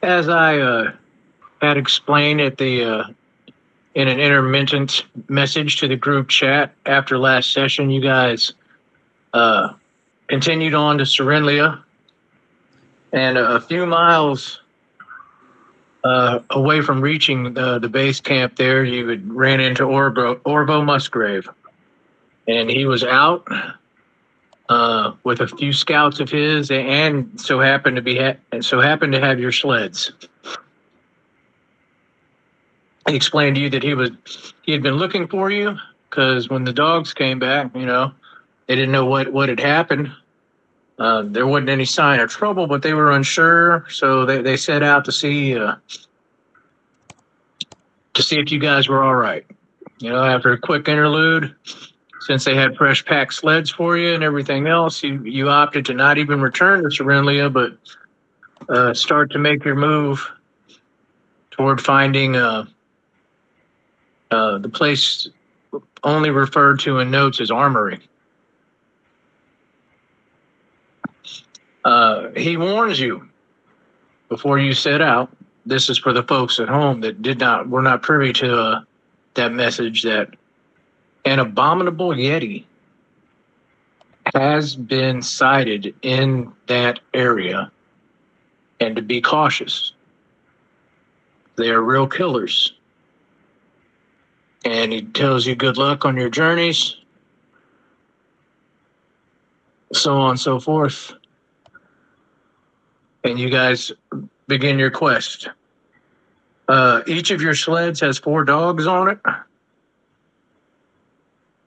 As I had explained at the in an intermittent message to the group chat after last session, you guys uh, continued on to Serenlia, and a few miles away from reaching the base camp there, you had ran into Orvo Musgrave, and he was out with a few scouts of his, and so happened to have your sleds. He explained to you that he had been looking for you because when the dogs came back, they didn't know what had happened. There wasn't any sign of trouble, but they were unsure, so they set out to see if you guys were all right. After a quick interlude, since they had fresh packed sleds for you and everything else, you opted to not even return to Serenlia, but start to make your move toward finding the place only referred to in notes as Armory. He warns you before you set out. This is for the folks at home that were not privy to that message, that an abominable Yeti has been sighted in that area, and to be cautious. They are real killers. And he tells you good luck on your journeys, so on and so forth. And you guys begin your quest. Each of your sleds has 4 dogs on it.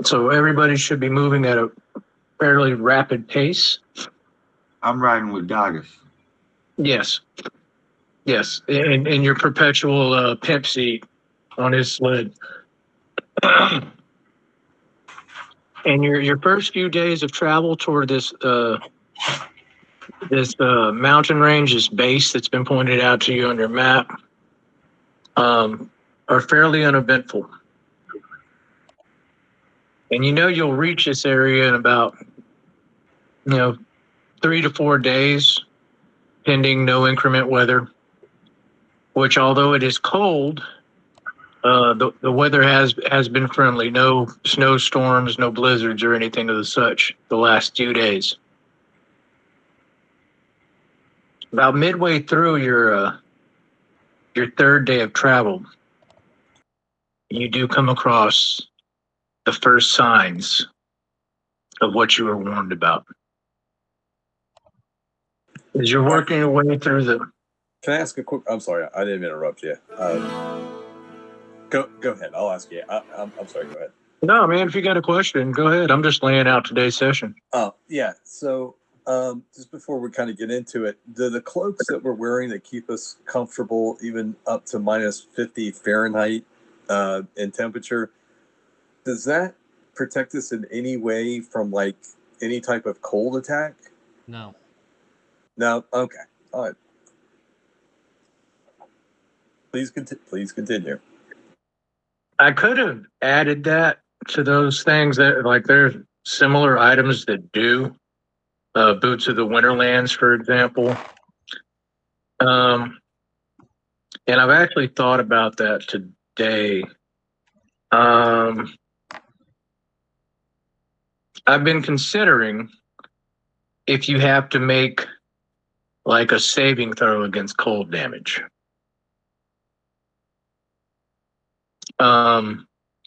So everybody should be moving at a fairly rapid pace. I'm riding with Doggers. Yes. Yes. In your perpetual pimp seat on his sled. And your first few days of travel toward this mountain range, this base that's been pointed out to you on your map, are fairly uneventful. And you'll reach this area in about 3 to 4 days, pending no inclement weather. Which, although it is cold, the weather has been friendly. No snowstorms, no blizzards, or anything of the such the last few days. About midway through your 3rd day of travel, you do come across the first signs of what you were warned about. As you're working your way through the... Can I ask a quick... I'm sorry, I didn't interrupt you. Go ahead, I'll ask you. I'm sorry, go ahead. No, man, if you got a question, go ahead. I'm just laying out today's session. Oh, yeah. So just before we kind of get into it, the cloaks that we're wearing that keep us comfortable even up to minus 50 Fahrenheit in temperature, does that protect us in any way from like any type of cold attack? No. No? Okay. All right. Please continue. I could have added that to those things that, like, there's similar items that do. Boots of the Winterlands, for example. And I've actually thought about that today. I've been considering if you have to make like a saving throw against cold damage.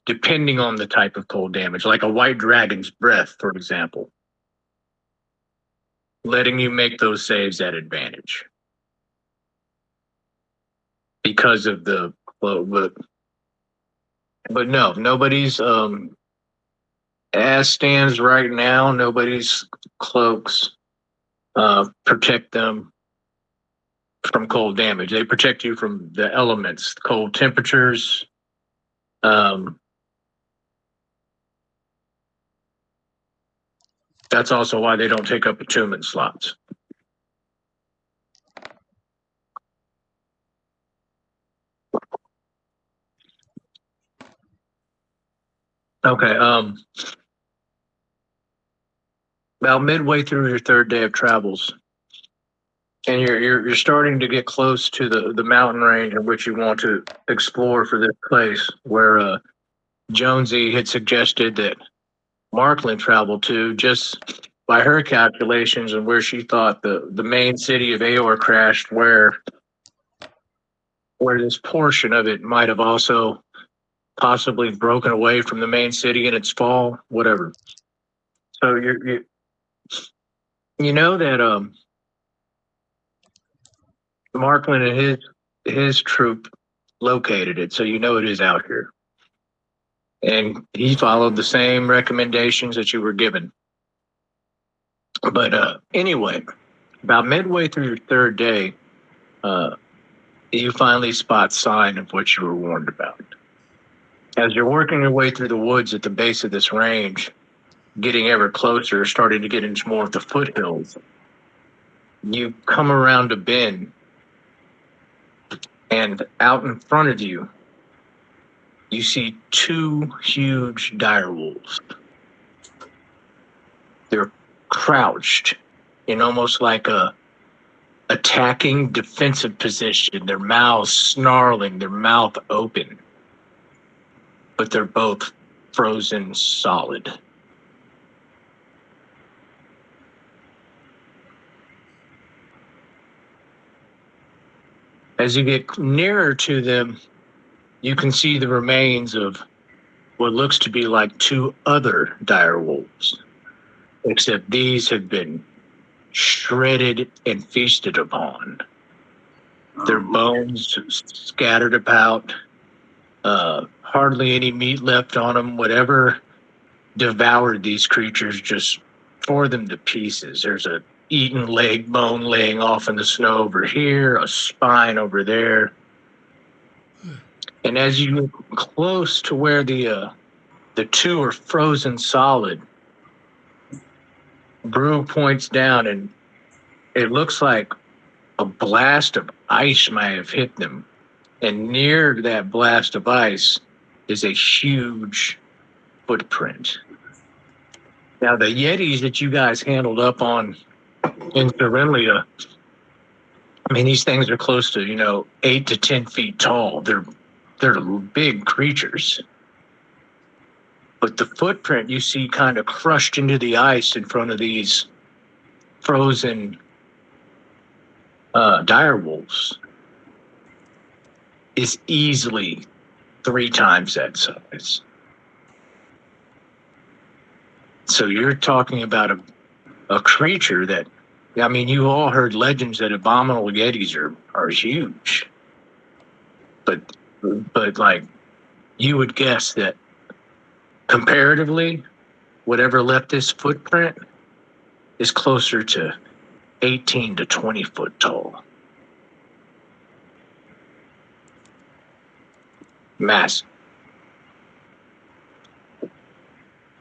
Depending on the type of cold damage, like a white dragon's breath, for example, letting you make those saves at advantage because of the but no, nobody's as stands right now, nobody's cloaks protect them from cold damage. They protect you from the elements, cold temperatures. That's also why they don't take up attunement slots. Okay. About midway through your 3rd day of travels, and you're starting to get close to the mountain range in which you want to explore for this place where Jonesy had suggested that Markland traveled to, just by her calculations and where she thought the main city of Aor crashed, where this portion of it might have also possibly broken away from the main city in its fall, whatever. So you know that Markland and his troop located it, so you know it is out here. And he followed the same recommendations that you were given. But anyway, about midway through your third day, you finally spot sign of what you were warned about. As you're working your way through the woods at the base of this range, getting ever closer, starting to get into more of the foothills, you come around a bend, and out in front of you, you see two huge dire wolves. They're crouched in almost like a attacking defensive position, their mouths snarling, their mouth open. But they're both frozen solid. As you get nearer to them, you can see the remains of what looks to be like two other dire wolves, except these have been shredded and feasted upon. Their bones scattered about, hardly any meat left on them. Whatever devoured these creatures just tore them to pieces. There's a eaten leg bone laying off in the snow over here, a spine over there. And as you get close to where the two are frozen solid, Brew points down, and it looks like a blast of ice might have hit them. And near that blast of ice is a huge footprint. Now, the Yetis that you guys handled up on in Cerelia, I mean, these things are close to, 8 to 10 feet tall. They're big creatures. But the footprint you see kind of crushed into the ice in front of these frozen dire wolves is easily 3 times that size. So you're talking about a creature that, I mean, you all heard legends that abominable yetis are huge. But like, you would guess that comparatively, whatever left this footprint is closer to 18 to 20 foot tall. Massive.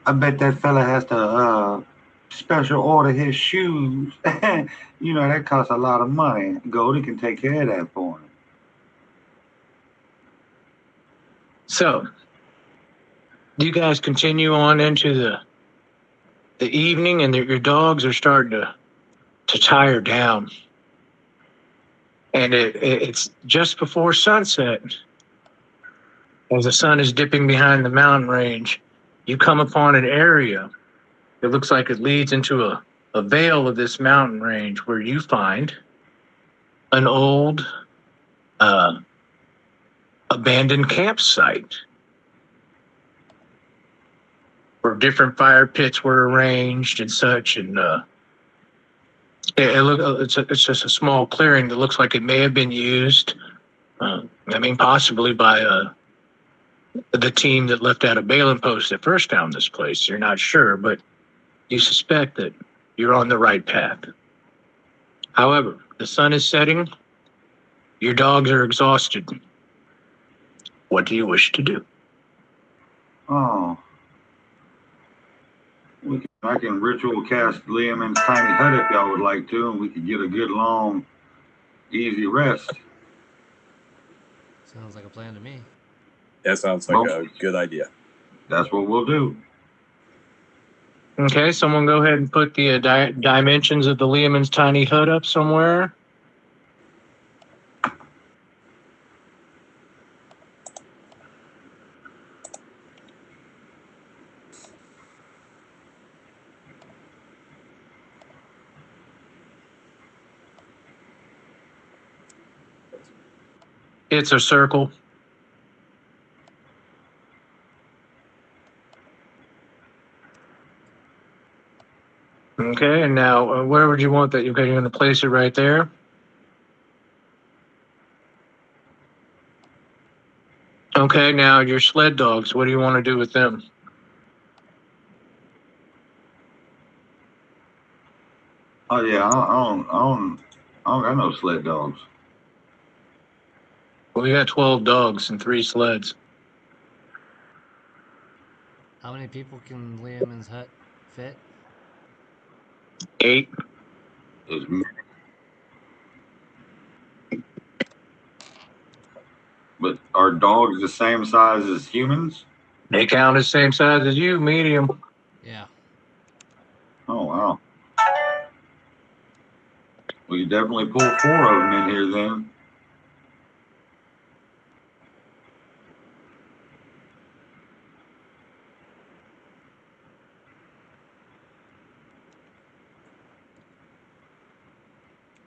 I bet that fella has to special order his shoes. That costs a lot of money. Goldie can take care of that for him. So, you guys continue on into the evening, and your dogs are starting to tire down. And it's just before sunset, as the sun is dipping behind the mountain range, you come upon an area that looks like it leads into a vale of this mountain range, where you find an old abandoned campsite where different fire pits were arranged and such. And it's just a small clearing that looks like it may have been used. Possibly by the team that left out a Balin post that first found this place. You're not sure, but you suspect that you're on the right path. However, the sun is setting. Your dogs are exhausted. What do you wish to do? Oh. I can ritual cast Liamon's tiny hut if y'all would like to, and we could get a good, long, easy rest. Sounds like a plan to me. That sounds like a good idea. That's what we'll do. Okay, someone go ahead and put the dimensions of the Liamon's tiny hut up somewhere. It's a circle. Okay, and now where would you want that? Okay, you're going to place it right there. Okay, now your sled dogs, what do you want to do with them? Oh yeah, I don't got no sled dogs. Well, we got 12 dogs and 3 sleds. How many people can Liam's hut fit? 8. It's, but are dogs the same size as humans? They count as same size as you, medium. Yeah. Oh wow. Well, you definitely pull 4 of them in here then.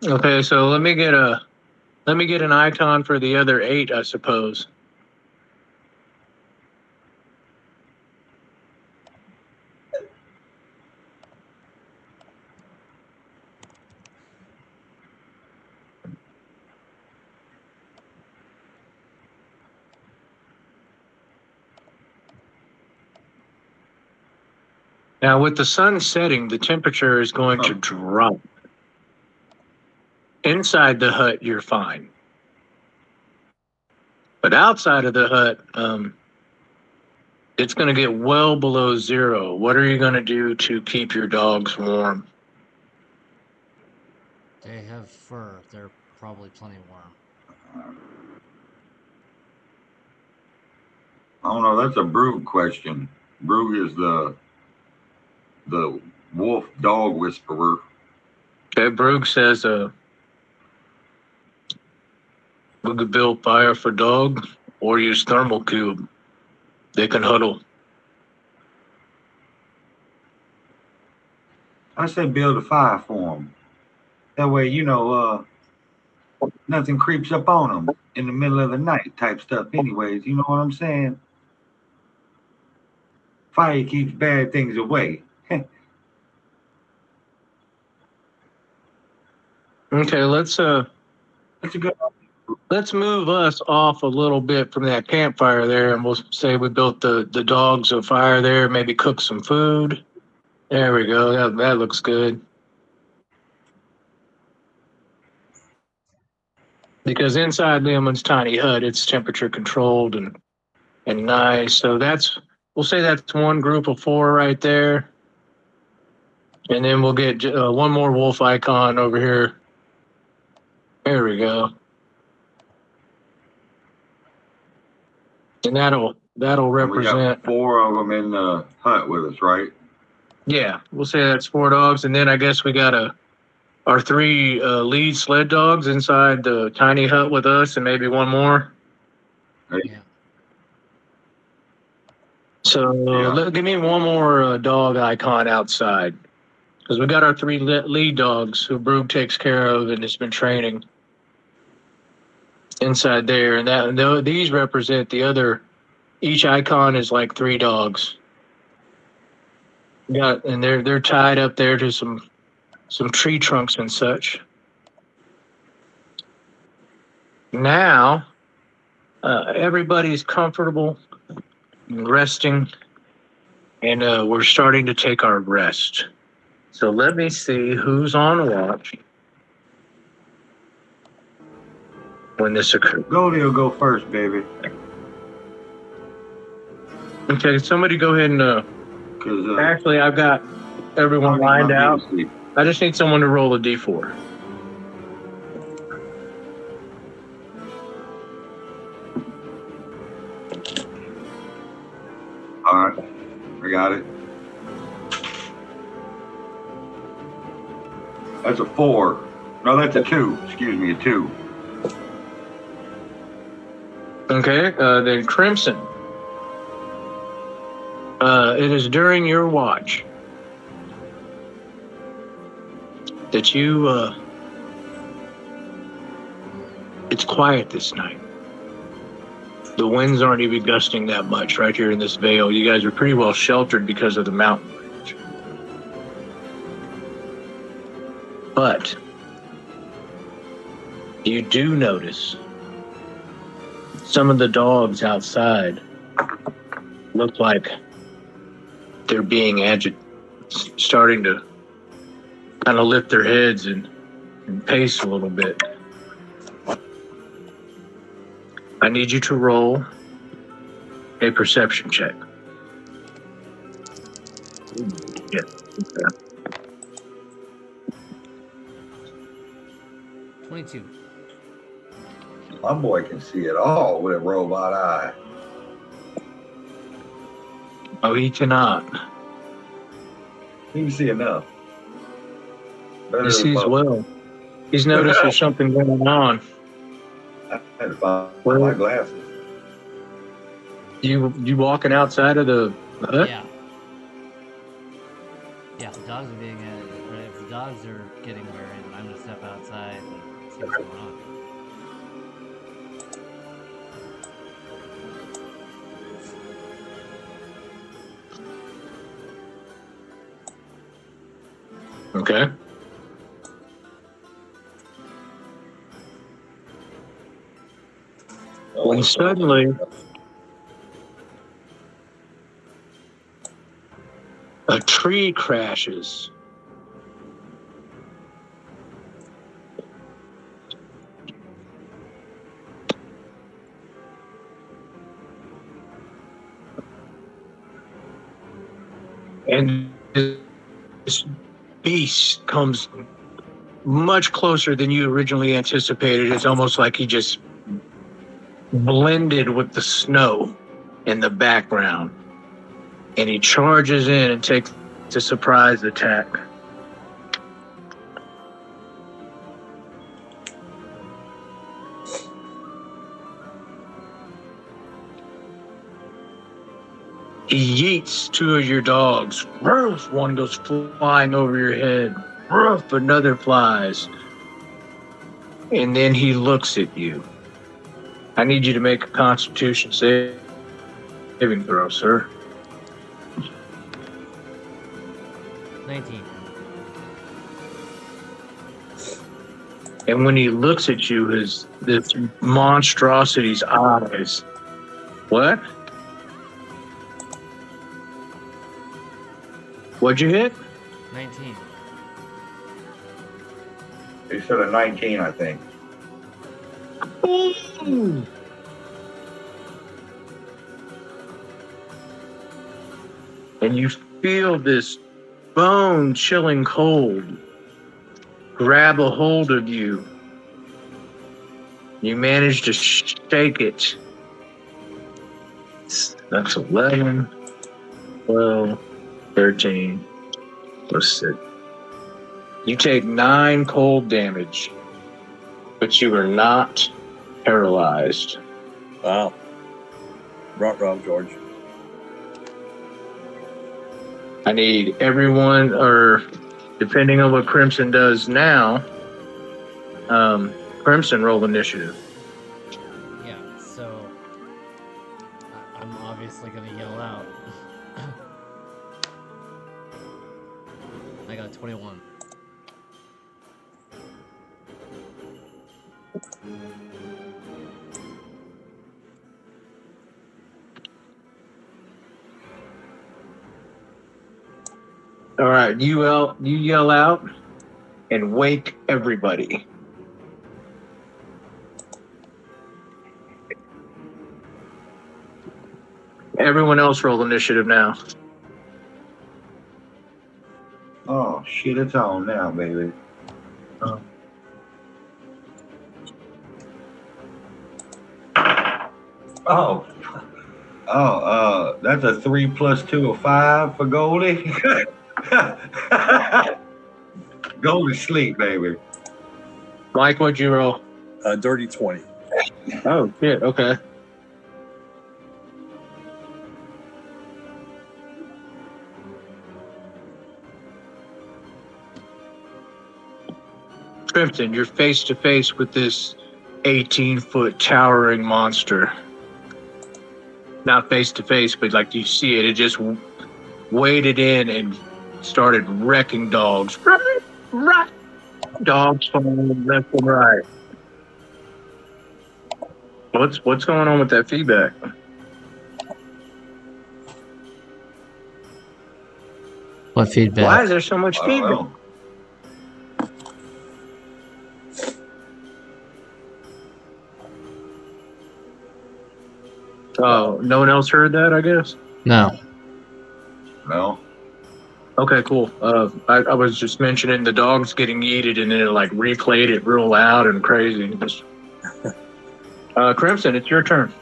Okay, so let me get an icon for the other 8, I suppose. Now, with the sun setting, the temperature is going to drop. Inside the hut, you're fine. But outside of the hut, it's going to get well below 0. What are you going to do to keep your dogs warm? They have fur. They're probably plenty warm. I don't know. That's a Brug question. Brug is the wolf dog whisperer. Okay, Brug says we could build fire for dog or use thermal cube. They can huddle. I say build a fire for them. That way, nothing creeps up on them in the middle of the night type stuff. Anyways, you know what I'm saying? Fire keeps bad things away. Okay, That's a good. let's move us off a little bit from that campfire there, and we'll say we built the dogs a fire there, maybe cook some food. There we go. That looks good. Because inside Leoman's tiny hut, it's temperature controlled and nice. So we'll say that's one group of 4 right there. And then we'll get one more wolf icon over here. There we go. And that'll We got represent. 4 of them in the hut with us, right? Yeah, we'll say that's 4 dogs, and then I guess we got our 3 lead sled dogs inside the tiny hut with us, and maybe one more. Yeah. So give me one more dog icon outside, because we got our 3 lead dogs who Brug takes care of and has been training inside there, and these represent the other. Each icon is like 3 dogs. And they're tied up there to some tree trunks and such. Now, everybody's comfortable, resting, and we're starting to take our rest. So let me see who's on watch when this occurs. Goldie will go first, baby. Okay, somebody go ahead and. Because Actually, I've got everyone lined out. I just need someone to roll a d4. All right, I got it. That's a 4. No, that's a 2. Excuse me, a 2. Okay, then Crimson. It is during your watch that you. It's quiet this night. The winds aren't even gusting that much right here in this vale. You guys are pretty well sheltered because of the mountain range. But you do notice some of the dogs outside look like they're being starting to kind of lift their heads and pace a little bit. I need you to roll a perception check. Yeah. Okay. 22. My boy can see it all with a robot eye. Oh, he cannot. He can see enough. Better He than sees most. well. He's noticed there's something going on. I had to find Well- my glasses. You walking outside of the hut? Yeah. Yeah, if the dogs are being, or if the dogs are getting worried, I'm gonna step outside and see what's going on. Okay. When suddenly a tree crashes. And this beast comes much closer than you originally anticipated. It's almost like he just blended with the snow in the background. And he charges in and takes a surprise attack. He yeets two of your dogs. Roof! One goes flying over your head. Roof! Another flies. And then he looks at you. I need you to make a Constitution saving throw, sir. 19. And when he looks at you, this monstrosity's eyes. What? What'd you hit? 19. He said a 19, I think. Ooh. And you feel this bone-chilling cold grab a hold of you. You manage to shake it. That's 11, 12, 13, plus 6. You take 9 cold damage, but you are not paralyzed. Wow. Ruh-roh, George. I need everyone, or depending on what Crimson does now, Crimson roll initiative. Yeah, so I'm obviously gonna yell out. I got a 21. All right, you yell out and wake everybody. Everyone else roll initiative now. Oh, shit, it's on now, baby. Oh. That's a 3 plus 2 or 5 for Goldie. Go to sleep, baby. Mike, what'd you roll? Dirty 20. Oh, shit, okay. Crimson, you're face to face with this 18-foot towering monster. not face to face, but like you see it, it just waded in and started wrecking dogs. Right, right. Dogs falling left and right. What's going on with that feedback? What feedback? Why is there so much I don't feedback? know. Oh, no one else heard that, I guess. No. No. Okay, cool. I was just mentioning the dogs getting yeeted, and then it like replayed it real loud and crazy. Crimson, it's your turn.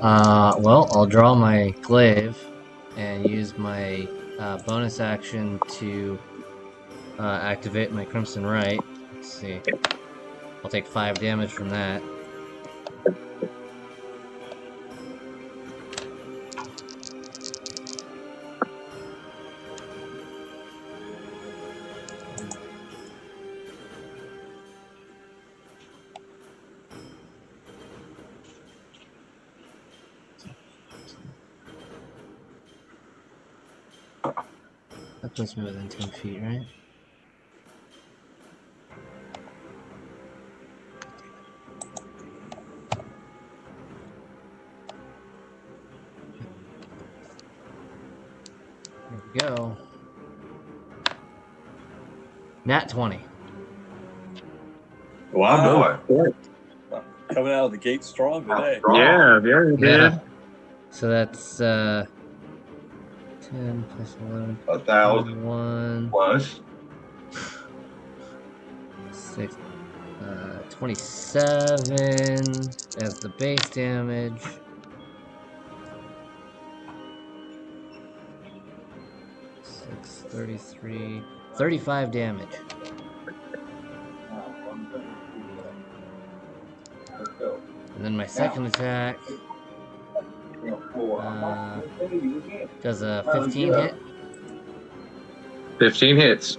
Well, I'll draw my glaive and use my bonus action to activate my Crimson Right. Let's see. I'll take 5 damage from that. That puts me within 10 feet, right? There we go. Nat 20. Wow. Boy. Coming out of the gate strong today. Yeah, you did. So that's 10 plus 11. 1,000 1, plus. 6, 27 as the base damage. Six, 33, 35 damage. And then my second attack does a 15 hit. 15 hits.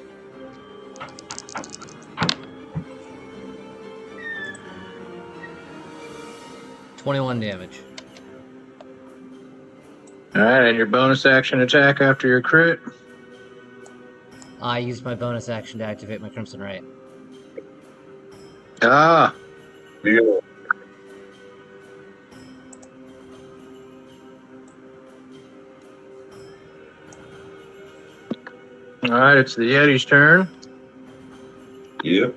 $21 damage. All right, and your bonus action attack after your crit. I used my bonus action to activate my Crimson Right. Ah, Yeah. all right, it's the Yeti's turn. Yep.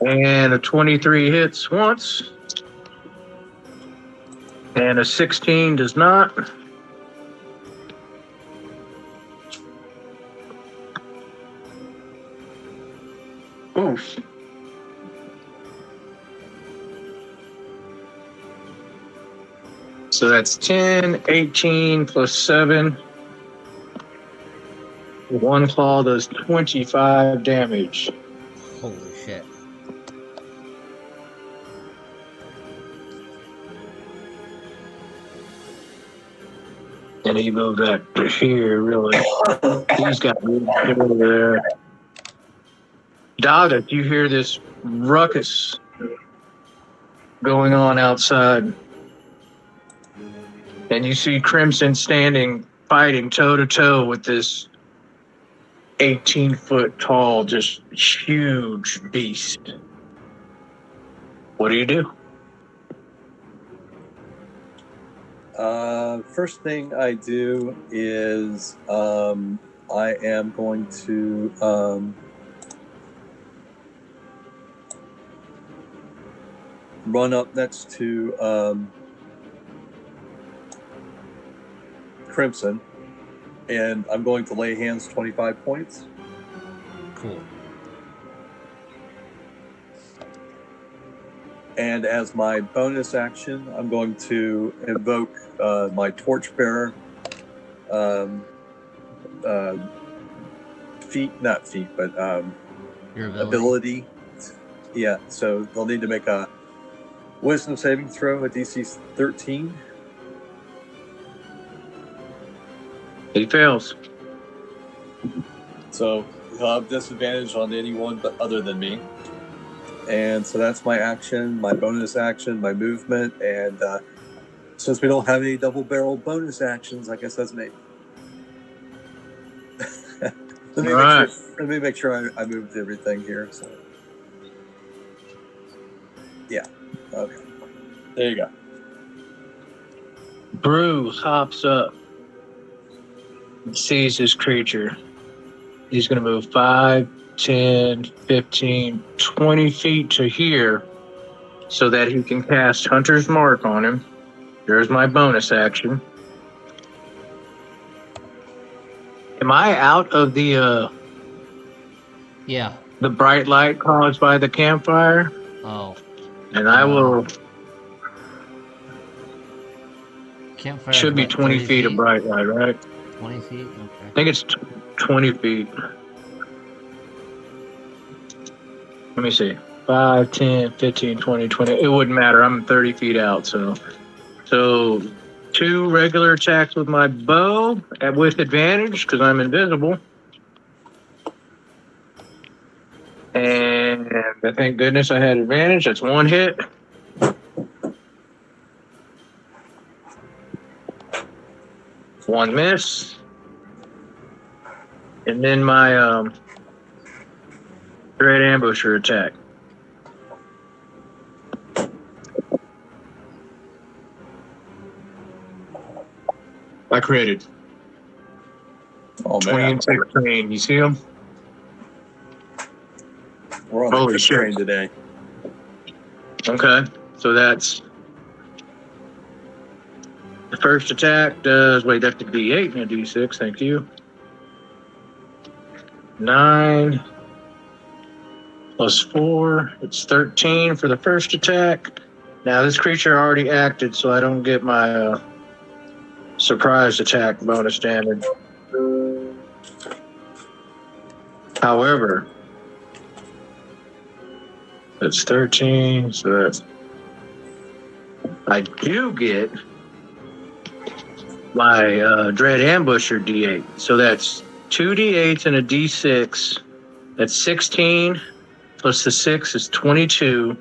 And a 23 hits once. And a 16 does not. Oof. So that's 10, 18 plus 7. One claw does 25 damage. Holy shit. And he moved back to here, really. He's got moved over there. Dog, you hear this ruckus going on outside. And you see Crimson standing, fighting toe to toe with this 18-foot tall, just huge beast. What do you do? First thing I do is I am going to run up next to Crimson, and I'm going to lay hands 25 points. Cool. And as my bonus action, I'm going to invoke my Torchbearer Your ability. Yeah, so they'll need to make a Wisdom saving throw at DC 13. He fails. So he'll have disadvantage on anyone but other than me. And so that's my action, my bonus action, my movement, and since we don't have any double barrel bonus actions, I guess that's me. Let me make sure I moved everything here. So yeah, okay, there you go. Brew hops up, sees this creature. He's going to move 5, 10, 15, 20 feet to here so that he can cast Hunter's Mark on him. There's my bonus action. Am I out of the Yeah. bright light caused by the campfire? Oh. And I will. Campfire Should be what, 20 30 feet of bright light, right? 20 feet? I Okay. think it's 20 feet. Let me see. 5, 10, 15, 20, 20. It wouldn't matter. I'm 30 feet out. So 2 regular attacks with my bow with advantage because I'm invisible. And thank goodness I had advantage. That's 1 hit. One miss. And then my Dread Ambusher attack. I created Oh 20 man, and 16. You see them? we're on the Holy good shit. train today. Okay. So that's the first attack does, wait, that's the D8 and a D6. Thank you. 9 plus 4. It's 13 for the first attack. Now, this creature already acted, so I don't get my surprise attack bonus damage. However, that's 13, so that's, I do get my Dread Ambusher D8. So that's 2 D8s and a D6. That's 16, plus the 6 is 22,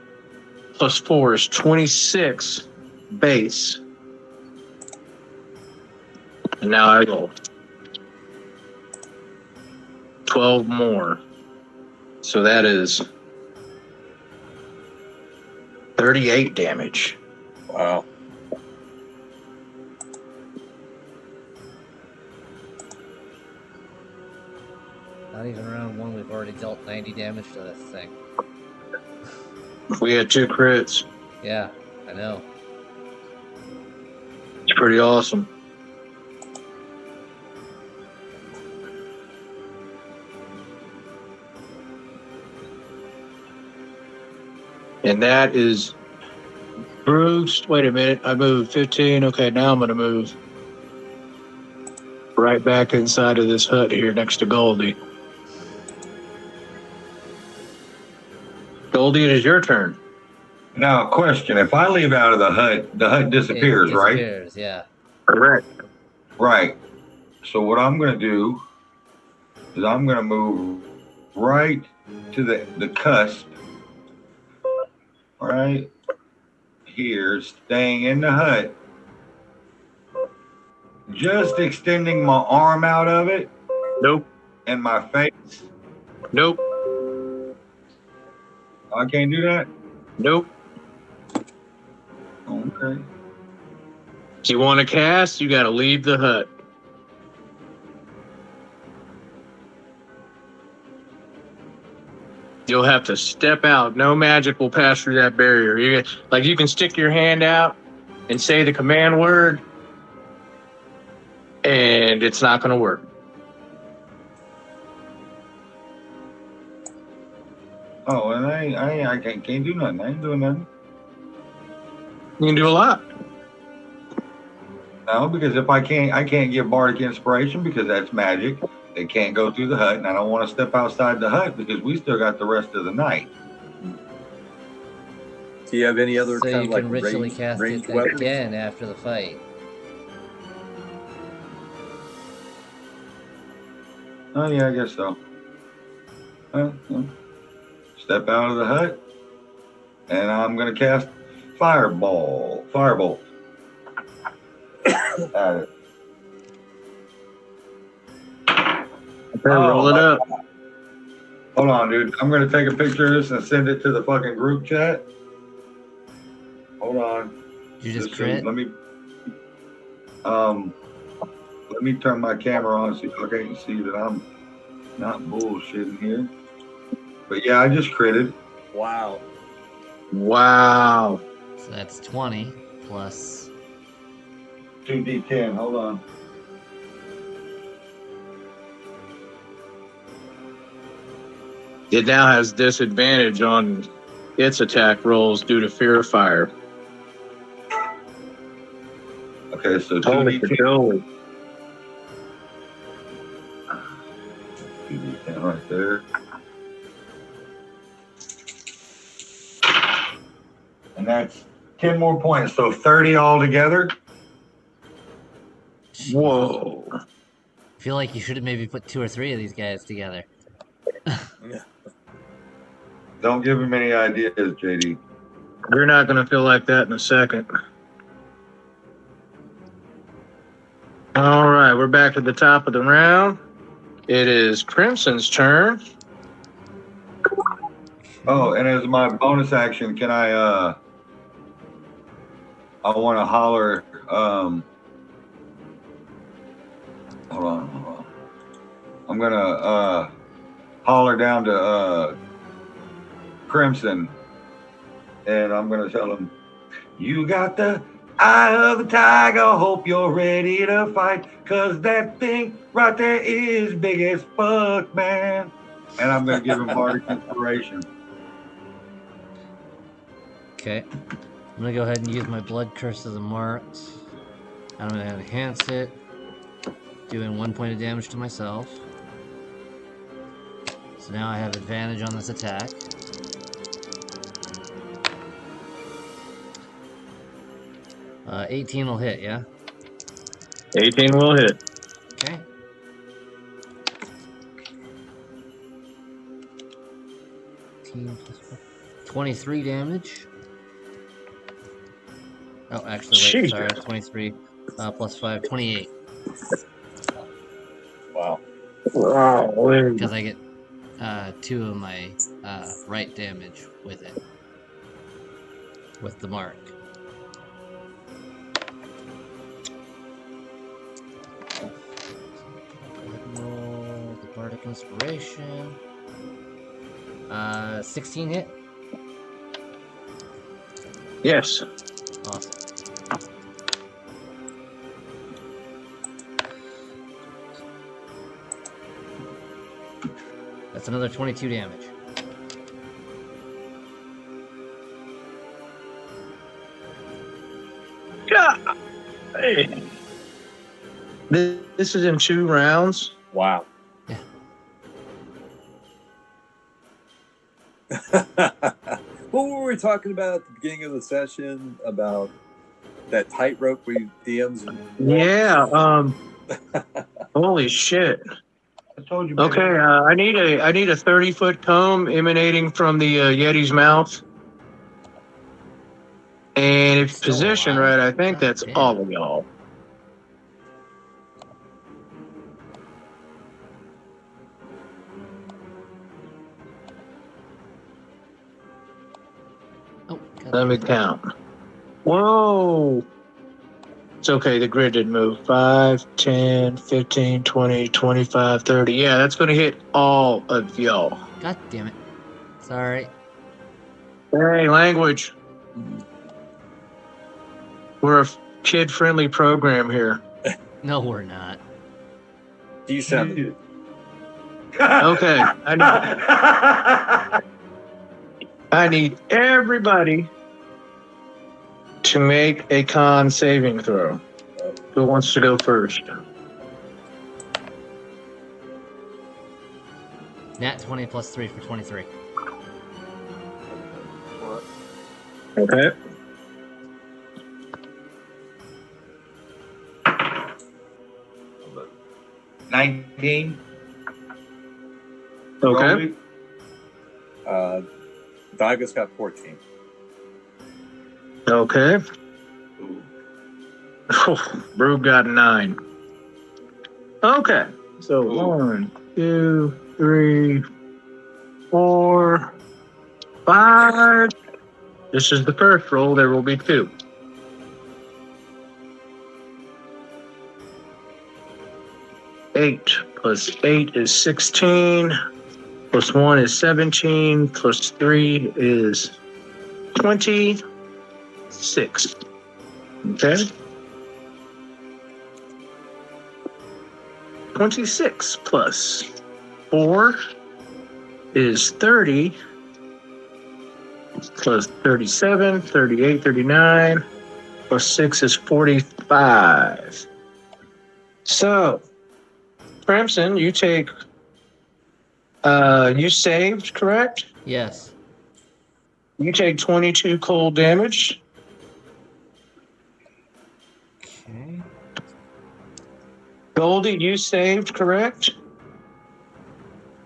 plus 4 is 26 base. And now I go 12 more. So that is 38 damage. Wow. Not even round 1, we've already dealt 90 damage to this thing. We had 2 crits. Yeah, I know. It's pretty awesome. And that is Bruce. Wait a minute. I moved 15. Okay, now I'm going to move right back inside of this hut here next to Goldie. Goldie, it is your turn. Now, question: if I leave out of the hut disappears, It right? disappears, yeah. Correct. Right. So what I'm going to do is I'm going to move right to the cusp, right here, staying in the hut, just extending my arm out of it Nope. and my face. Nope. I can't do that? Nope. Okay. If you want to cast, you got to leave the hut. You'll have to step out. No magic will pass through that barrier. You can stick your hand out and say the command word, and it's not going to work. Oh, and I can't do nothing. I ain't doing nothing. You can do a lot. No, because if I can't get bardic inspiration because that's magic. They can't go through the hut, and I don't want to step outside the hut because we still got the rest of the night. Do you have any other So kind you of like can ritually range, cast range it weapons? again after the fight. Oh yeah, I guess so. Step out of the hut, And I'm gonna cast Firebolt. At it. Okay, roll it up. Hold on, dude. I'm gonna take a picture of this and send it to the fucking group chat. Hold on. Did you just so crit? let me turn my camera on so y'all can see that I'm not bullshitting here. But yeah, I just critted. Wow. Wow. So that's 20 plus. 2d10. Hold on. It now has disadvantage on its attack rolls due to fear of fire. Okay, so Holy 2d10. cannoli. 2d10 right there. And that's 10 more points, so 30 altogether. Whoa. I feel like you should have maybe put 2 or 3 of these guys together. Don't give him any ideas, JD. You're not going to feel like that in a second. All right, we're back at the top of the round. It is Crimson's turn. Oh, and as my bonus action, can I want to holler, hold on. I'm going to holler down to Crimson, and I'm going to tell him, you got the eye of the tiger, hope you're ready to fight, because that thing right there is big as fuck, man. And I'm going to give him Bardic Inspiration. Okay. I'm gonna go ahead and use my Blood Curse as a marked. I'm gonna enhance it, doing 1 point of damage to myself. So now I have advantage on this attack. Uh, 18 will hit, yeah? 18 will hit. Okay. Plus 23 damage. Oh, actually, wait, Jesus. sorry, 23 plus 5, 28. Wow. Because I get 2 of my right damage with it. With the mark. Roll the Bardic Inspiration. 16 hit? Yes. Awesome. That's another 22 damage. Yeah. Hey. This is in 2 rounds. Wow. Yeah. What were we talking about at the beginning of the session about that tightrope we DMs? Yeah. Holy shit. I told you. Okay. I need a 30-foot comb emanating from the Yeti's mouth. And if Still positioned alive? right, I think God that's damn. all of y'all. Oh, God Let me damn. count. Whoa. It's okay. The grid didn't move. 5, 10, 15, 20, 25, 30. Yeah, that's going to hit all of y'all. God damn it. Sorry. Hey, language. We're a kid-friendly program here. No, we're not. Do you sound Okay. I need everybody to make a con saving throw. Who wants to go first? Nat 20 plus 3 for 23. Okay. – 19. Okay. Vigus got 14. Okay. Ooh. Brug got 9. Okay. So Ooh. 1, 2, 3, 4, 5. This is the first roll. There will be 2. Eight plus 8 is 16. Plus 1 is 17. Plus 3 is 26. Okay. 26 plus 4 is 30. Plus 37, 38, 39. Plus 6 is 45. So, Crimson, you take, you saved, correct? Yes. You take 22 cold damage. Okay. Goldie, you saved, correct?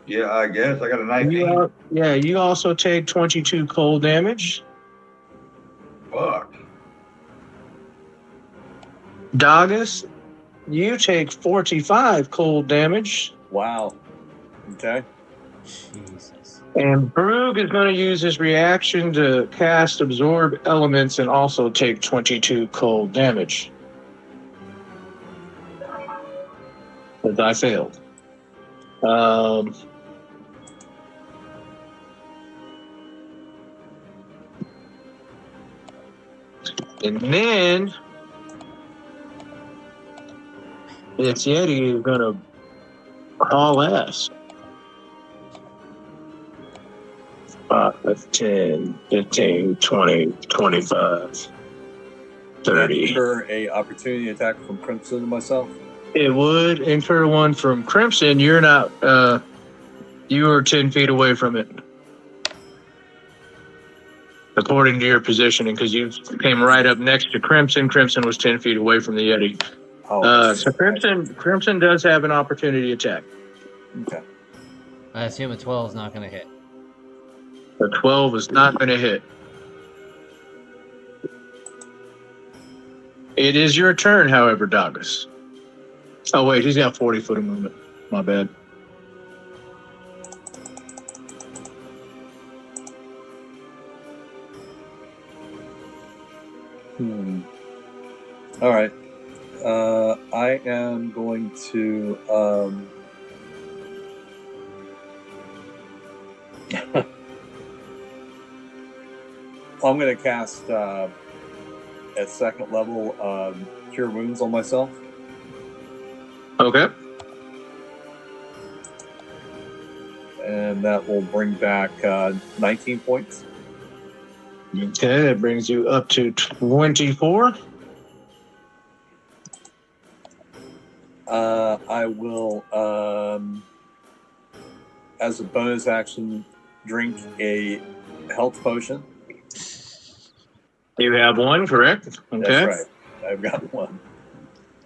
Yeah, I guess I got a 19. You also take 22 cold damage. Fuck. Dogus, you take 45 cold damage. Wow. Okay. Jesus. And Brug is going to use his reaction to cast Absorb Elements and also take 22 cold damage. But I failed. And then this Yeti is going to haul ass. 5, 10, 15, 20, 25, 30. Incur a opportunity attack from Crimson and myself. It would incur one from Crimson. You're not, you are 10 feet away from it. According to your positioning, because you came right up next to Crimson. Crimson was 10 feet away from the Yeti. So Crimson does have an opportunity attack. Okay. I assume a 12 is not going to hit. The 12 is not going to hit. It is your turn, however, Dogus. Oh, wait, he's got 40 foot of movement. My bad. All right. I am going to. I'm going to cast at second level Cure Wounds on myself. Okay. And that will bring back 19 points. Okay, that brings you up to 24. I will, as a bonus action, drink a health potion. You have one, correct? Okay. That's right. I've got one.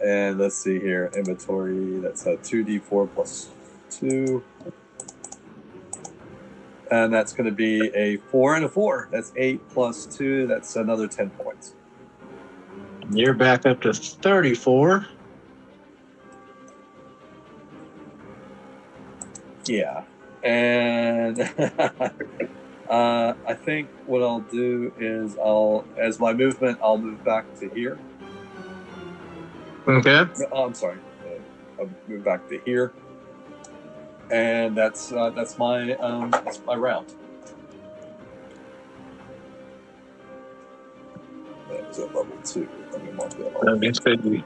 And let's see here. Inventory. That's a 2d4 plus 2. And that's going to be a 4 and a 4. That's 8 plus 2. That's another 10 points. You're back up to 34. Yeah. And I think what I'll do is as my movement, I'll move back to here. Okay. Oh, I'm sorry. I'll move back to here. And that's my round. That was at level 2. Let me mark that off. It's good.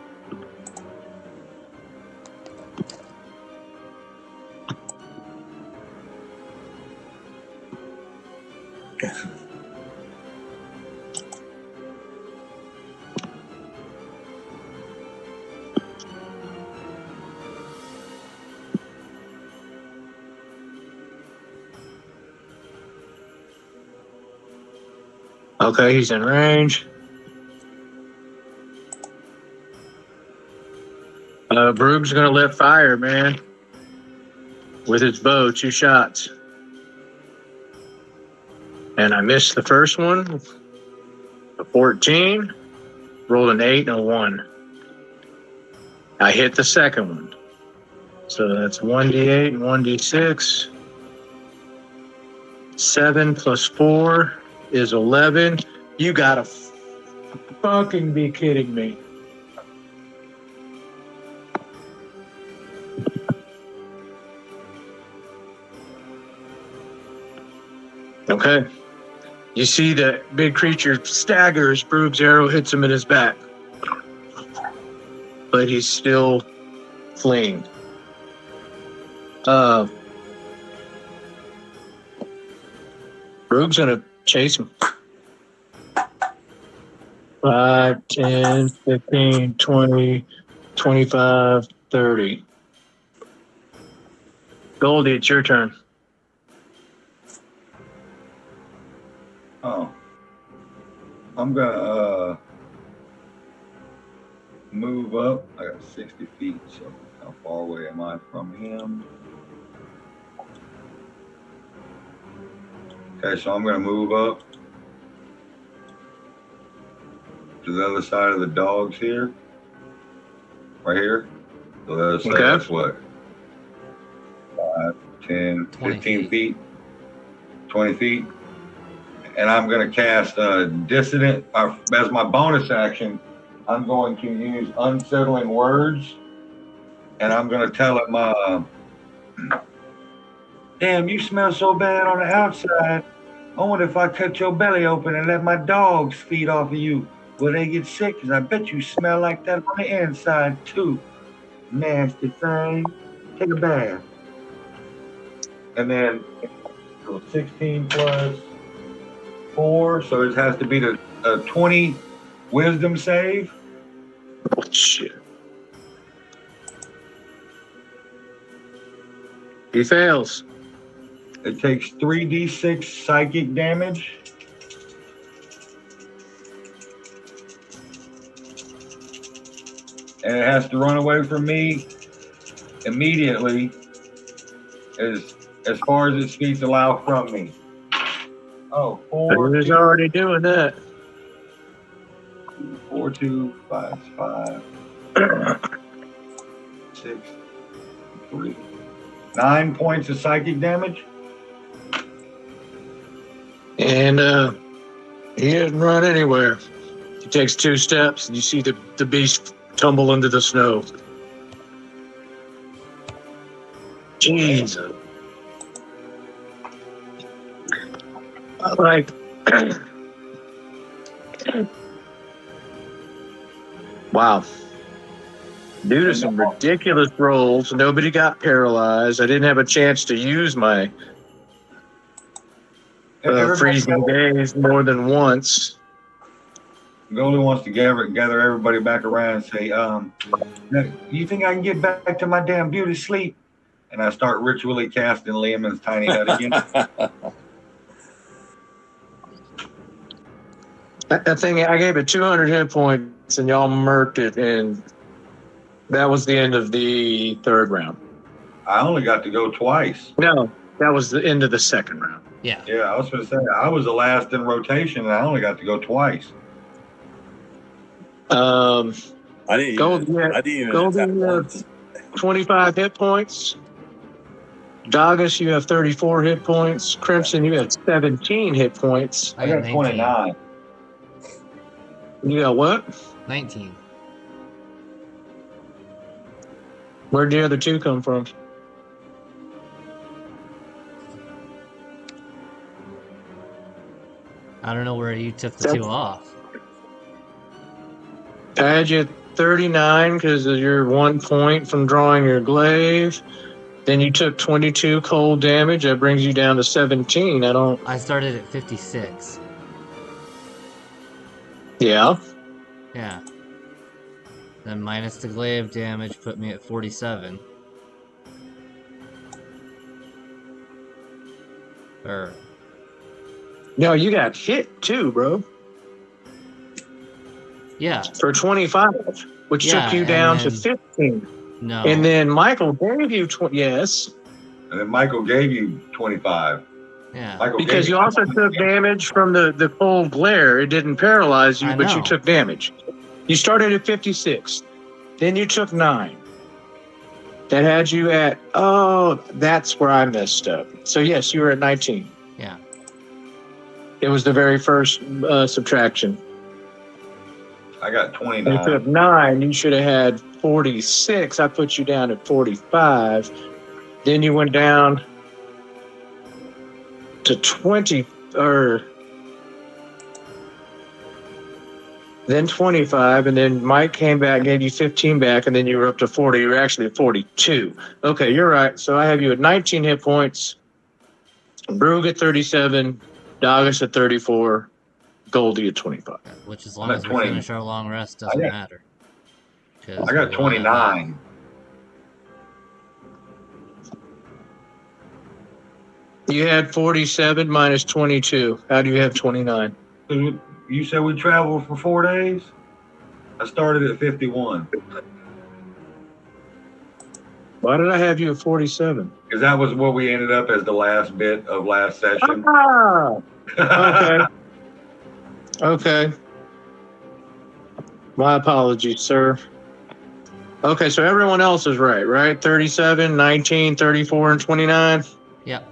Okay, he's in range. Brug's gonna let fire, man. With his bow, 2 shots. And I missed the first one. a 14, rolled an 8 and a 1. I hit the second one. So that's 1d8 and 1d6. 7 plus 4 is 11. You gotta fucking be kidding me. Okay. You see the big creature staggers. Broog's arrow hits him in his back. But he's still fleeing. Broog's gonna chase him. 5, 10, 15, 20, 25, 30. Goldie, it's your turn. Oh. I'm gonna move up. I got 60 feet, so how far away am I from him? Okay, so I'm gonna move up to the other side of the dogs here. Right here. So that's, Okay. that's what? 5, 10, 20 15 feet. 20 feet. And I'm going to cast Dissident as my bonus action. I'm going to use Unsettling Words, and I'm going to tell him, damn, you smell so bad on the outside. I wonder if I cut your belly open and let my dogs feed off of you. Will they get sick? Because I bet you smell like that on the inside, too. Nasty thing. Take a bath. And then so 16 plus 4, so it has to be the 20 wisdom save. Oh, shit. He fails. It takes 3d6 psychic damage. And it has to run away from me immediately as far as its feet allow from me. Oh, 4, He's already doing that. 4, 2, 5, 5, 6, 3. 9 points of psychic damage. And he didn't run anywhere. He takes 2 steps, and you see the beast tumble into the snow. Jesus. Like, wow. Due to some ridiculous rolls, nobody got paralyzed. I didn't have a chance to use my freezing days more than once. Goldie wants to gather everybody back around and say, you think I can get back to my damn beauty sleep? And I start ritually casting Liam's tiny hut again. That thing, I gave it 200 hit points, and y'all murked it, and that was the end of the 3rd round. I only got to go twice. No, that was the end of the 2nd round. Yeah. Yeah, I was going to say, I was the last in rotation, and I only got to go twice. I didn't Goldie, even, I didn't even Goldie, attack once. 25 hit points. Dogus, you have 34 hit points. Crimson, you have 17 hit points. I got 19. 29. You got what? 19. Where'd the other 2 come from? I don't know where you took the 2 off. I had you at 39 because of your 1 point from drawing your glaive. Then you took 22 cold damage. That brings you down to 17. I started at 56. Yeah. Yeah. Then minus the glaive damage put me at 47. No, you got hit too, bro. Yeah. For 25, which Yeah, took you and down to then- 15. No. And then Michael gave you yes. And then Michael gave you 25. Yeah. Michael Because you Caine. also took damage from the cold glare. It didn't paralyze you, I but you know. took damage. You started at 56. Then you took 9. That had you at, oh, that's where I messed up. So, yes, you were at 19. Yeah. It was the very first subtraction. I got You 29. took 9. You should have had 46. I put you down at 45. Then you went down to 20, or then 25, and then Mike came back, gave you 15 back, and then you were up to 40. You were actually at 42. Okay, you're right. So I have you at 19 hit points, Brug at 37, Dogus at 34, Goldie at 25. Which, as I'm long at as we 20. finish our long rest, doesn't got- matter. 'Cause I got we will have that. 29. You had 47 minus 22. How do you have 29? You said we traveled for 4 days? I started at 51 Why did I have you at 47? because that was what we ended up as the last bit of last session. Ah, okay. Okay. My apologies, sir. Okay, so everyone else is right? 37, 19, 34, and 29? Yep.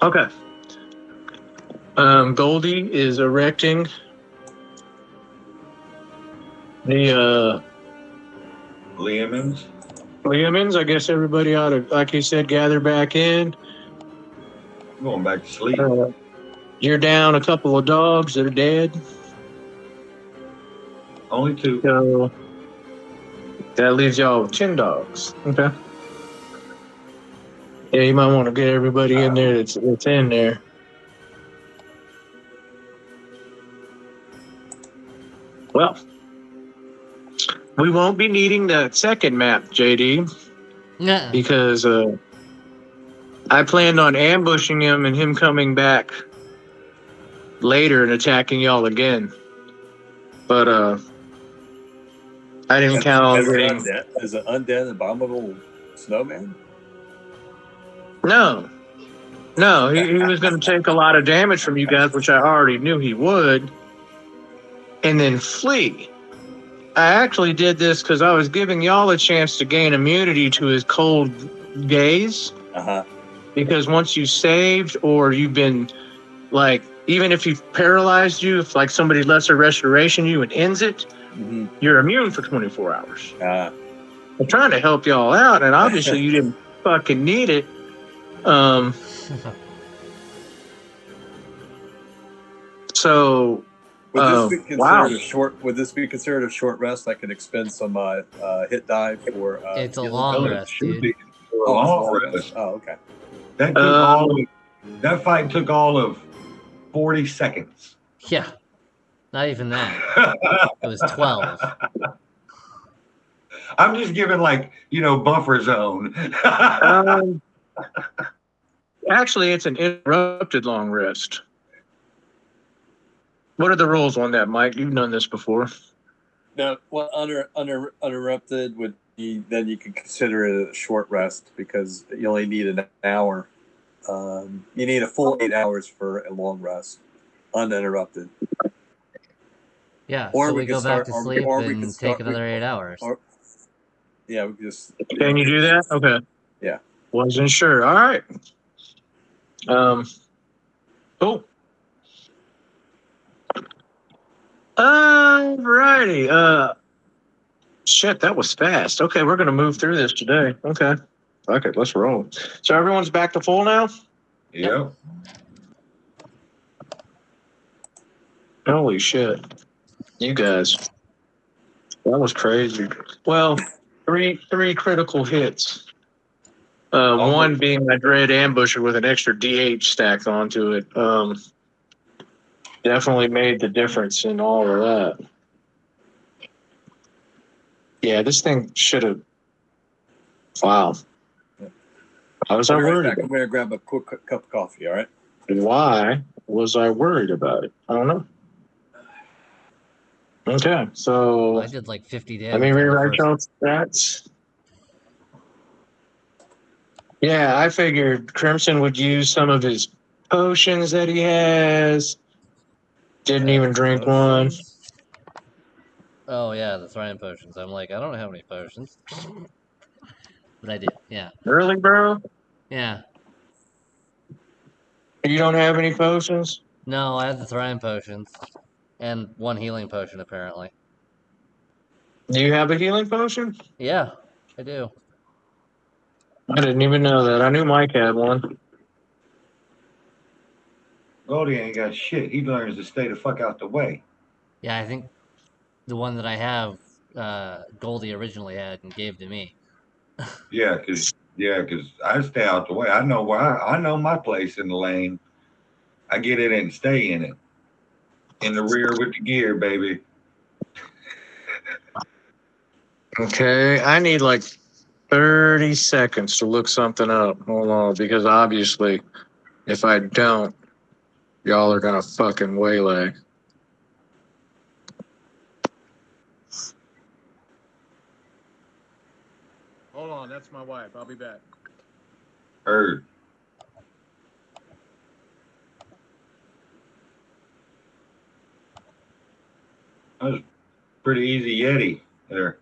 Okay. Goldie is erecting the Lehman's. Liamans. I guess everybody ought to, like you said, gather back in. I'm going back to sleep. You're down a couple of dogs that are dead. Only 2. So that leaves y'all with 10 dogs. Okay. Yeah, you might want to get everybody in there that's in there. Well, we won't be needing that second map, JD, Yeah. because I planned on ambushing him and him coming back later and attacking y'all again. But I didn't count on getting. Is an undead abominable snowman? No, he was going to take a lot of damage from you guys, which I already knew he would, and then flee. I actually did this because I was giving y'all a chance to gain immunity to his cold gaze. Uh-huh. Because once you saved or you've been, like, even if he's paralyzed you, if like somebody lesser restoration you and ends it, Mm-hmm. you're immune for 24 hours. Uh, I'm trying to help y'all out, and obviously you didn't fucking need it. So would this be considered wow. a short? Would this be considered a short rest? I can expend some hit die for. It's a healing long ability? rest, Should dude. be for a Oh, long it's rest. Oh, okay. That took that fight took all of 40 seconds. Yeah. Not even that. It was 12. I'm just giving buffer zone. Actually, it's an interrupted long rest. What are the rules on that, Mike? You've done this before. No, well, uninterrupted would be, then you can consider it a short rest because you only need an hour. You need a full 8 hours for a long rest, uninterrupted. Yeah. Or So we we could go start- back to or we- sleep or we and could start- take another 8 hours. Or yeah, we could just. Can you do that? Okay. Yeah. Wasn't sure. All right. Cool. Alrighty. Shit, that was fast. Okay, we're gonna move through this today. Okay. Okay, let's roll. So everyone's back to full now? Yep. Holy shit. You guys. That was crazy. Well, three critical hits. One being my Dread Ambusher with an extra DH stacked onto it. Definitely made the difference in all of that. Yeah, this thing should have. Wow. How was I I'll be right worried back. about I'm going to grab a quick cup of coffee, all right? it? Why was I worried about it? I don't know. Okay, so I did like 50 damage. let me on the rewrite first- y'all's stats. Yeah, I figured Crimson would use some of his potions that he has. Didn't even drink one. Potions? Oh yeah, the Thrian potions. I'm like, I don't have any potions, but I do. Yeah, Really, bro? yeah. You don't have any potions? No, I have the Thrian potions and one healing potion apparently. Do you have a healing potion? Yeah, I do. I didn't even know that. I knew Mike had one. Goldie ain't got shit. He learns to stay the fuck out the way. Yeah, I think the one that I have, Goldie originally had and gave to me. Cause I stay out the way. I know where I know my place in the lane. I get in it and stay in it. In the rear with the gear, baby. Okay, I need like 30 seconds to look something up. Hold on, because obviously, if I don't, y'all are gonna fucking waylay. Hold on, that's my wife. I'll be back. Heard. That was pretty easy Yeti there.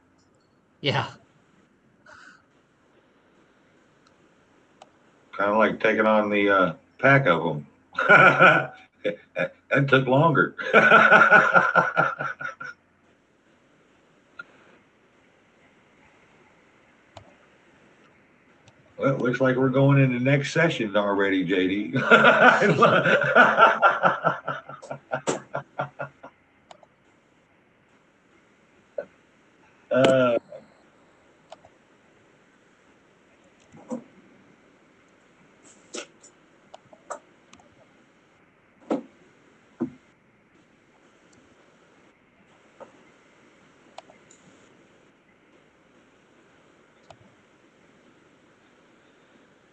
Yeah, Kind of like taking on the pack of them. That took longer. Well, it looks like we're going into next session already, JD. uh,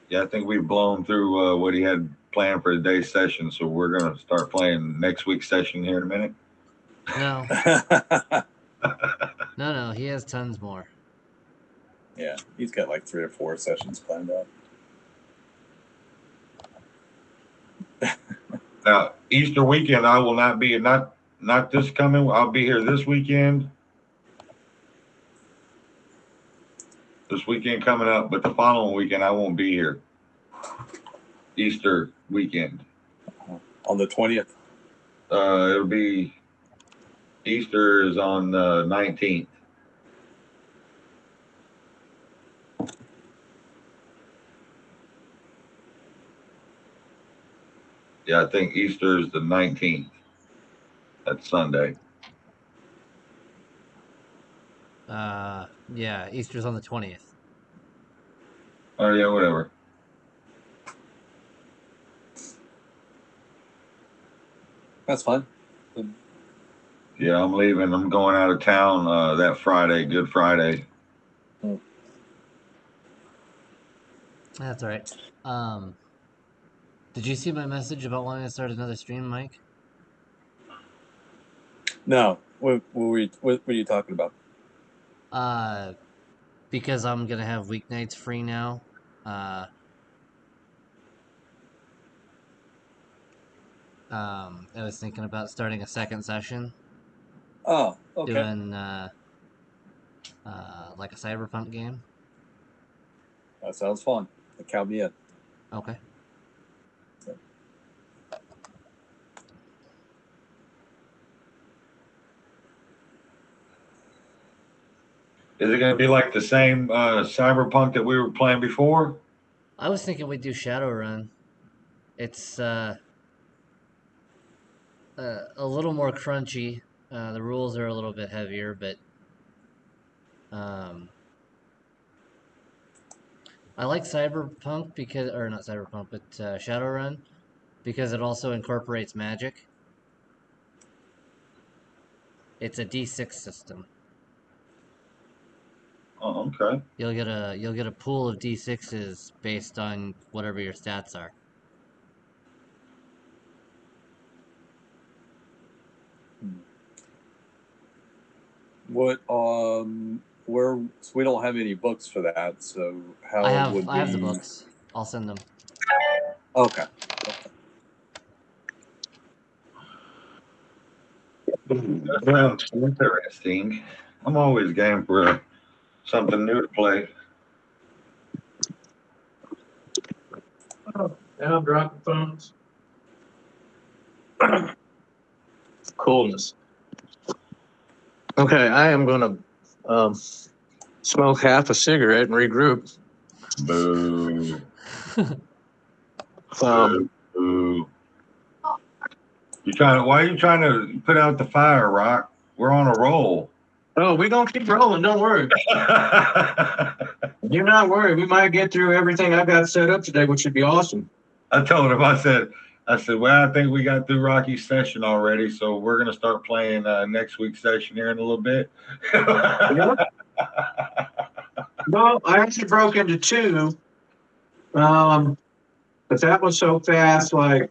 yeah, I think we've blown through what he had planned for today's session, so we're going to start playing next week's session here in a minute. no, no. He has tons more. Yeah, he's got like 3 or 4 sessions planned out. Now, Easter weekend, I will not be not this coming. I'll be here this weekend. This weekend coming up, but the following weekend I won't be here. Easter weekend. On the 20th. It'll be Easter is on the 19th. Yeah, I think Easter is the 19th. That's Sunday. Yeah, Easter's on the 20th. Oh yeah, whatever. That's fine. Yeah, I'm leaving. I'm going out of town that Friday, Good Friday. That's all right. Did you see my message about wanting to start another stream, Mike? No. What are you talking about? Because I'm gonna have weeknights free now. I was thinking about starting a second session, Oh, okay. doing like a cyberpunk game. That sounds fun. Count me in. Okay. Is it going to be like the same Cyberpunk that we were playing before? I was thinking we'd do Shadowrun. It's a little more crunchy. The rules are a little bit heavier, but I like Cyberpunk because, or not Cyberpunk, but Shadowrun because it also incorporates magic. It's a D6 system. Oh, okay. You'll get a pool of D6s based on whatever your stats are. What where so we don't have any books for that, so how would we I have the books. I'll send them. Okay. Well, interesting. I'm always game for something new to play. Now dropping phones. Coolness. Okay, I am gonna smoke half a cigarette and regroup. Boo. Um, Boo. Why are you trying to put out the fire, Rock? We're on a roll. oh, we're gonna keep rolling. Don't worry. Do not worry. We might get through everything I got set up today, which should be awesome. I told him, I said, well, I think we got through Rocky's session already, so we're gonna start playing next week's session here in a little bit. Well, I actually broke into two. But that was so fast, like,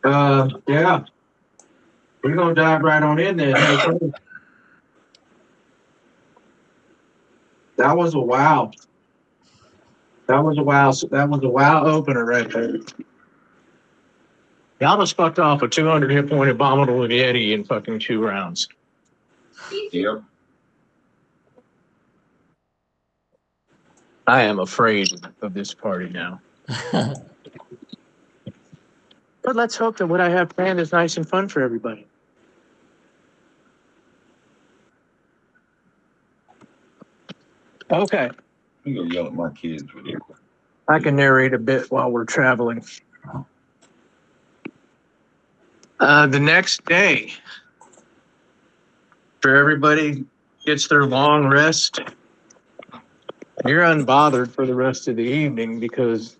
yeah. We're gonna dive right on in there. That was a wow. That was a wow. That was a wow opener right there. Y'all just fucked off a 200 hit point abominable Yeti in fucking 2 rounds. Yep. I am afraid of this party now. But let's hope that what I have planned is nice and fun for everybody. Okay, I'm gonna yell at my kids with you. I can narrate a bit while we're traveling. The next day, after everybody gets their long rest, you're unbothered for the rest of the evening because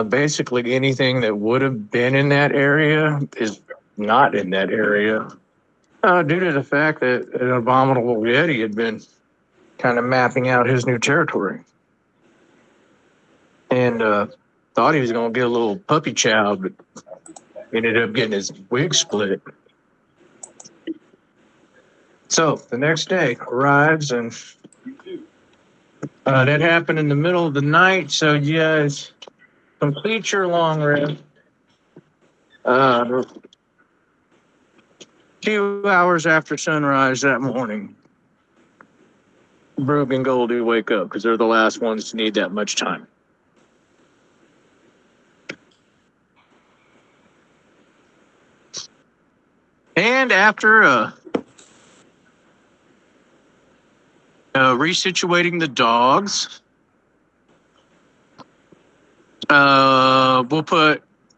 basically anything that would have been in that area is not in that area due to the fact that an abominable Yeti had been kind of mapping out his new territory and thought he was going to get a little puppy chow, but ended up getting his wig split. So the next day arrives and that happened in the middle of the night. So you guys complete your long rest. A few hours after sunrise that morning, Brooke and Goldie wake up because they're the last ones to need that much time. And after resituating the dogs,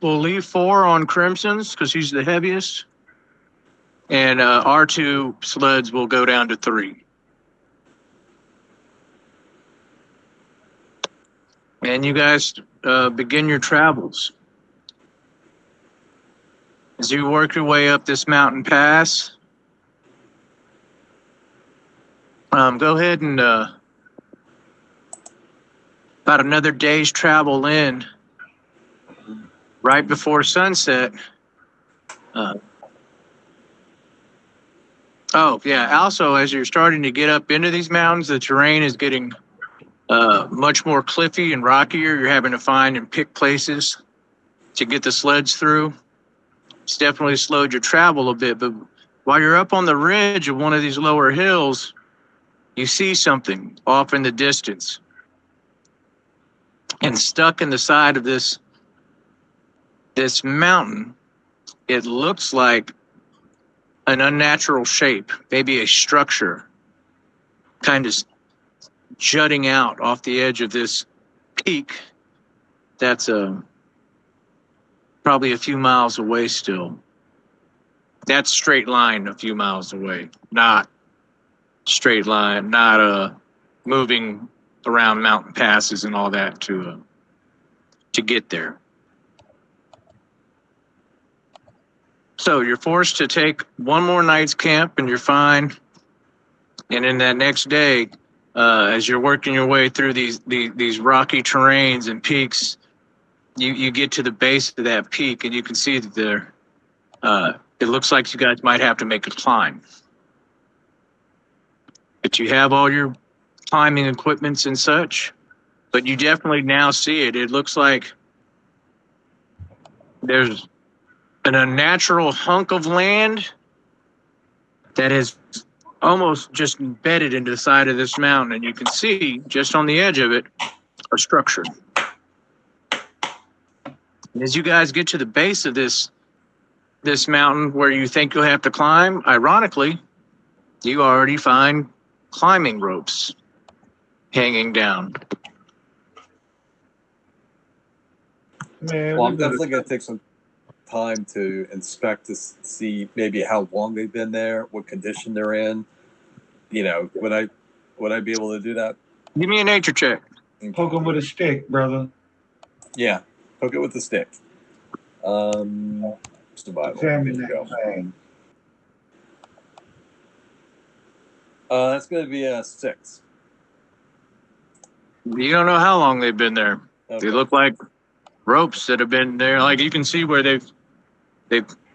we'll leave 4 on Crimson's because he's the heaviest, and our 2 sleds will go down to 3. And you guys begin your travels. As you work your way up this mountain pass, go ahead and about another day's travel in, right before sunset. Also, as you're starting to get up into these mountains, the terrain is getting much more cliffy and rockier. You're having to find and pick places to get the sleds through. It's definitely slowed your travel a bit, but while you're up on the ridge of one of these lower hills, you see something off in the distance. And stuck in the side of this mountain, it looks like an unnatural shape, maybe a structure, kind of jutting out off the edge of this peak that's probably a few miles away still. That's straight line a few miles away, not straight line, not moving around mountain passes and all that to get there. So you're forced to take one more night's camp and you're fine. And then that next day, as you're working your way through these rocky terrains and peaks, you get to the base of that peak and you can see that there, it looks like you guys might have to make a climb. But you have all your climbing equipments and such. but you definitely now see it. It looks like there's an unnatural hunk of land that is almost just embedded into the side of this mountain, and you can see just on the edge of it a structure. And as you guys get to the base of this mountain where you think you'll have to climb, ironically, you already find climbing ropes hanging down. Man, Well, I'm definitely going to take some time to inspect to see maybe how long they've been there, what condition they're in. You know, would I be able to do that? Give me a nature check. poke him with a stick, brother. Yeah, poke it with the stick. Survival. Examine There you that go. thing. That's going to be a 6. You don't know how long they've been there. Okay. They look like ropes that have been there. Like you can see where they've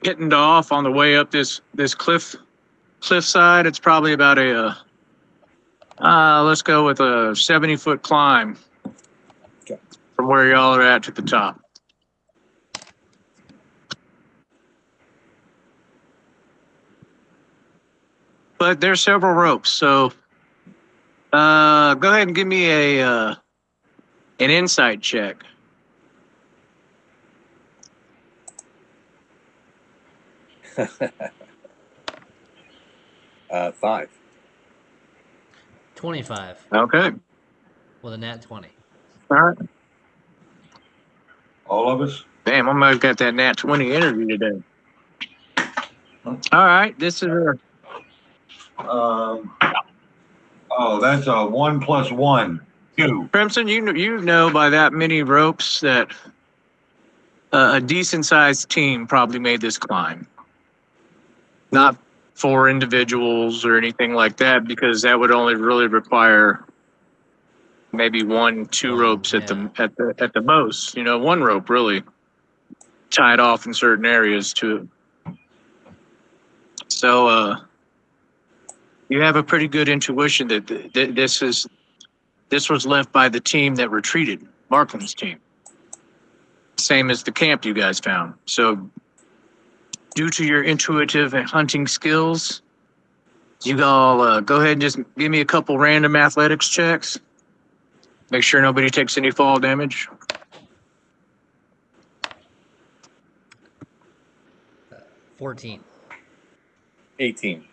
pittened off on the way up this cliffside. It's probably about a let's go with a 70-foot climb Okay. from where y'all are at to the top. But there's several ropes, so go ahead and give me an insight check. Uh, 5. 25 Okay. with a nat 20. All right. All of us? Damn, I might have got that nat 20 interview today. All right, this is Oh, that's a 1 + 1, 2. Crimson. You know by that many ropes that a decent sized team probably made this climb. Not 4 individuals or anything like that, because that would only really require maybe 1-2 One, ropes at the most. You know, 1 rope really tied off in certain areas too. So you have a pretty good intuition that this was left by the team that retreated, Markland's team. Same as the camp you guys found. So due to your intuitive and hunting skills, you all go ahead and just give me a couple random athletics checks. Make sure nobody takes any fall damage. 14. 18.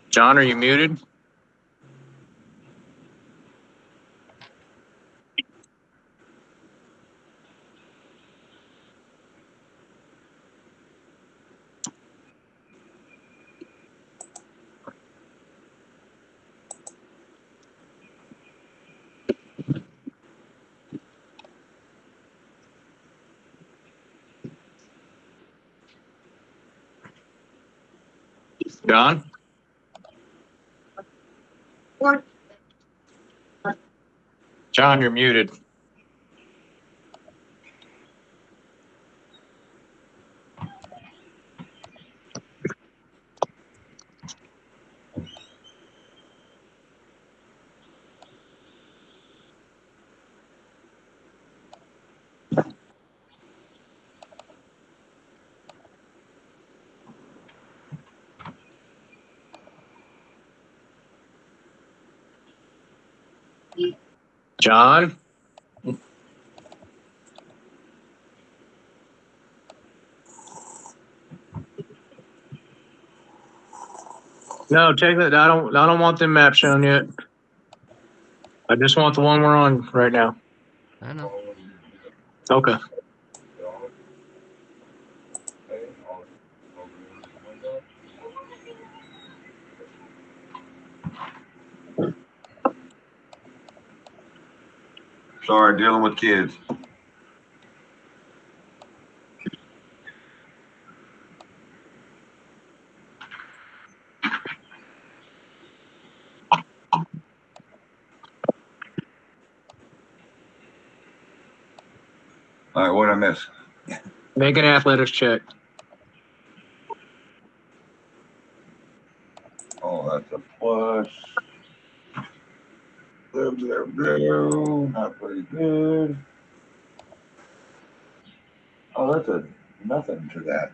John, are you muted? John? John, you're muted. John? No, take that. I don't want them maps shown yet. I just want the one we're on right now. I know. Okay. Sorry, dealing with kids. All right, what'd I miss? Make an athletics check. Oh, that's a plus. Blue. Not very good. Oh, that's a nothing to that.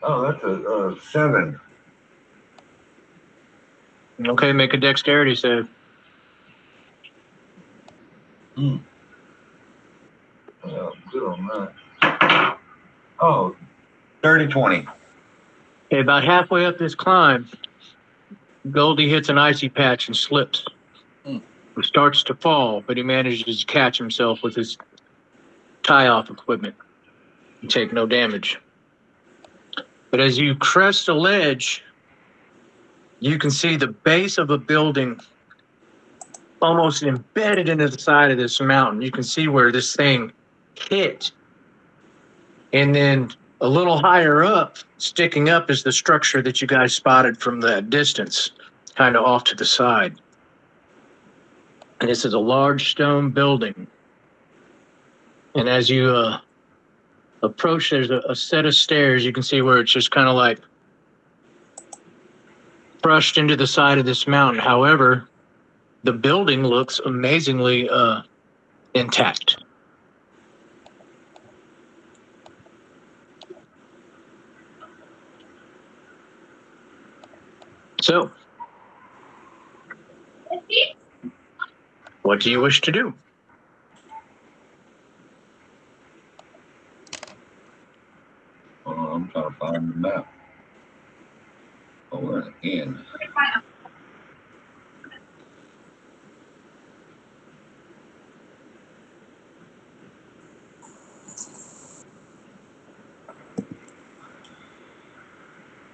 Oh, that's a 7. Okay, make a dexterity save. Yeah, good on that. Oh, 30-20. Okay, about halfway up this climb, Goldie hits an icy patch and slips. Mm. He starts to fall, but he manages to catch himself with his tie-off equipment and take no damage. But as you crest a ledge, you can see the base of a building almost embedded into the side of this mountain. You can see where this thing hit. And then a little higher up, sticking up, is the structure that you guys spotted from that distance, kind of off to the side. And this is a large stone building. And as you approach, there's a set of stairs. You can see where it's just kind of like crushed into the side of this mountain. However, the building looks amazingly intact. So, what do you wish to do? I'm trying to find the map. Oh, we're in.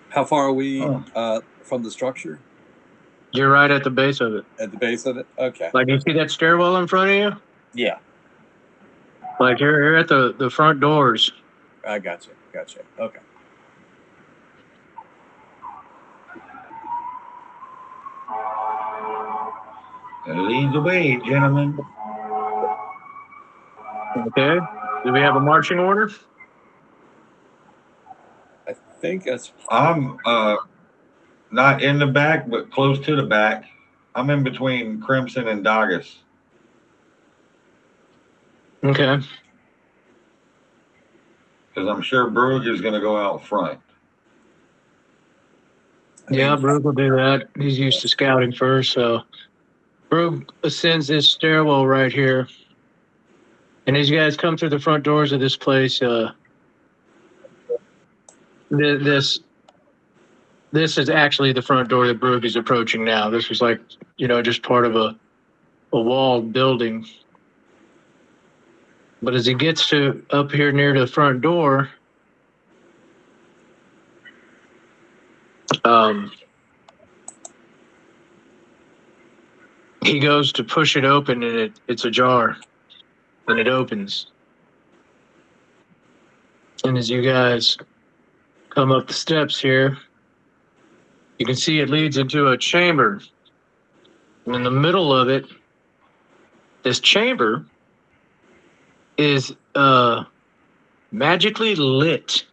How far are we Oh. from the structure? You're right at the base of it. At the base of it? Okay. Like, you see that stairwell in front of you? Yeah, Like, you're at the front doors. I got you. Gotcha. Okay. Lead the way, gentlemen. Okay. Do we have a marching order? I think that's I'm not in the back, but close to the back. I'm in between Crimson and Dagas. Okay. Because I'm sure Brugge is going to go out front. Yeah, Brugge will do that. He's used to scouting first, so Brugge ascends this stairwell right here. And as you guys come through the front doors of this place, this is actually the front door that Brugge is approaching now. This was like, just part of a walled building. But as he gets to up here near the front door, he goes to push it open, and it's ajar, and it opens. And as you guys come up the steps here, you can see it leads into a chamber. And in the middle of it, this chamber is magically lit.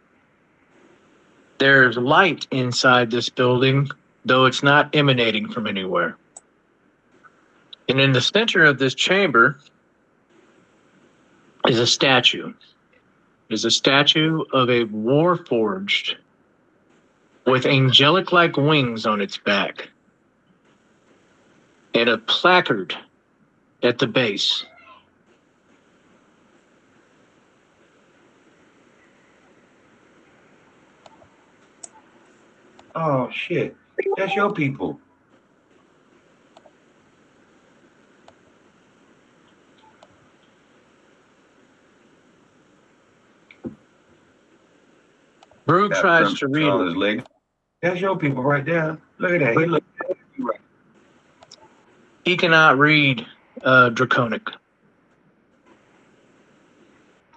There's light inside this building, though it's not emanating from anywhere. And in the center of this chamber is a statue. It is a statue of a warforged with angelic-like wings on its back, and a placard at the base. Oh, shit. That's your people. Brugge Got tries to Crimson read on it. his leg. That's your people right there. Look at that. He look right. He cannot read Draconic.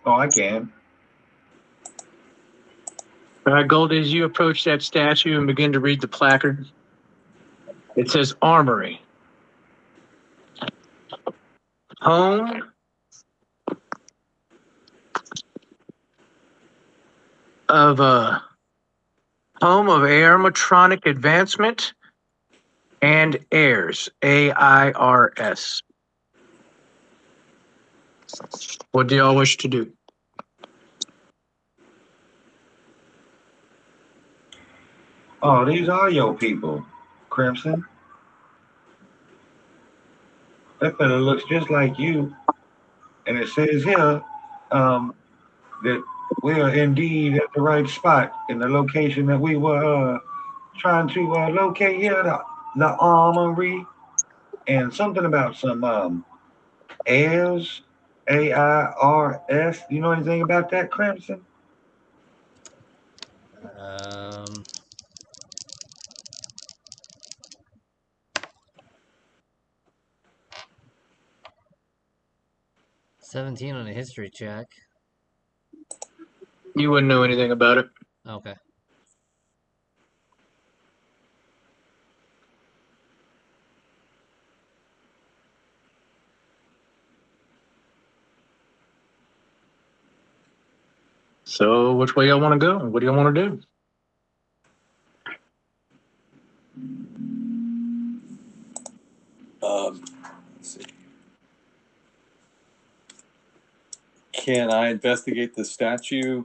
Oh, I can. All right, Goldie, as you approach that statue and begin to read the placard, it says Armory. Home of home of Airmatronic Advancement and AIRS, AIRS. What do y'all wish to do? Oh, these are your people, Crimson. That fella looks just like you. And it says here that we are indeed at the right spot in the location that we were trying to locate here, the armory, and something about some AIRS, AIRS. You know anything about that, Crimson? Um, 17 on a history check. You wouldn't know anything about it. Okay. So which way y'all want to go? What do y'all want to do? Let's see. Can I investigate the statue?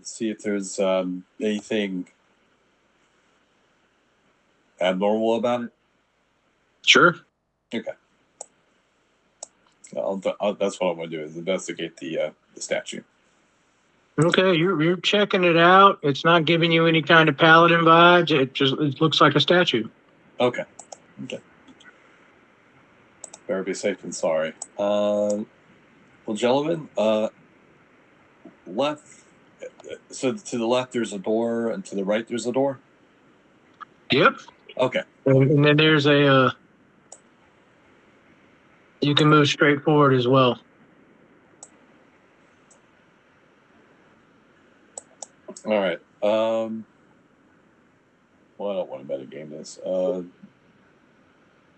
See if there's anything abnormal about it. Sure. Okay. That's what I'm going to do is investigate the statue. Okay, you're checking it out. It's not giving you any kind of paladin vibes. It looks like a statue. Okay. Better be safe than sorry. Well, gentlemen, left. So to the left there's a door, and to the right there's a door. Yep. Okay. And then there's a. You can move straight forward as well. All right. Well, I don't want to metagame this.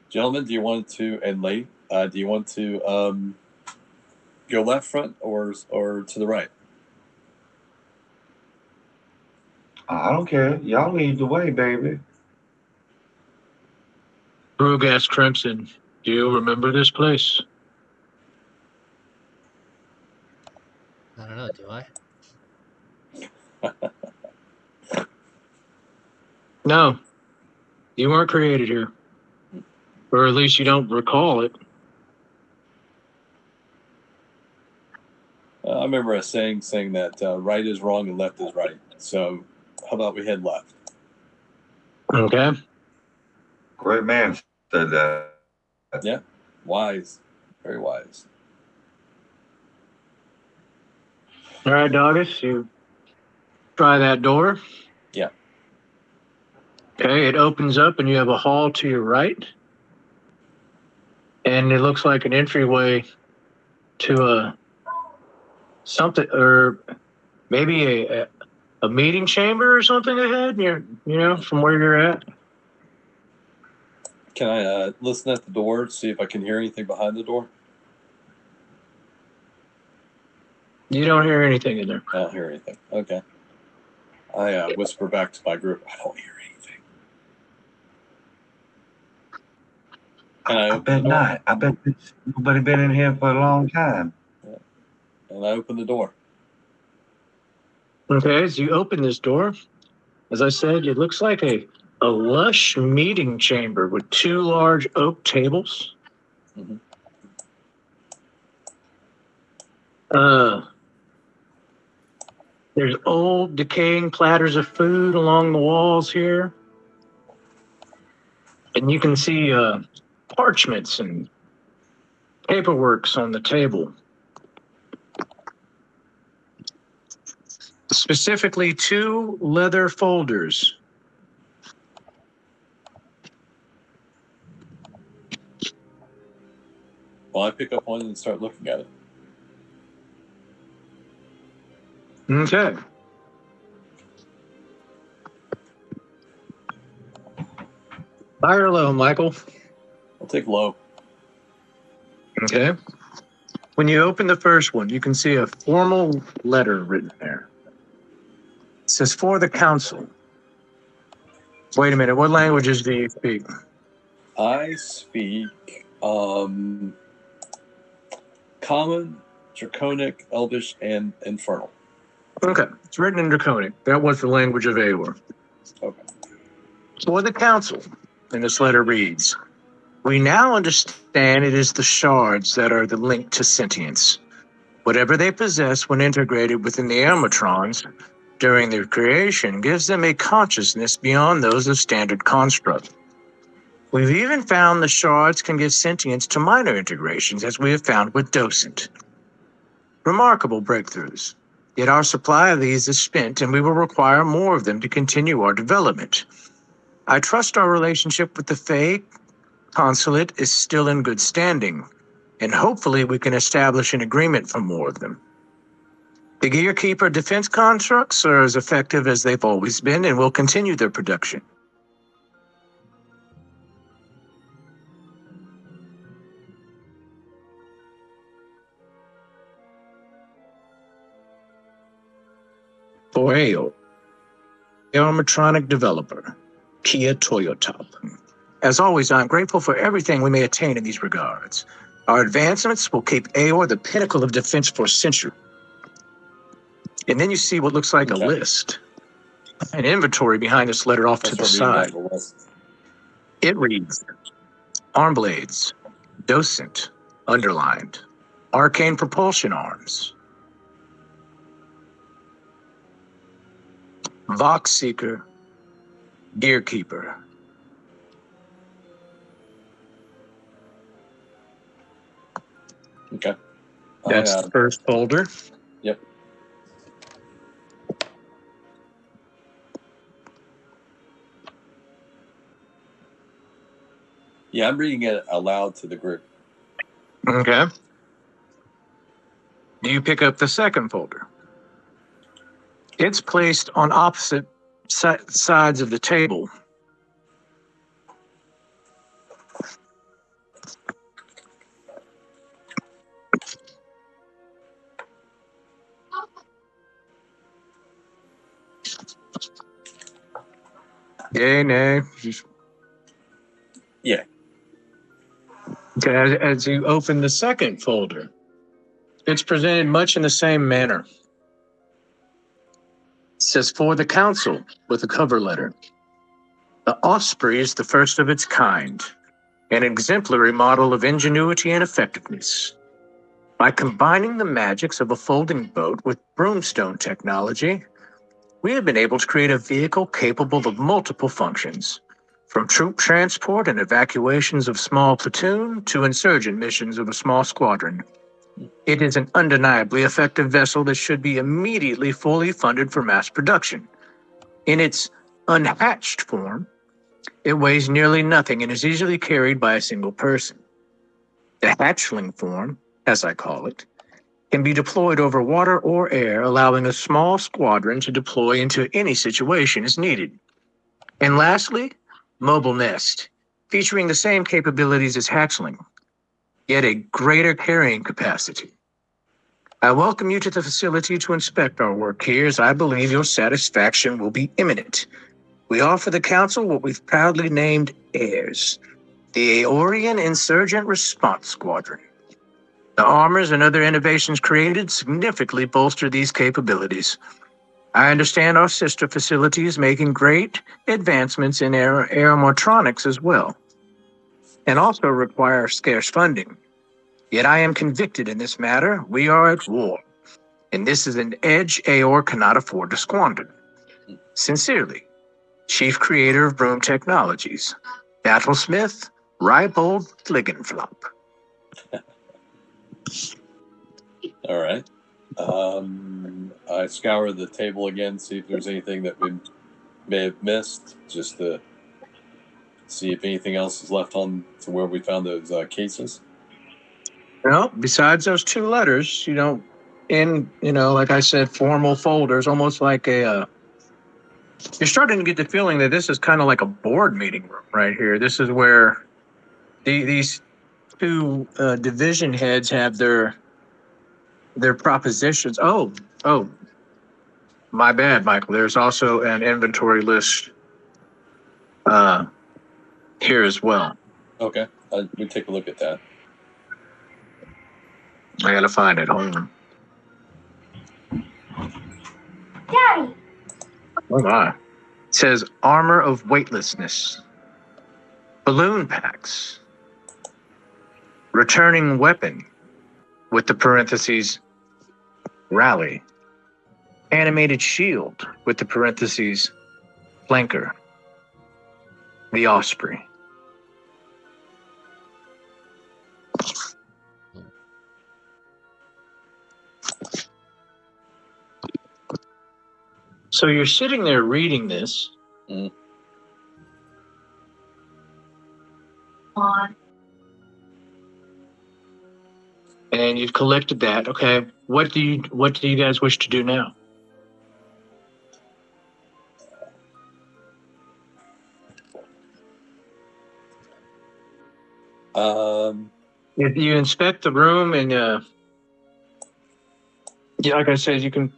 Gentlemen, do you want to, and late, do you want to go left front or to the right? I don't care. Y'all lead the way, baby. Brugast Crimson, do you remember this place? I don't know, do I? No. You weren't created here. Or at least you don't recall it. I remember a saying that right is wrong and left is right. So how about we head left? Okay. Great man said that. Yeah. Wise. Very wise. All right, Doggus, you try that door. Yeah. Okay, it opens up and you have a hall to your right. And it looks like an entryway to a something, or maybe a meeting chamber or something ahead. From where you're at. Can I listen at the door, see if I can hear anything behind the door? You don't hear anything in there. I don't hear anything. Okay. I whisper back to my group, I don't hear anything. And I I open bet the door. not. I bet nobody been in here for a long time. And I open the door. Okay, as you open this door, as I said, it looks like a lush meeting chamber with two large oak tables. Mhm. There's old decaying platters of food along the walls here. And you can see parchments and paperworks on the table. Specifically, two leather folders. Well, I pick up one and start looking at it. Okay. High or low, Michael? I'll take low. Okay. When you open the first one, you can see a formal letter written there. It says, "For the council, Wait a minute. What languages do you speak? I speak Common, Draconic, Elvish, and Infernal. Okay. It's written in Draconic. That was the language of Eowyn. Okay. For the council, and this letter reads, we now understand it is the shards that are the link to sentience. Whatever they possess when integrated within the animatrons during their creation gives them a consciousness beyond those of standard construct. We've even found the shards can give sentience to minor integrations, as we have found with Docent. Remarkable breakthroughs. Yet our supply of these is spent, and we will require more of them to continue our development. I trust our relationship with the Fae Consulate is still in good standing, and hopefully we can establish an agreement for more of them. The Gearkeeper defense constructs are as effective as they've always been and will continue their production. For AO, animatronic developer, Kia Toyotop. As always, I'm grateful for everything we may attain in these regards. Our advancements will keep Aor the pinnacle of defense for centuries. And then you see what looks like Okay. a list, an inventory behind this letter off to the Let's start side. reading down the list. It reads, arm blades, docent, underlined, arcane propulsion arms, Vox Seeker, Gearkeeper. Okay. That's the first folder. Yep. Yeah, I'm reading it aloud to the group. Okay. Do you pick up the second folder? It's placed on opposite sides of the table. Yay, nay. Yeah. Okay, as you open the second folder, it's presented much in the same manner. It says, for the council, with a cover letter. The Osprey is the first of its kind, an exemplary model of ingenuity and effectiveness. By combining the magics of a folding boat with broomstone technology, we have been able to create a vehicle capable of multiple functions, from troop transport and evacuations of small platoon to insurgent missions of a small squadron. It is an undeniably effective vessel that should be immediately fully funded for mass production. In its unhatched form, it weighs nearly nothing and is easily carried by a single person. The hatchling form, as I call it, can be deployed over water or air, allowing a small squadron to deploy into any situation as needed. And lastly, Mobile Nest, featuring the same capabilities as hatchling, yet a greater carrying capacity. I welcome you to the facility to inspect our work here, as I believe your satisfaction will be imminent. We offer the council what we've proudly named AIRS, the Aeorian Insurgent Response Squadron. The armors and other innovations created significantly bolster these capabilities. I understand our sister facility is making great advancements in aeromotronics as well, and also require scarce funding. Yet I am convicted in this matter. We are at war, and this is an edge Aor cannot afford to squander. Sincerely, Chief Creator of Broom Technologies, Battlesmith, Rybold Fliggenflop. All right. I scour the table again, see if there's anything that we may have missed, just to see if anything else is left on to where we found those cases. Well, besides those two letters, like I said, formal folders, almost like you're starting to get the feeling that this is kind of like a board meeting room right here. This is where these two division heads have their propositions. Oh, my bad, Michael. There's also an inventory list here as well. Okay, we take a look at that. I gotta find it. Hold on. Daddy. Oh my. It says armor of weightlessness, balloon packs, returning weapon with the parentheses rally, animated shield with the parentheses flanker, the osprey. So you're sitting there reading this. On. And you've collected that. Okay. What do you guys wish to do now? If you inspect the room and yeah, like I said, you can.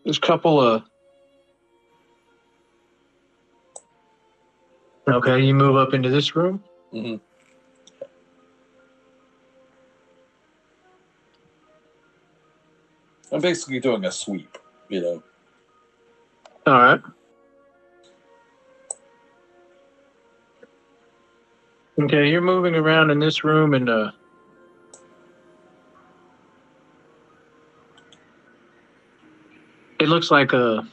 There's a couple of. Okay, you move up into this room. Mm-hmm. I'm basically doing a sweep, you know. All right. Okay, you're moving around in this room and it looks like a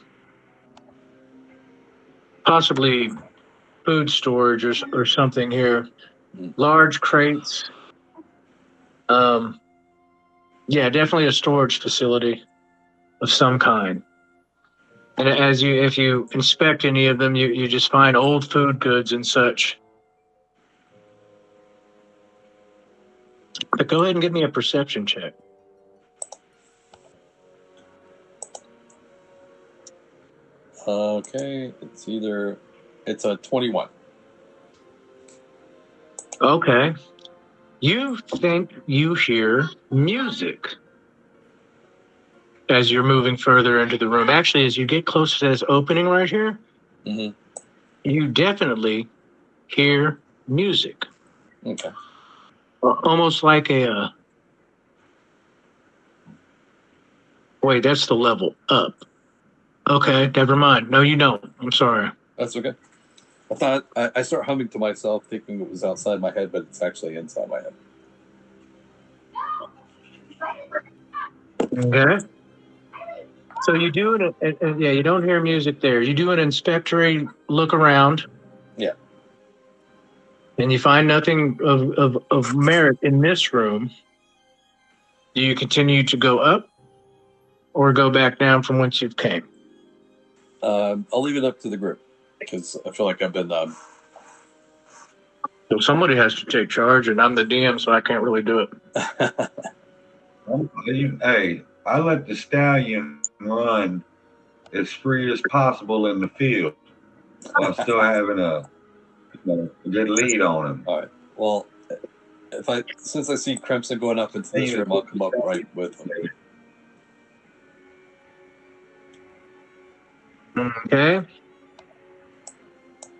possibly food storage or something here. Large crates. Yeah, definitely a storage facility of some kind. And if you inspect any of them, you just find old food goods and such. But go ahead and give me a perception check. Okay, it's a 21. Okay. You think you hear music as you're moving further into the room. Actually, as you get closer to this opening right here, you definitely hear music. Okay. Almost like a. Wait, that's the level up. Okay, never mind. No, you don't. I'm sorry. That's okay. I thought I start humming to myself, thinking it was outside my head, but it's actually inside my head. Okay. So you do it, yeah. You don't hear music there. You do an inspectory look around. Yeah. And you find nothing of merit in this room. Do you continue to go up, or go back down from whence you came? I'll leave it up to the group because I feel like I've been. So somebody has to take charge, and I'm the DM, so I can't really do it. Hey, I let the stallion run as free as possible in the field while still having a good lead on him. All right. Well, since I see Crimson going up into this room, I'll come up right with him. Okay.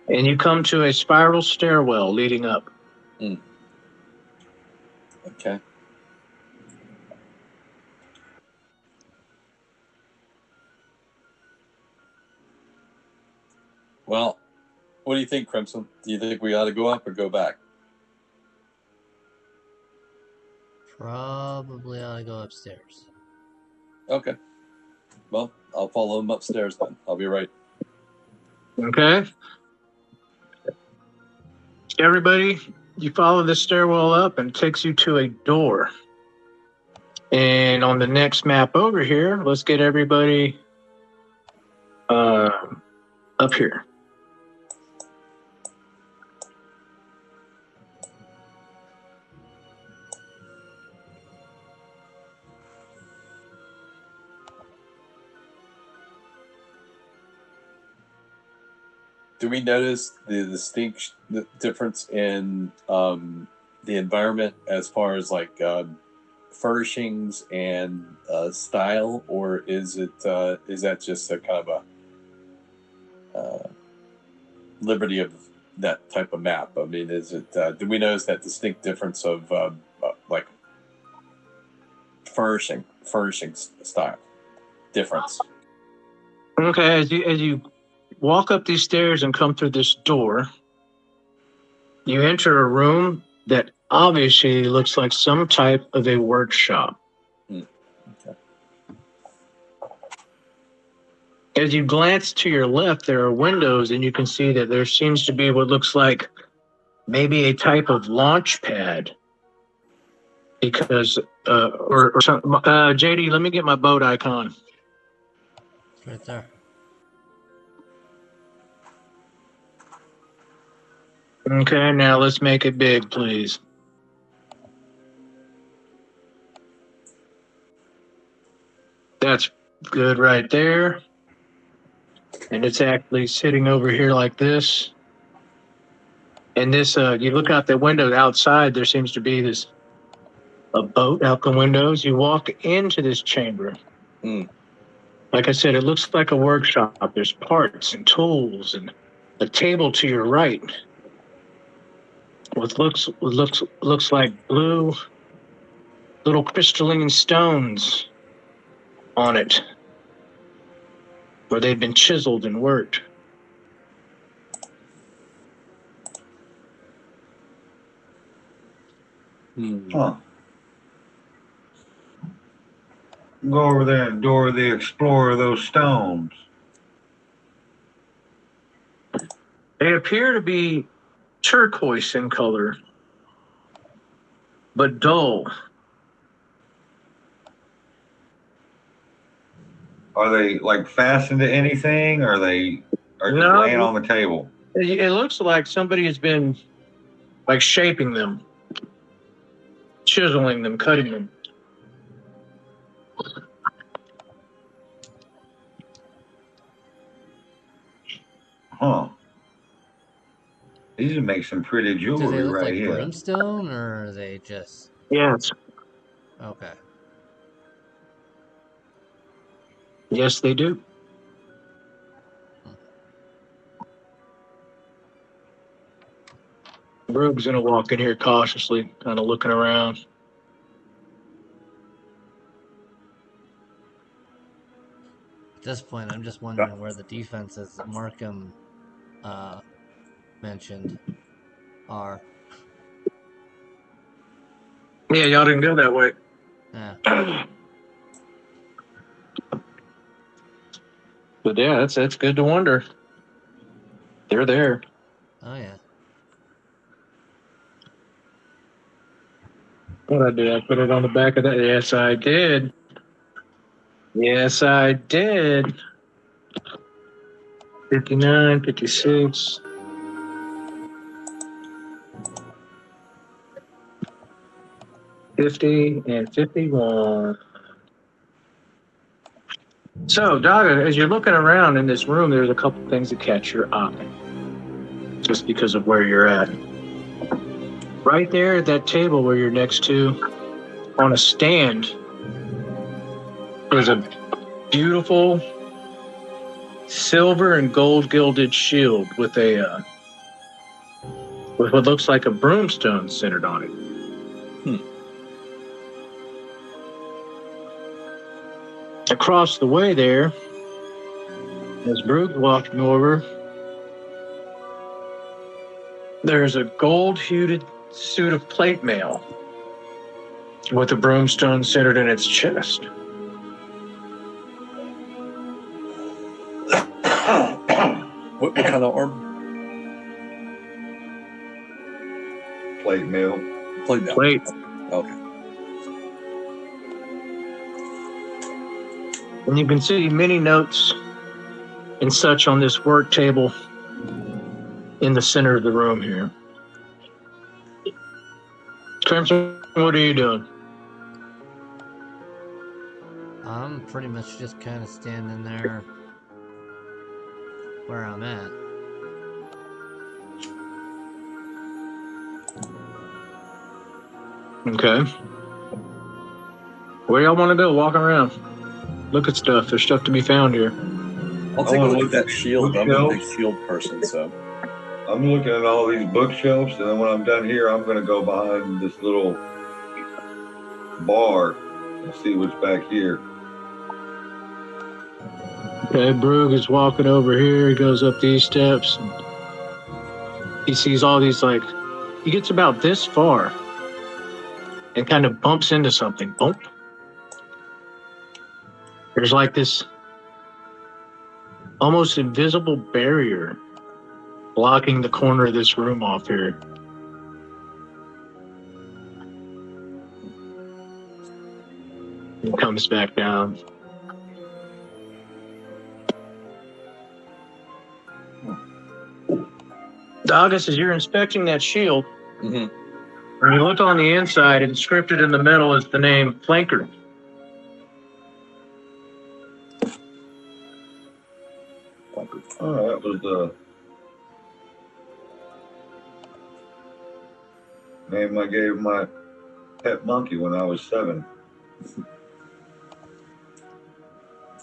And you come to a spiral stairwell leading up. Okay. Well, what do you think, Crimson? Do you think we ought to go up or go back? Probably ought to go upstairs. Okay. Well, I'll follow him upstairs then. I'll be right. Okay. Everybody, you follow this stairwell up and it takes you to a door. And on the next map over here, let's get everybody up here. Do we notice the distinct difference in the environment as far as like furnishings and style, or is that just a kind of a liberty of that type of map? I mean, is it? Do we notice that distinct difference of like furnishing style difference? Okay, as you walk up these stairs and come through this door, you enter a room that obviously looks like some type of a workshop. Okay. As you glance to your left, there are windows, and you can see that there seems to be what looks like maybe a type of launch pad. Because, or something. JD, let me get my boat icon. It's right there. Okay, now let's make it big, please. That's good right there. And it's actually sitting over here like this. And this, you look out the window outside, there seems to be a boat out the windows. You walk into this chamber. Mm. Like I said, it looks like a workshop. There's parts and tools and a table to your right. What looks like blue little crystalline stones on it, where they've been chiseled and worked. Huh. Go over there and Dora the Explorer those stones. They appear to be turquoise in color, but dull. Are they like fastened to anything, or are they just No. laying on the table? It looks like somebody has been like shaping them, chiseling them, cutting them. Huh. These would make some pretty Do they jewelry look right like here. brimstone, or are they just Yes, okay? yes, they do. Brooke's gonna walk in here cautiously, kind of looking around. At this point, I'm just wondering where the defenses that Markham mentioned are. Yeah, y'all didn't go that way. Yeah. But yeah, that's good to wonder. They're there. Oh yeah. What I did, I put it on the back of that. Yes, I did. Yes, I did. 59, 56. And 51. So, Daga, as you're looking around in this room, there's a couple things that catch your eye, just because of where you're at. Right there at that table where you're next to, on a stand, is a beautiful silver and gold gilded shield with with what looks like a broomstone centered on it. Across the way there, as Brooke walking over, there's a gold-hued suit of plate mail with a broomstone centered in its chest. What kind of arm? Plate mail. Plate now. Plate. Okay. And you can see many notes and such on this work table in the center of the room here. Crimson, what are you doing? I'm pretty much just kind of standing there where I'm at. Okay. Where y'all want to go? Walking around. Look at stuff. There's stuff to be found here. I'll take a wanna look look at that shield. I'm a shield. big shield person, so I'm looking at all these bookshelves, and then when I'm done here, I'm gonna go behind this little bar and see what's back here. Okay, Brug is walking over here. He goes up these steps. And he sees all these, like, he gets about this far and kind of bumps into something. Bump. There's like this almost invisible barrier blocking the corner of this room off here. He comes back down. Dogus, as you're inspecting that shield, Mhm. when you look on the inside, inscripted in the metal is the name Flanker. Oh, that was the name I gave my pet monkey when I was 7.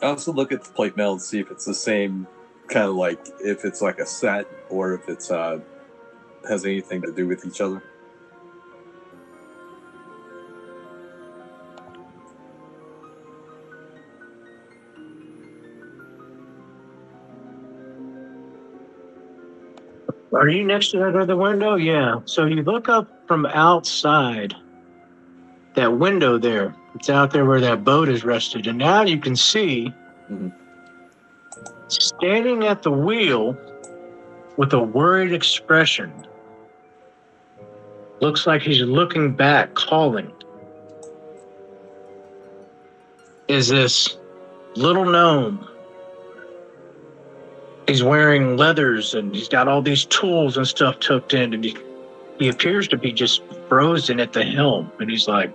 I also look at the plate mail and see if it's the same kind of like if it's like a set or if it's has anything to do with each other. Are you next to that other window? Yeah. So you look up from outside that window there. It's out there where that boat is rested. And now you can see Mhm. standing at the wheel with a worried expression. Looks like he's looking back, calling. Is this little gnome? He's wearing leathers and he's got all these tools and stuff tucked in, and he appears to be just frozen at the helm, and he's like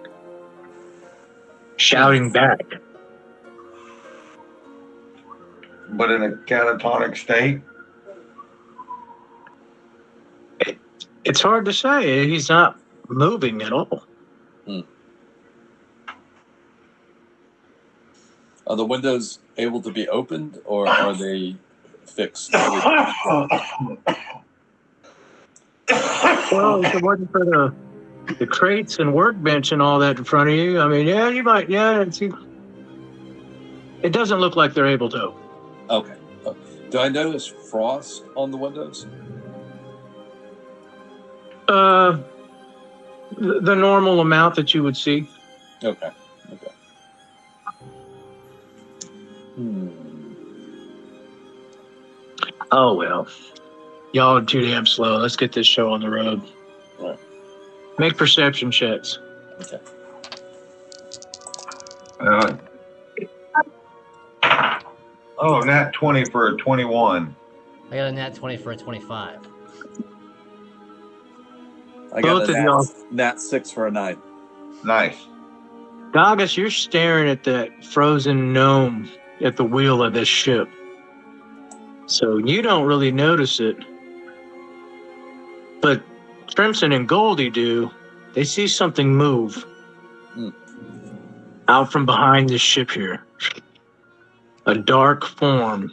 shouting back. But in a catatonic state. It's hard to say. He's not moving at all. Are the windows able to be opened or are they fixed? Well, if it wasn't for the crates and workbench and all that in front of you, I mean, yeah, you might, yeah. It doesn't look like they're able to. Okay. Do I notice frost on the windows? The normal amount that you would see. Okay. Oh well, y'all are too damn slow. Let's get this show on the road. All right. Make perception checks. Okay. Nat 20 for a 21. I got a nat 20 for a 25. I Both got of a y'all. nat 6 for a 9. Nice. Dogus, you're staring at that frozen gnome at the wheel of this ship. So you don't really notice it. But Crimson and Goldie do. They see something move out from behind this ship here. A dark form.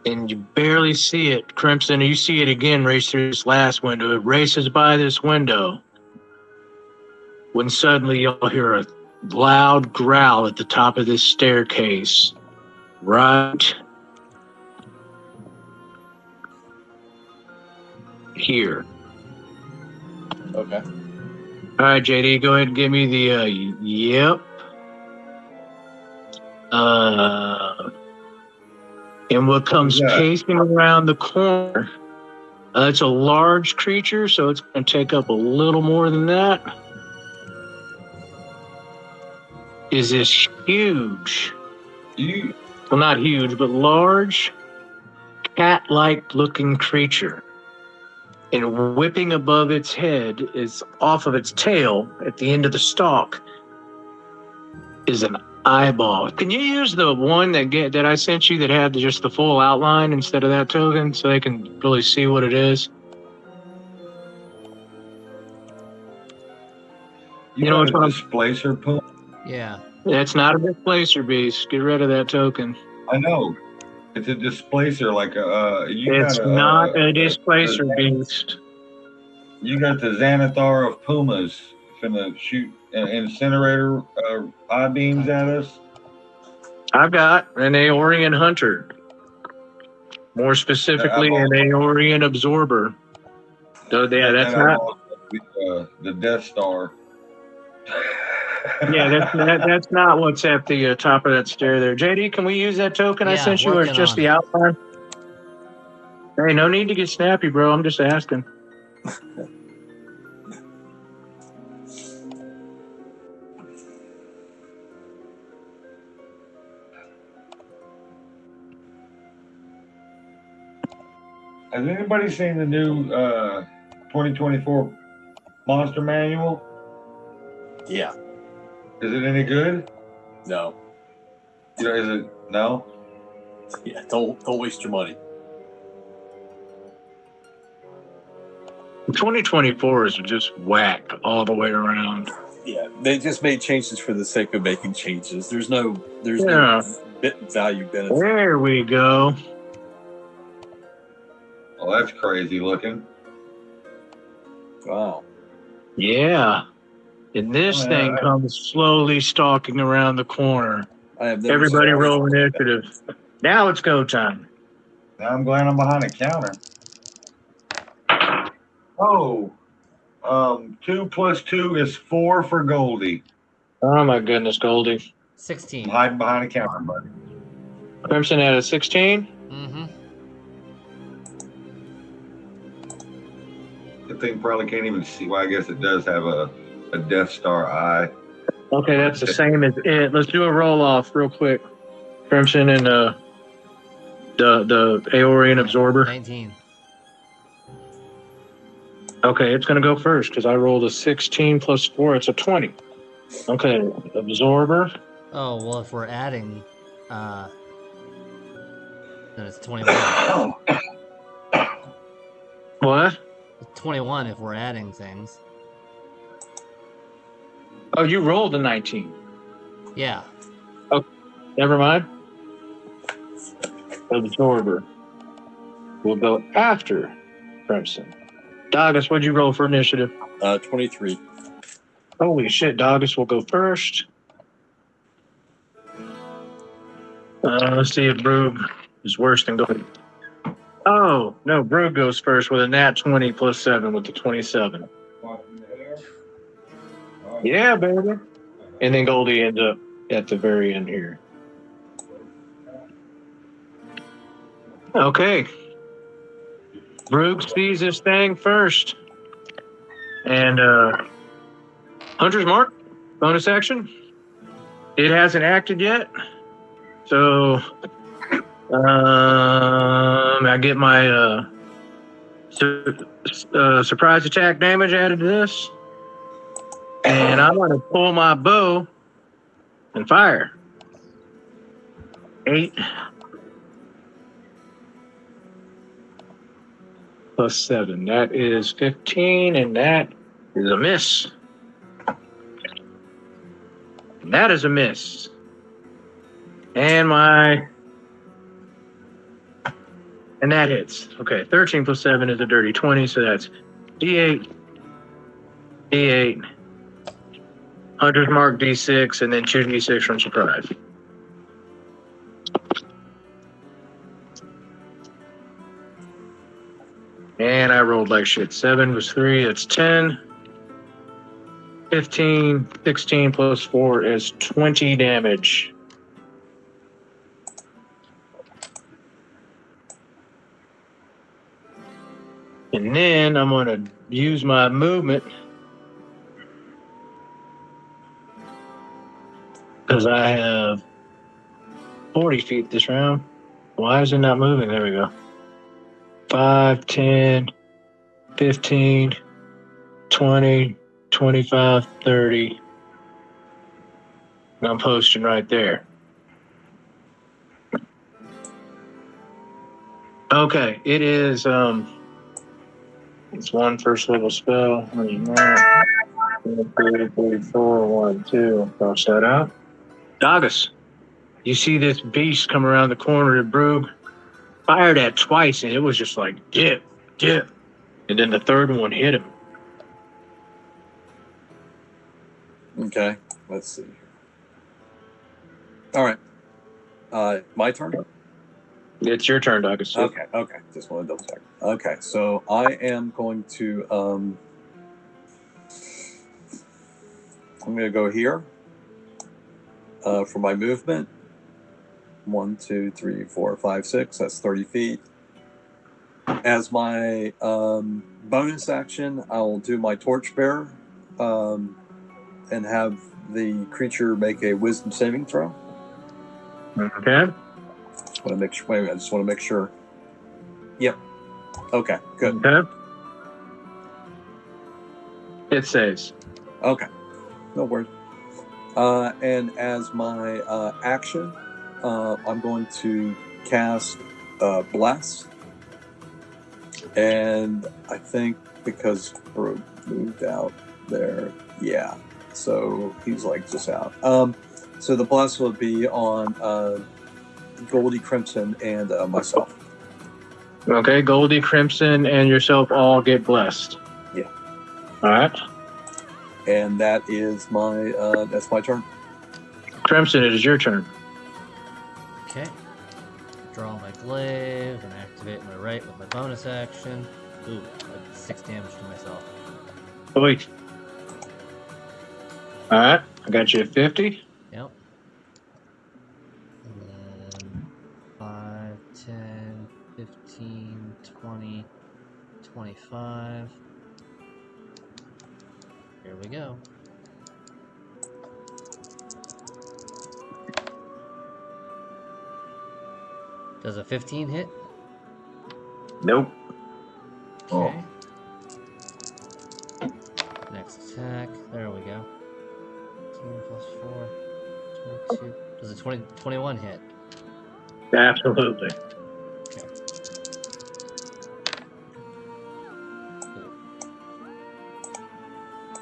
And you barely see it, Crimson. You see it again race through this last window. It races by this window. When suddenly you'll hear a loud growl at the top of this staircase. Right here. Okay. All right, JD, go ahead and give me the, yep. And what comes Yeah. pacing around the corner, it's a large creature, so it's going to take up a little more than that. Is this huge, You well, not huge, but large, cat-like looking creature. And whipping above its head is off of its tail at the end of the stalk is an eyeball. Can you use the one that I sent you that had just the full outline instead of that token so they can really see what it is? you You know know which what one? a displacer pool? Yeah. It's not a displacer beast. Get rid of that token. I know. It's a displacer, like It's not a displacer beast. You got the Xanathar of Pumas finna shoot incinerator eye beams at us. I've got an Aeorian Hunter. More specifically, an Aeorian Absorber. So, yeah, that's And not. The Death Star. Yeah, that's not what's at the top of that stair there. JD, can we use that token I Yeah, sent you, or it's working just on the it. outline? Hey, no need to get snappy, bro. I'm just asking. Has anybody seen the new 2024 Monster Manual? Yeah. Is it any good? No. You know, is it no? Yeah. Don't waste your money. 2024 is just whack all the way around. Yeah. They just made changes for the sake of making changes. There's no value benefit. There we go. Oh, that's crazy looking. Wow. Yeah. And this thing comes slowly stalking around the corner. I have never Everybody seen- roll initiative. Now it's go time. Now I'm glad I'm behind a counter. Oh, 2 plus 2 is 4 for Goldie. Oh my goodness, Goldie. I'm 16. hiding behind a counter, buddy. Crimson at a 16. Mm-hmm. The thing probably can't even see. Well, I guess it does have a Death Star eye. Okay, that's the same as it. Let's do a roll off real quick. Crimson and the Aeorian Absorber. 19. Okay, it's going to go first because I rolled a 16 plus 4. It's a 20. Okay, Absorber. Oh, well, if we're adding, then it's 21. What? 21 if we're adding things. Oh, you rolled a 19. Yeah. Never mind. Absorber will go after Crimson. Dogus, what'd you roll for initiative? 23. Holy shit, Dogus will go first. Let's see if Brug is worse than going. Oh, no, Brug goes first with a nat 20 plus 7 with the 27. Yeah, baby. And then Goldie ends up at the very end here. Okay. Brug sees this thing first. And Hunter's Mark, bonus action. It hasn't acted yet. So I get my surprise attack damage added to this. And I'm going to pull my bow and fire. 8 plus 7. That is 15, and that is a miss. And that is a miss. And that hits. Okay, 13 plus 7 is a dirty 20, so that's D8, D8, Hunter's Mark D6, and then 2 D6 from surprise. And I rolled like shit. 7 was 3, that's 10. 15, 16 plus 4 is 20 damage. And then I'm going to use my movement because I have 40 feet this round. Why is it not moving? There we go. 5, 10, 15, 20, 25, 30. And I'm posting right there. Okay, it is it's one first level spell. 3, 4, 1, 2. Cross that out. Dogus, you see this beast come around the corner at Brug. fired at twice, and it was just like dip, dip, and then the third one hit him. Okay, let's see. All right. My turn? It's your turn, Douglas. Okay, just want to double check. Okay, so I am going to I'm going to go here for my movement. 1, 2, 3, 4, 5, 6. That's 30 feet. As my bonus action, I'll do my torchbearer and have the creature make a wisdom saving throw. Okay. Just want to make sure. Wait a minute, I just want to make sure. Yep. Okay. Good. Okay. It says. Okay. No worries. And as my action, I'm going to cast Bless. And I think because Brooke moved out there, yeah. So he's like just out. So the Bless will be on Goldie Crimson and myself. Okay, Goldie, Crimson, and yourself all get blessed. Yeah. All right. And that is that's my turn. Crimson, it is your turn. Okay. Draw my glaive and activate my right with my bonus action. Ooh, I did 6 damage to myself. Wait. All right, I got you at 50. Yep. And then 5, 10, 15, 20, 25. Here we go. Does a 15 hit? Nope. Okay. Next attack. There we go. 10 plus 4. 22. Does a 21 hit? Absolutely. Okay.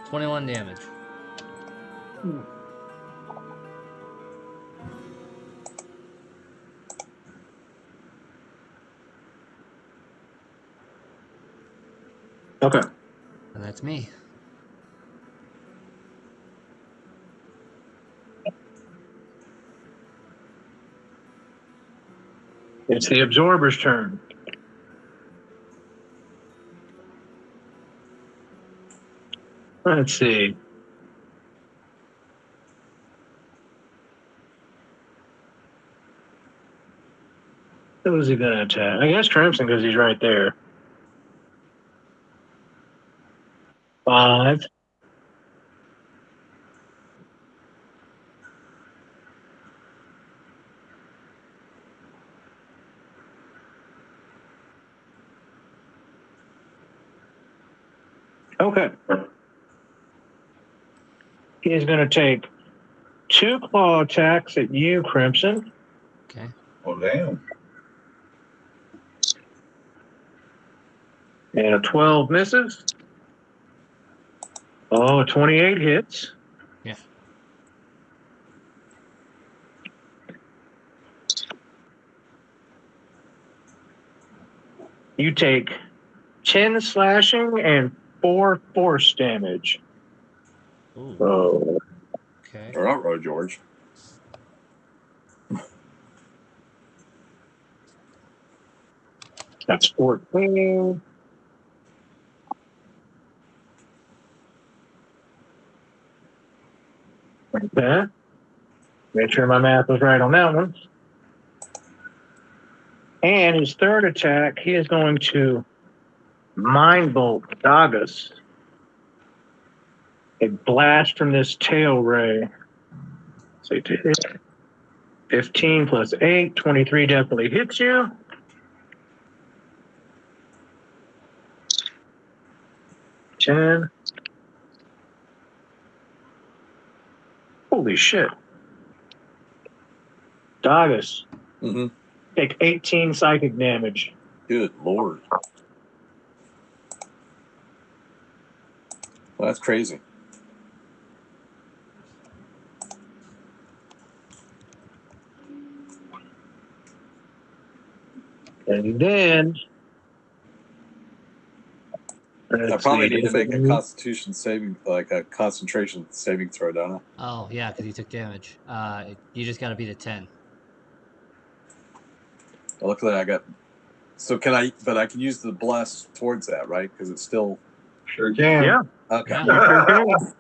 21 damage. Okay. And that's me. It's the Absorber's turn. Let's see. Who's he going to attack? I guess Crimson because he's right there. 5. Okay. He's going to take 2 claw attacks at you, Crimson. Okay. Oh, damn. And a 12 misses. Oh, 28 hits. Yeah. You take 10 slashing and 4 force damage. Ooh. Oh, Okay. All right, George. that's 14. Like that. Make sure my math was right on that one. And his third attack, he is going to Mind Bolt Dagas. A blast from this tail ray. So 15 plus 8, 23 definitely hits you. Ten. Holy shit. Dagas, Mm-hmm. take 18 psychic damage. Good Lord. Well, that's crazy. And then I probably need to make a Constitution saving, like a concentration saving throw, don't I? Oh yeah, because you took damage. You just got to beat a 10. Well, luckily I got. So can I? But I can use the bless towards that, right? Because it's still Sure can. Yeah. okay. Yeah. You sure can.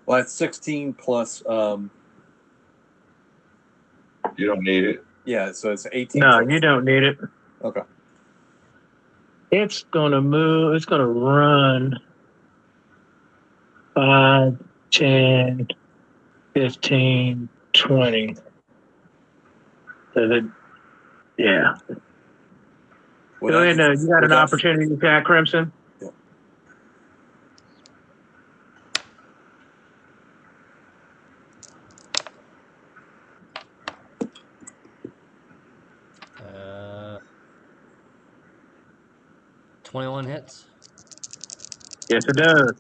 Well, it's 16 plus. You don't need it. Yeah, so it's 18. No, plus- you don't need it. Okay. It's gonna move. It's gonna run 5, 10, 15, 20. So yeah. Would Go I- ahead. You got would an that- opportunity to attack Crimson. Uh, 21 hits. Yes, it does.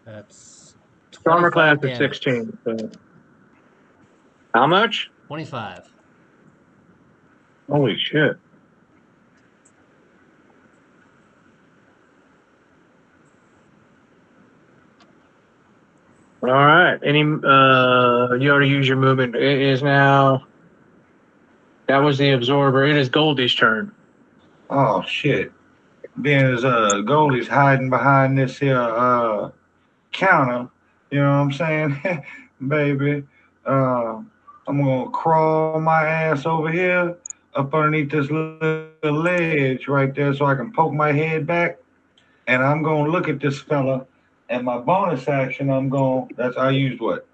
That's Armor 25 class is damage. 16. So. How much? 25. Holy shit. All right. You already used your movement. It is now. That was the absorber. It is Goldie's turn. Oh shit. Being as Goldie's hiding behind this here counter, you know what I'm saying? Baby. I'm gonna crawl my ass over here up underneath this little ledge right there so I can poke my head back. And I'm gonna look at this fella. And my bonus action, I used what?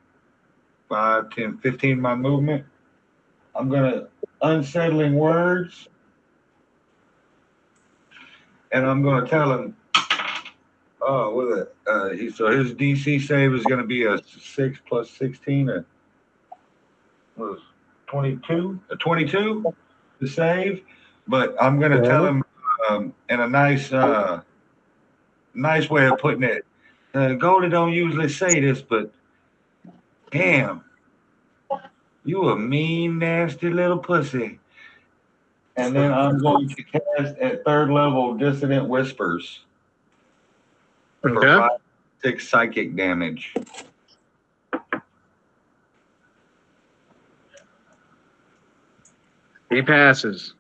5, 10, 15 my movement. I'm gonna unsettling words. And I'm gonna tell him, oh, with it. So his DC save is gonna be a 6 plus 16, or was 22? A 22 to save. But I'm gonna tell him in a nice way of putting it. Goldie don't usually say this, but damn, you a mean, nasty little pussy. And then I'm going to cast at 3rd level Dissonant Whispers for Okay. 5, 6 psychic damage. He passes.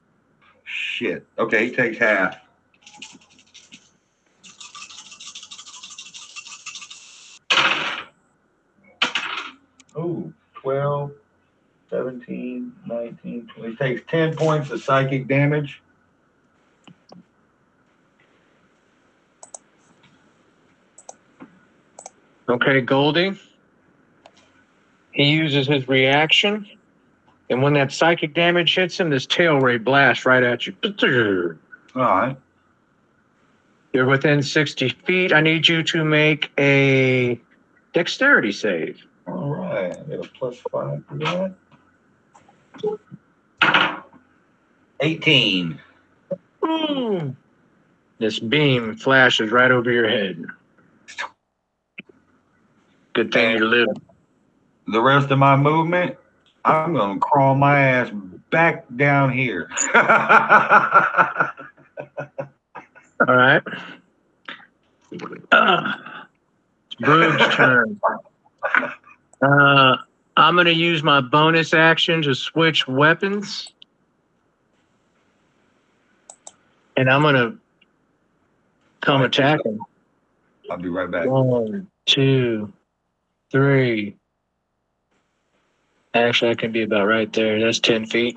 Shit. Okay, he takes half. Ooh, 12, 17, 19, 20. He takes 10 points of psychic damage. Okay, Goldie. He uses his reaction. And when that psychic damage hits him, this tail ray blasts right at you. All right. You're within 60 feet. I need you to make a dexterity save. All right. I get a +5 for that. 18. Ooh. This beam flashes right over your head. Good thing you're living. The rest of my movement, I'm going to crawl my ass back down here. All right. It's Broog's turn. I'm going to use my bonus action to switch weapons. And I'm going to come attack him. I'll be right back. 1, 2, 3. Actually, I can be about right there. That's 10 feet.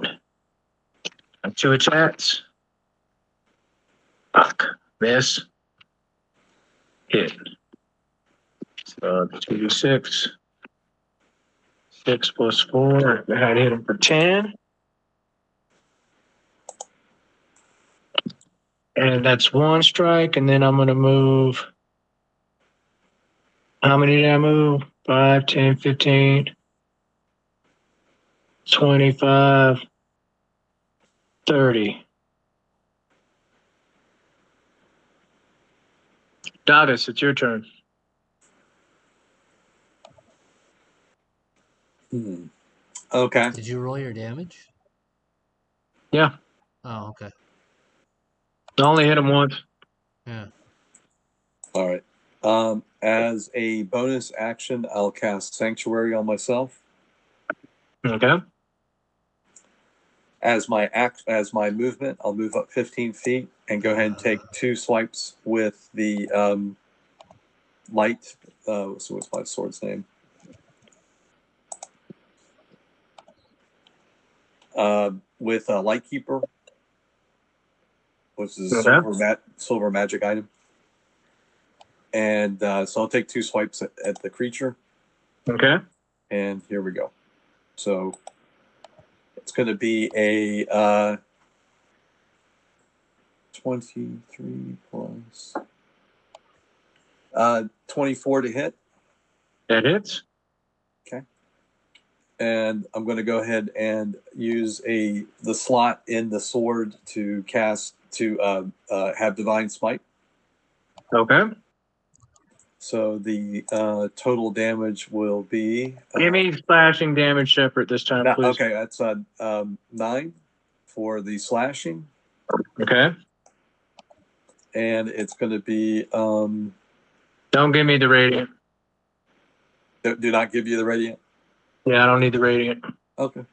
2 attacks. Fuck. Miss. Hit. So 2d6. 6 plus 4. I had to hit him for 10. And that's 1 strike. And then I'm going to move. How many did I move? 5, 10, 15, 25, 30. Davis, it's your turn. Okay. Did you roll your damage? Yeah, Oh, okay. I only hit him once. Yeah. All right. As a bonus action, I'll cast Sanctuary on myself. Okay. As my movement, I'll move up 15 feet and go ahead and take 2 swipes with the light. So what's my sword's name? With Lightkeeper, which is a Okay. silver magic item. And so I'll take 2 swipes at the creature. Okay. And here we go. So it's going to be a 23 plus 24 to hit. That hits. Okay. And I'm going to go ahead and use the slot in the sword to cast to have Divine Smite. Okay. So the total damage will be. Give me slashing damage separate this time, please. Okay, that's 9 for the slashing, Okay. and it's going to be. Don't give me the radiant. Do not give you the radiant. Yeah, I don't need the radiant. Okay.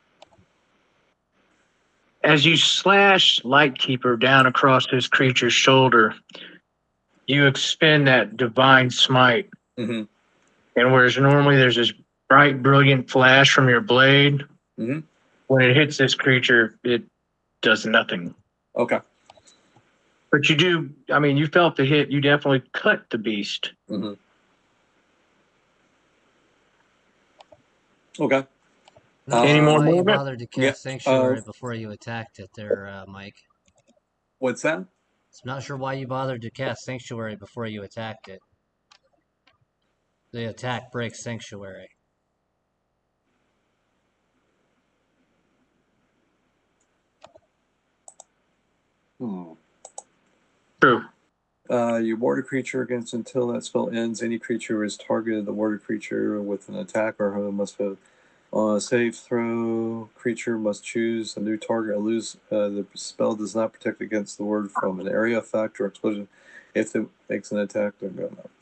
As you slash Lightkeeper down across this creature's shoulder, you expend that divine smite. Mm-hmm. And whereas normally there's this bright, brilliant flash from your blade, Mm-hmm. when it hits this creature, it does nothing. Okay. But you do, I mean, you felt the hit. You definitely cut the beast. Mm-hmm. Okay. Not Any sure more why you movement? bothered to cast Yeah, Sanctuary before you attacked it there, Mike. What's that? Not sure why you bothered to cast Sanctuary before you attacked it. The attack breaks Sanctuary. True. You ward a creature against until that spell ends. Any creature is targeted. The warded creature with an attack or must have on a save throw. Creature must choose a new target or lose. The spell does not protect against the ward from an area effect or explosion. If it makes an attack,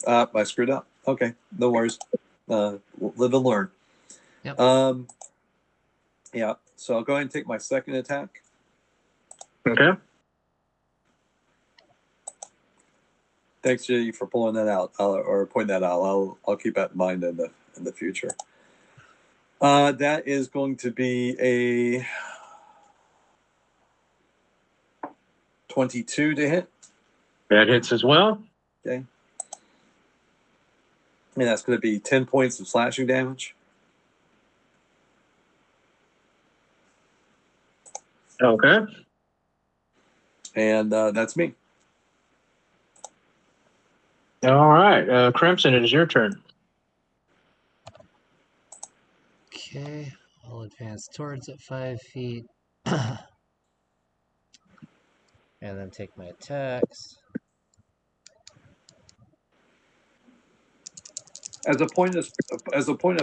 I screwed up. Okay, no worries. Live and learn. Yep. Yeah. So I'll go ahead and take my second attack. Okay. Thanks, J, for pulling that out or pointing that out. I'll keep that in mind in the future. That is going to be a 22 to hit. That hits as well. Okay. And that's going to be 10 points of slashing damage. Okay. And that's me. All right. Crimson, it is your turn. Okay, I'll advance towards it 5 feet. And then take my attacks. As a point of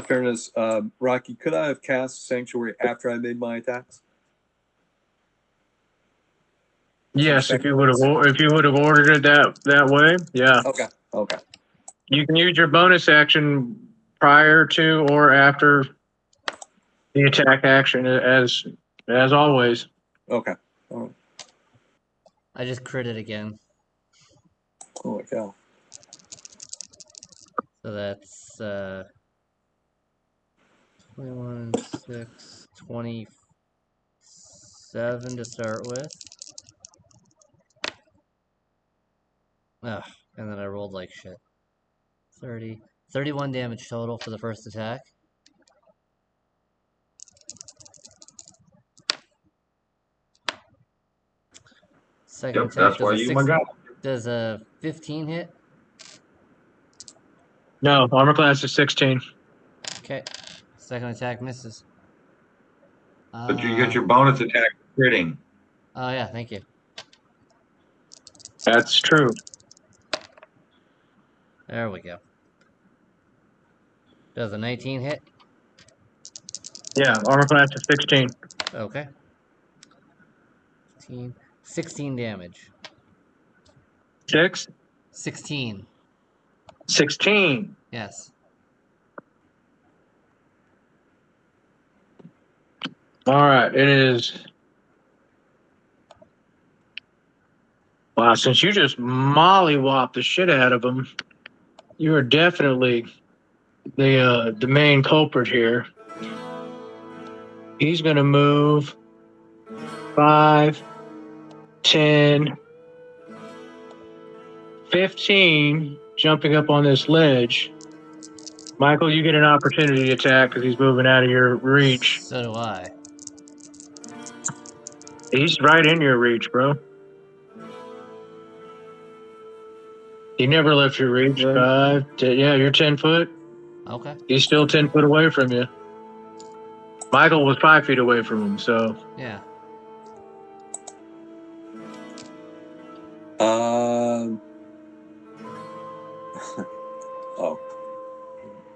fairness, Rocky, could I have cast Sanctuary after I made my attacks? Yes, if you would have ordered it that way, yeah. Okay. You can use your bonus action prior to or after the attack action as always. Okay. All right. I just critted again. Holy cow. So that's 21, 6, 27 to start with. And then I rolled like shit. 31 damage total for the first attack. Second attack That's why you my guy. does a 15 hit. No, armor class is 16. Okay. Second attack misses. But you get your bonus attack critting. Oh yeah, thank you. That's true. There we go. Does a 19 hit? Yeah, armor class is 16. Okay. 16 damage. 6, 16. 16. Yes. All right, it is. Wow, since you just mollywopped the shit out of him, you are definitely the main culprit here. He's going to move 5, 10, 15, jumping up on this ledge. Michael, you get an opportunity attack because he's moving out of your reach. So do I. He's right in your reach, bro. He never left your reach. Right. 5, 10, yeah, you're 10 foot. Okay. He's still 10 foot away from you. Michael was 5 feet away from him, so Yeah. Oh,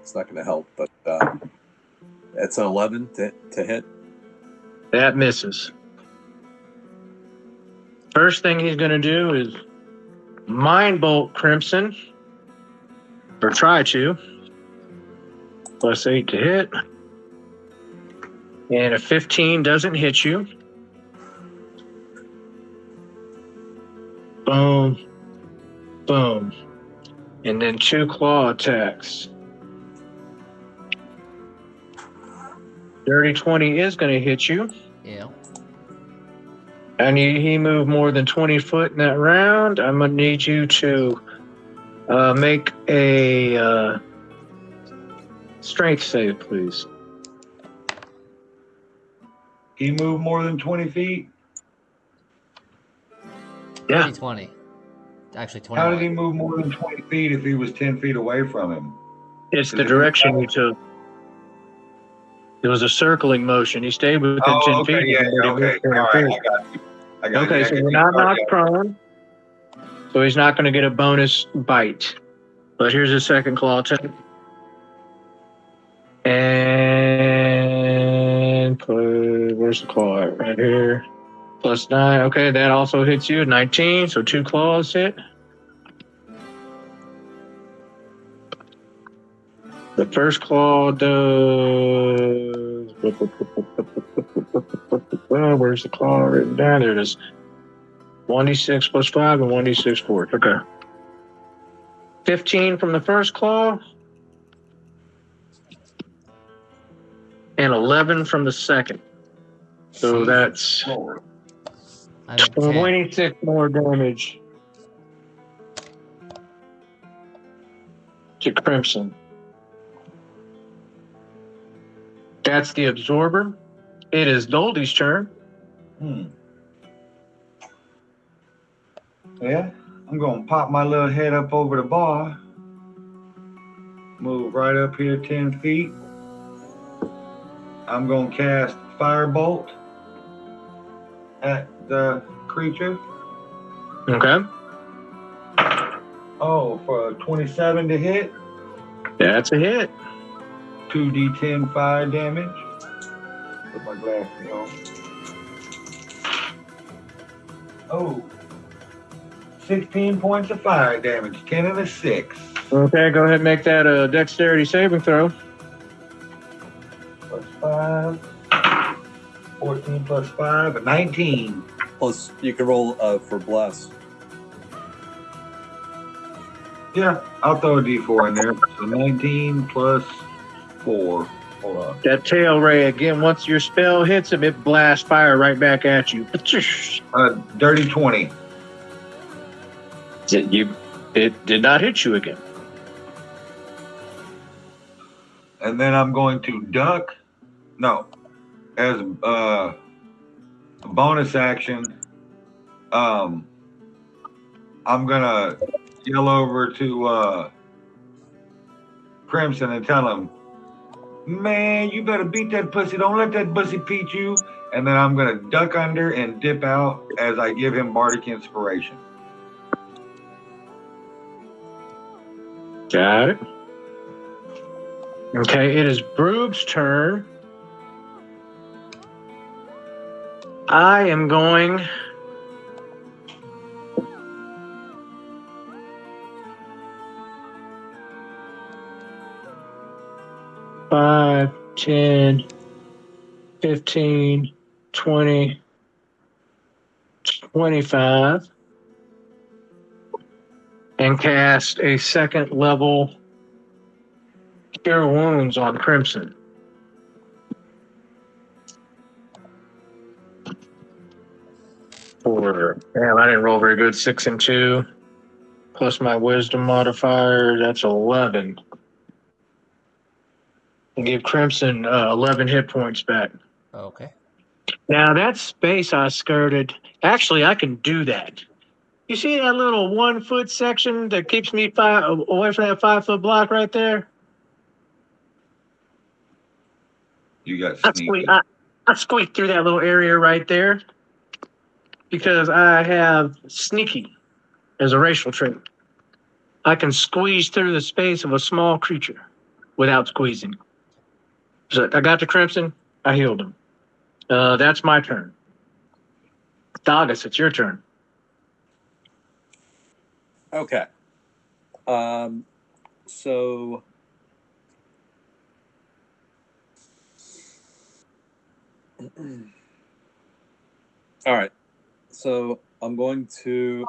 it's not going to help, but it's an 11 to hit. that misses. First thing he's going to do is Mind Bolt Crimson, or try to. +8 to hit. And a 15 doesn't hit you. Boom. Boom. And then 2 claw attacks. Dirty 20 is going to hit you. Yeah. I need he moved more than 20 foot in that round. I'm going to need you to make a strength save, please. He moved more than 20 feet. Yeah. 20. Actually, How did 21. he move more than 20 feet if he was 10 feet away from him? It's the direction you took. It was a circling motion. He stayed within 10 okay, feet. yeah, but he okay. moved 10 All right, feet. I got you. I got Okay, you. so we're not knocked prone. So he's not going to get a bonus bite. But here's a second claw attack. And where's the claw at? Right here. +9. Okay, that also hits you. 19. So 2 claws hit. The first claw does. Where's the claw written down? There it is. 1d6 +5 and 1d6 force. Okay. 15 from the first claw. And 11 from the second. So that's Lord. I'm at 10. 26 more damage to Crimson. That's the absorber. It is Doldy's turn. Yeah, I'm going to pop my little head up over the bar. Move right up here 10 feet. I'm going to cast Firebolt at the creature. Okay. Oh, for a 27 to hit. That's a hit. 2d10 fire damage. Put my glasses on. Oh. 16 points of fire damage. 10 and a 6. Okay, go ahead and make that a dexterity saving throw. +5. 14 +5. A 19. Plus, you can roll for bless. Yeah, I'll throw a d4 in there. So 19 +4. Hold on. That tail ray again. Once your spell hits him, it blasts fire right back at you. Dirty 20. It did not hit you again. And then I'm going to duck. No. As a bonus action, I'm gonna yell over to Crimson and tell him, man, you better beat that pussy. Don't let that pussy beat you. And then I'm gonna duck under and dip out as I give him Bardic Inspiration. Got it. Okay, it is Broob's turn. I am going 5, 10, 15, 20, 25, and cast a second level Cure Wounds on Crimson. Damn, I didn't roll very good. 6 and 2, plus my Wisdom modifier. That's 11. And give Crimson 11 hit points back. Okay. Now that space I skirted, actually, I can do that. You see that little 1 foot section that keeps me away from that 5 foot block right there? You got I sneaky. squeaked through that little area right there because I have sneaky as a racial trait. I can squeeze through the space of a small creature without squeezing. So I got the Crimson. I healed him. That's my turn. Dogus, it's your turn. Okay. So all right. So I'm going to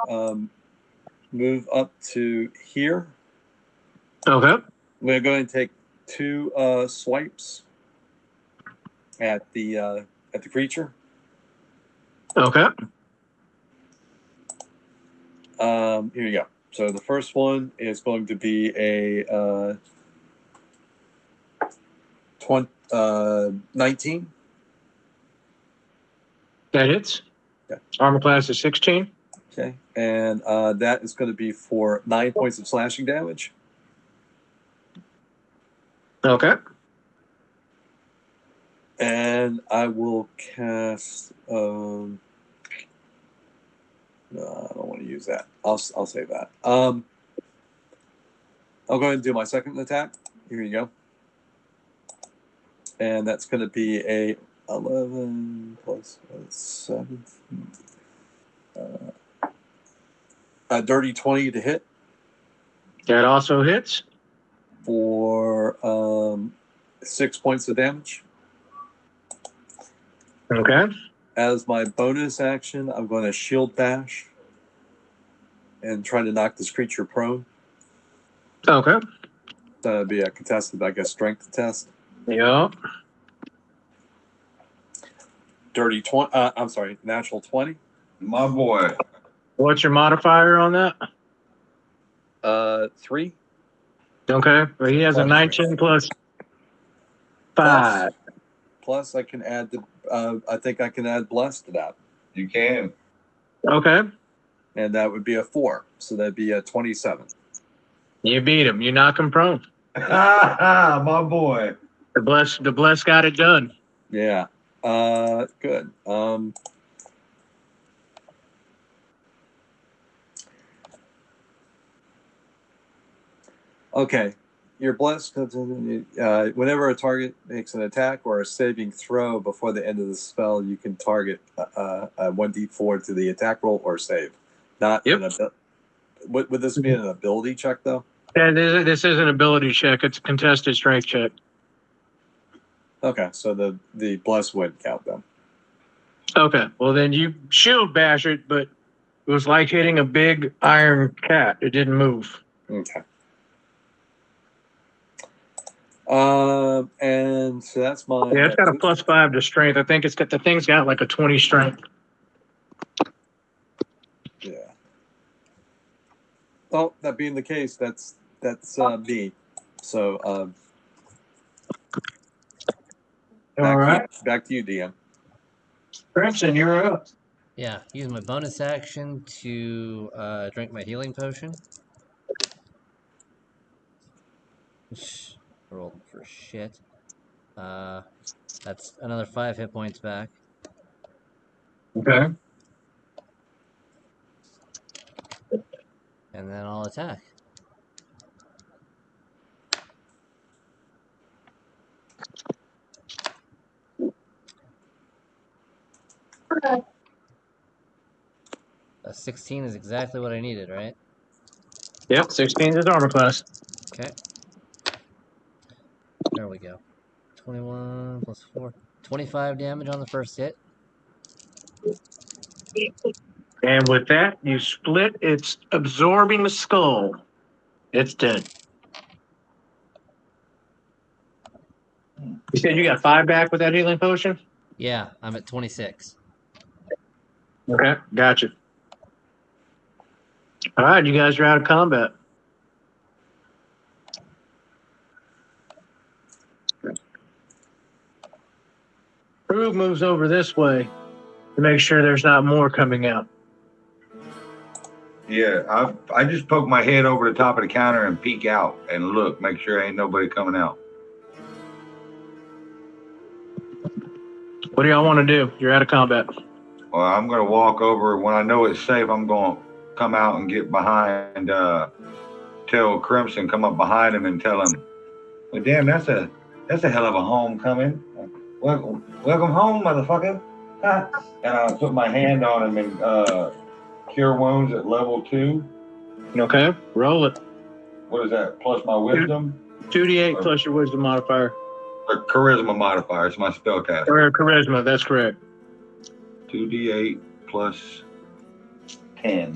move up to here. Okay. I'm going to go ahead and take 2 swipes at the creature. Okay. Here you go. So the first one is going to be a 19. That hits. Yeah. Armor class is 16. Okay, and that is going to be for 9 points of slashing damage. Okay. And I will cast. No, I don't want to use that. I'll save that. I'll go ahead and do my second attack. Here you go. And that's going to be a 11 plus 7. A dirty 20 to hit That also hits. for 6 points of damage. Okay. As my bonus action, I'm going to shield bash and try to knock this creature prone. Okay. That'd be a contested, I guess, strength test. Yup. Dirty 20. I'm sorry, natural 20. My boy. What's your modifier on that? 3. Okay. Well, he has a Plus 19 plus 5. Plus, I can add the. I think I can add bless to that, You can. Okay. and that would be a 4. So that'd be a 27. You beat him. You knock him prone. My boy. The bless got it done. Yeah. Good. Okay. You're blessed. Whenever a target makes an attack or a saving throw before the end of the spell, you can target a 1d4 to the attack roll or save. Not Yep. would this be an ability check though? Yeah, this is an ability check. It's a contested strength check. Okay, so the bless would count then. Okay. Well, then you shield bash it, but it was like hitting a big iron cat. It didn't move. Okay. And so that's my. Yeah, it's got a plus 5 to strength. I think the thing's got like a 20 strength. Yeah. Well, that being the case, that's B. So All right. back to you, DM. Crimson, you're up. Yeah, use my bonus action to drink my healing potion. Rolled for shit. That's another 5 hit points back. Okay. And then I'll attack. A 16 is exactly what I needed, right? Yep, 16 is armor class. Okay. There we go. 21 plus 4. 25 damage on the first hit. And with that, you split its absorbing the skull. It's dead. You said you got 5 back with that healing potion? Yeah, I'm at 26. Okay, gotcha. All right, you guys are out of combat. Krug moves over this way to make sure there's not more coming out. Yeah, I just poke my head over the top of the counter and peek out and look, make sure ain't nobody coming out. What do y'all want to do? You're out of combat. Well, I'm gonna walk over when I know it's safe. I'm gonna come out and get behind. Tell Crimson come up behind him and tell him, "Well, damn, that's a hell of a homecoming. Welcome home, motherfucker." And I put my hand on him and cure wounds at level 2. Okay, roll it. What is that? Plus my wisdom 2d8 plus your wisdom modifier. or charisma modifier. It's my spellcaster. Or charisma, that's correct. 2d8 plus 10.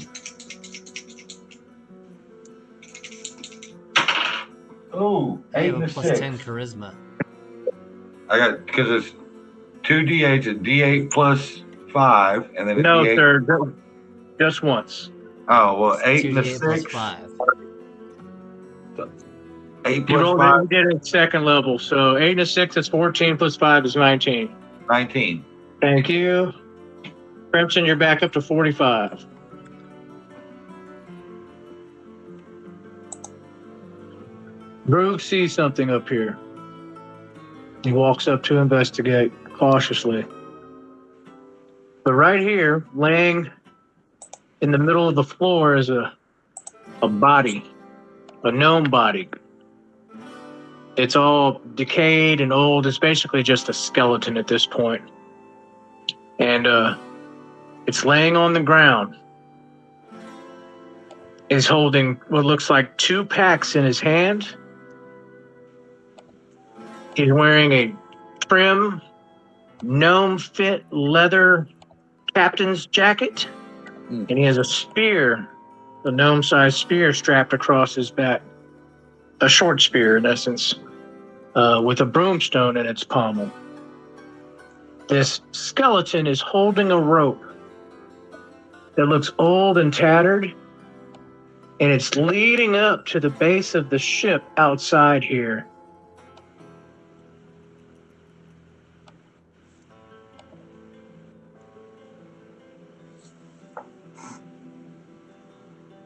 Ooh, I 8 have and a a plus 6. 10 charisma. I got, because it's 2d8, a d8 plus 5, and then a No, d8. sir, just once. Oh, well, 8 and a 2d8 plus 6. 5. 8 You plus rolled 5, it, you did it second level. So 8 and a 6 is 14 plus 5 is 19. 19. Thank you. Crimson, you're back up to 45. Brooke sees something up here. He walks up to investigate cautiously. But right here, laying in the middle of the floor, is a body, a gnome body. It's all decayed and old. It's basically just a skeleton at this point. And it's laying on the ground. He's holding what looks like 2 packs in his hand. He's wearing a trim, gnome fit leather captain's jacket. And he has a spear, a gnome sized spear strapped across his back. A short spear, in essence, with a broomstone in its pommel. This skeleton is holding a rope that looks old and tattered, and it's leading up to the base of the ship outside here.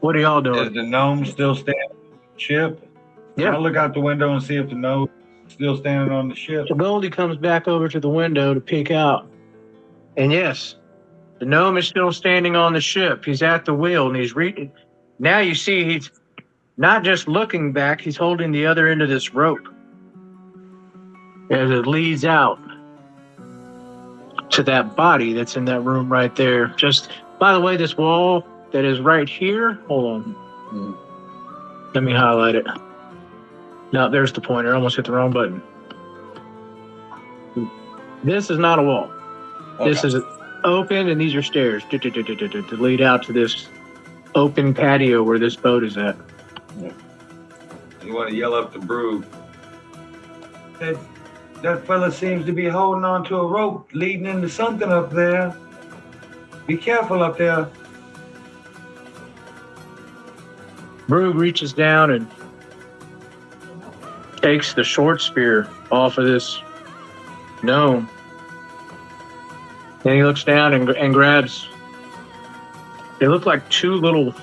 What are y'all Is doing? the gnome still standing on the ship? Yeah. I'll look out the window and see if the gnome is still standing on the ship. So Goldie comes back over to the window to peek out. And yes, the gnome is still standing on the ship. He's at the wheel and he's reading. Now you see he's not just looking back, he's holding the other end of this rope as it leads out to that body that's in that room right there. Just, by the way, this wall that is right here, hold on. Let me highlight it. No, there's the pointer. I almost hit the wrong button. This is not a wall. This is open, and these are stairs to lead out to this open patio where this boat is at. You want to yell up to Brew. That fella seems to be holding on to a rope leading into something up there. Be careful up there. Brug reaches down and takes the short spear off of this gnome. Then he looks down and grabs, they look like 2 little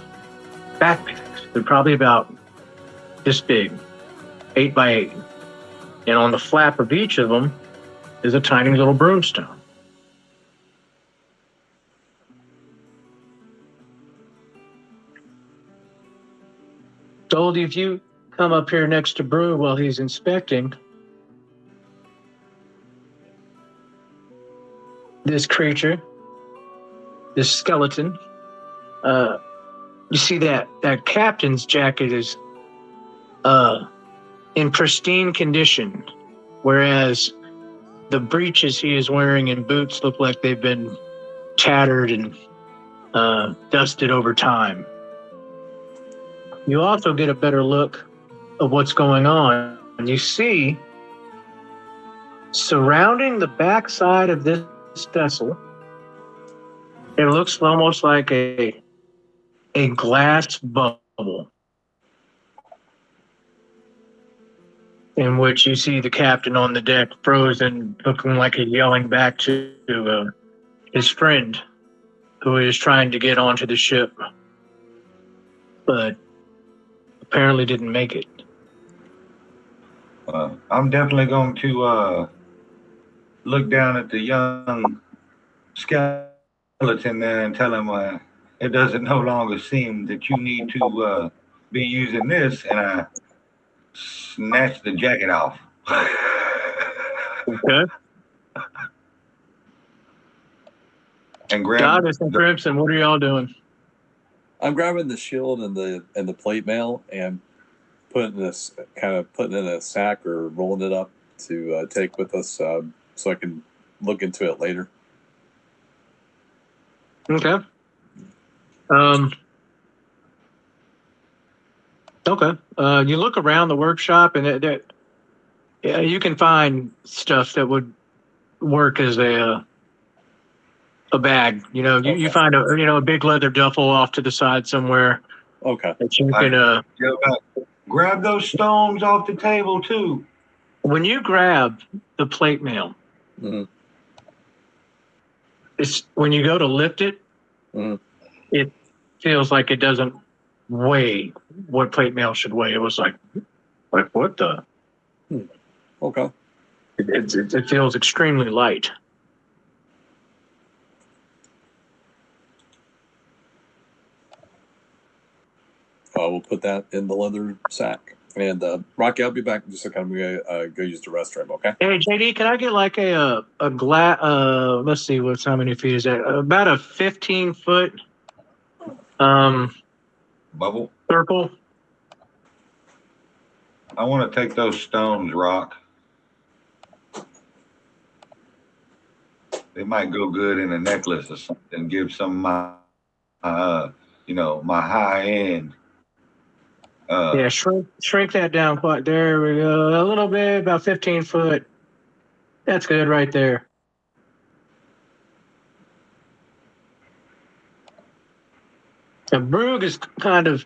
backpacks. They're probably about this big, 8 by 8. And on the flap of each of them is a tiny little broomstone. Goldie, if you come up here next to Brew while he's inspecting this creature, this skeleton, you see that captain's jacket is in pristine condition. whereas the breeches he is wearing and boots look like they've been tattered and dusted over time. You also get a better look of what's going on. And you see, surrounding the backside of this vessel, it looks almost like a glass bubble in which you see the captain on the deck frozen, looking like he's yelling back to his friend who is trying to get onto the ship, but apparently didn't make it. I'm definitely going to look down at the young skeleton there and tell him it doesn't no longer seem that you need to be using this, and I snatch the jacket off. Okay. And grab Goddess and Crimson, what are y'all doing? I'm grabbing the shield and the plate mail and putting this putting it in a sack or rolling it up to take with us so I can look into it later. Okay. Okay. You look around the workshop, and yeah, you can find stuff that would work as a bag. You find a big leather duffel off to the side somewhere Okay. that you can. Grab those stones off the table too. When you grab the plate mail, Mhm. it's when you go to lift it, Mhm. it feels like it doesn't weigh what plate mail should weigh. It was like what the? Okay. It feels extremely light. We'll put that in the leather sack. And Rocky, I'll be back in just a second. I'm gonna go use the restroom. Okay. Hey JD, can I get like a glass? Let's see, how many feet is that? About a 15-foot Bubble. circle. I want to take those stones, Rock. They might go good in a necklace or something. Give some of my, my high end. Yeah, shrink that down quite. There we go. A little bit, about 15 foot. That's good right there. And Brug is kind of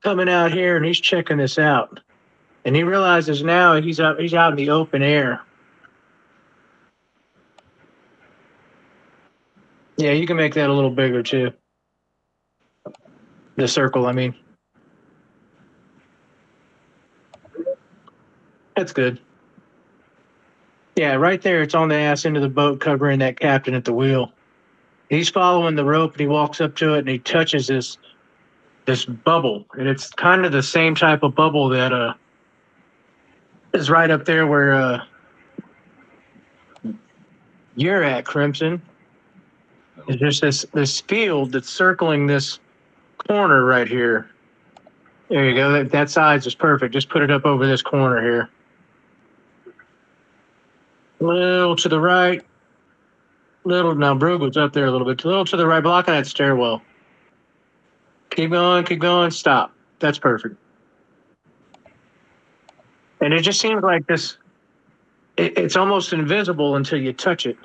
coming out here, and he's checking this out, and he realizes now he's out in the open air. Yeah, you can make that a little bigger too. The circle, I mean. That's good. Yeah, right there. It's on the ass end of the boat, covering that captain at the wheel. He's following the rope, and he walks up to it, and he touches this bubble, and it's kind of the same type of bubble that is right up there where you're at, Crimson. It's just this field that's circling this corner right here. There you go. That size is perfect. Just put it up over this corner here. A little to the right. Now Brug was up there a little bit. A little to the right, blocking that stairwell. Keep going, stop. That's perfect. And it just seems like this, it's almost invisible until you touch it.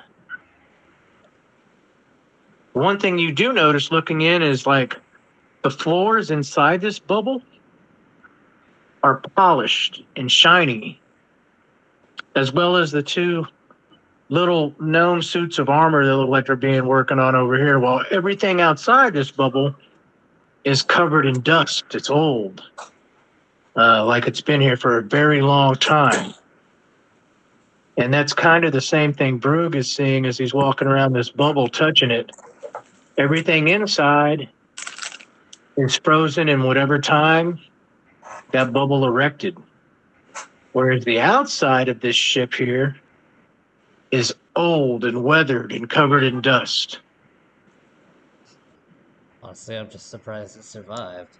One thing you do notice looking in is like the floors inside this bubble are polished and shiny, as well as the two little gnome suits of armor that look like they're being working on over here, while everything outside this bubble is covered in dust. It's old, like it's been here for a very long time. And that's kind of the same thing Brug is seeing as he's walking around this bubble, touching it. Everything inside is frozen in whatever time that bubble erected. Whereas the outside of this ship here is old and weathered and covered in dust. Honestly, I'm just surprised it survived.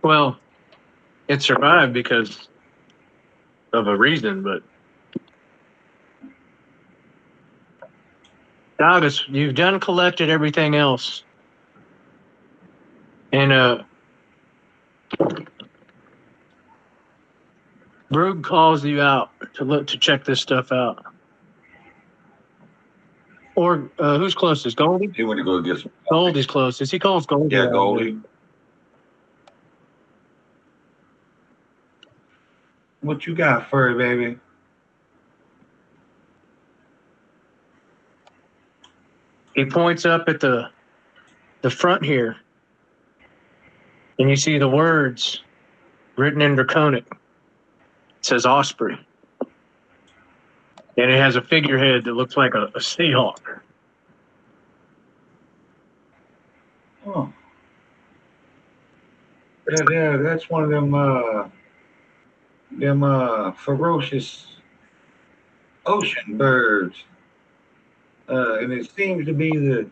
Well, it survived because of a reason, but Dogus, you've done collected everything else. And Brug calls you out to check this stuff out. Or who's closest? Goldie? He went to go get some. Goldie's closest. He calls Goldie. Yeah, out. Goldie. What you got, furry baby? He points up at the front here, and you see the words written in Draconic. It says Osprey. And it has a figurehead that looks like a Seahawk. Oh. Yeah, that's one of them ferocious ocean birds. And it seems to be the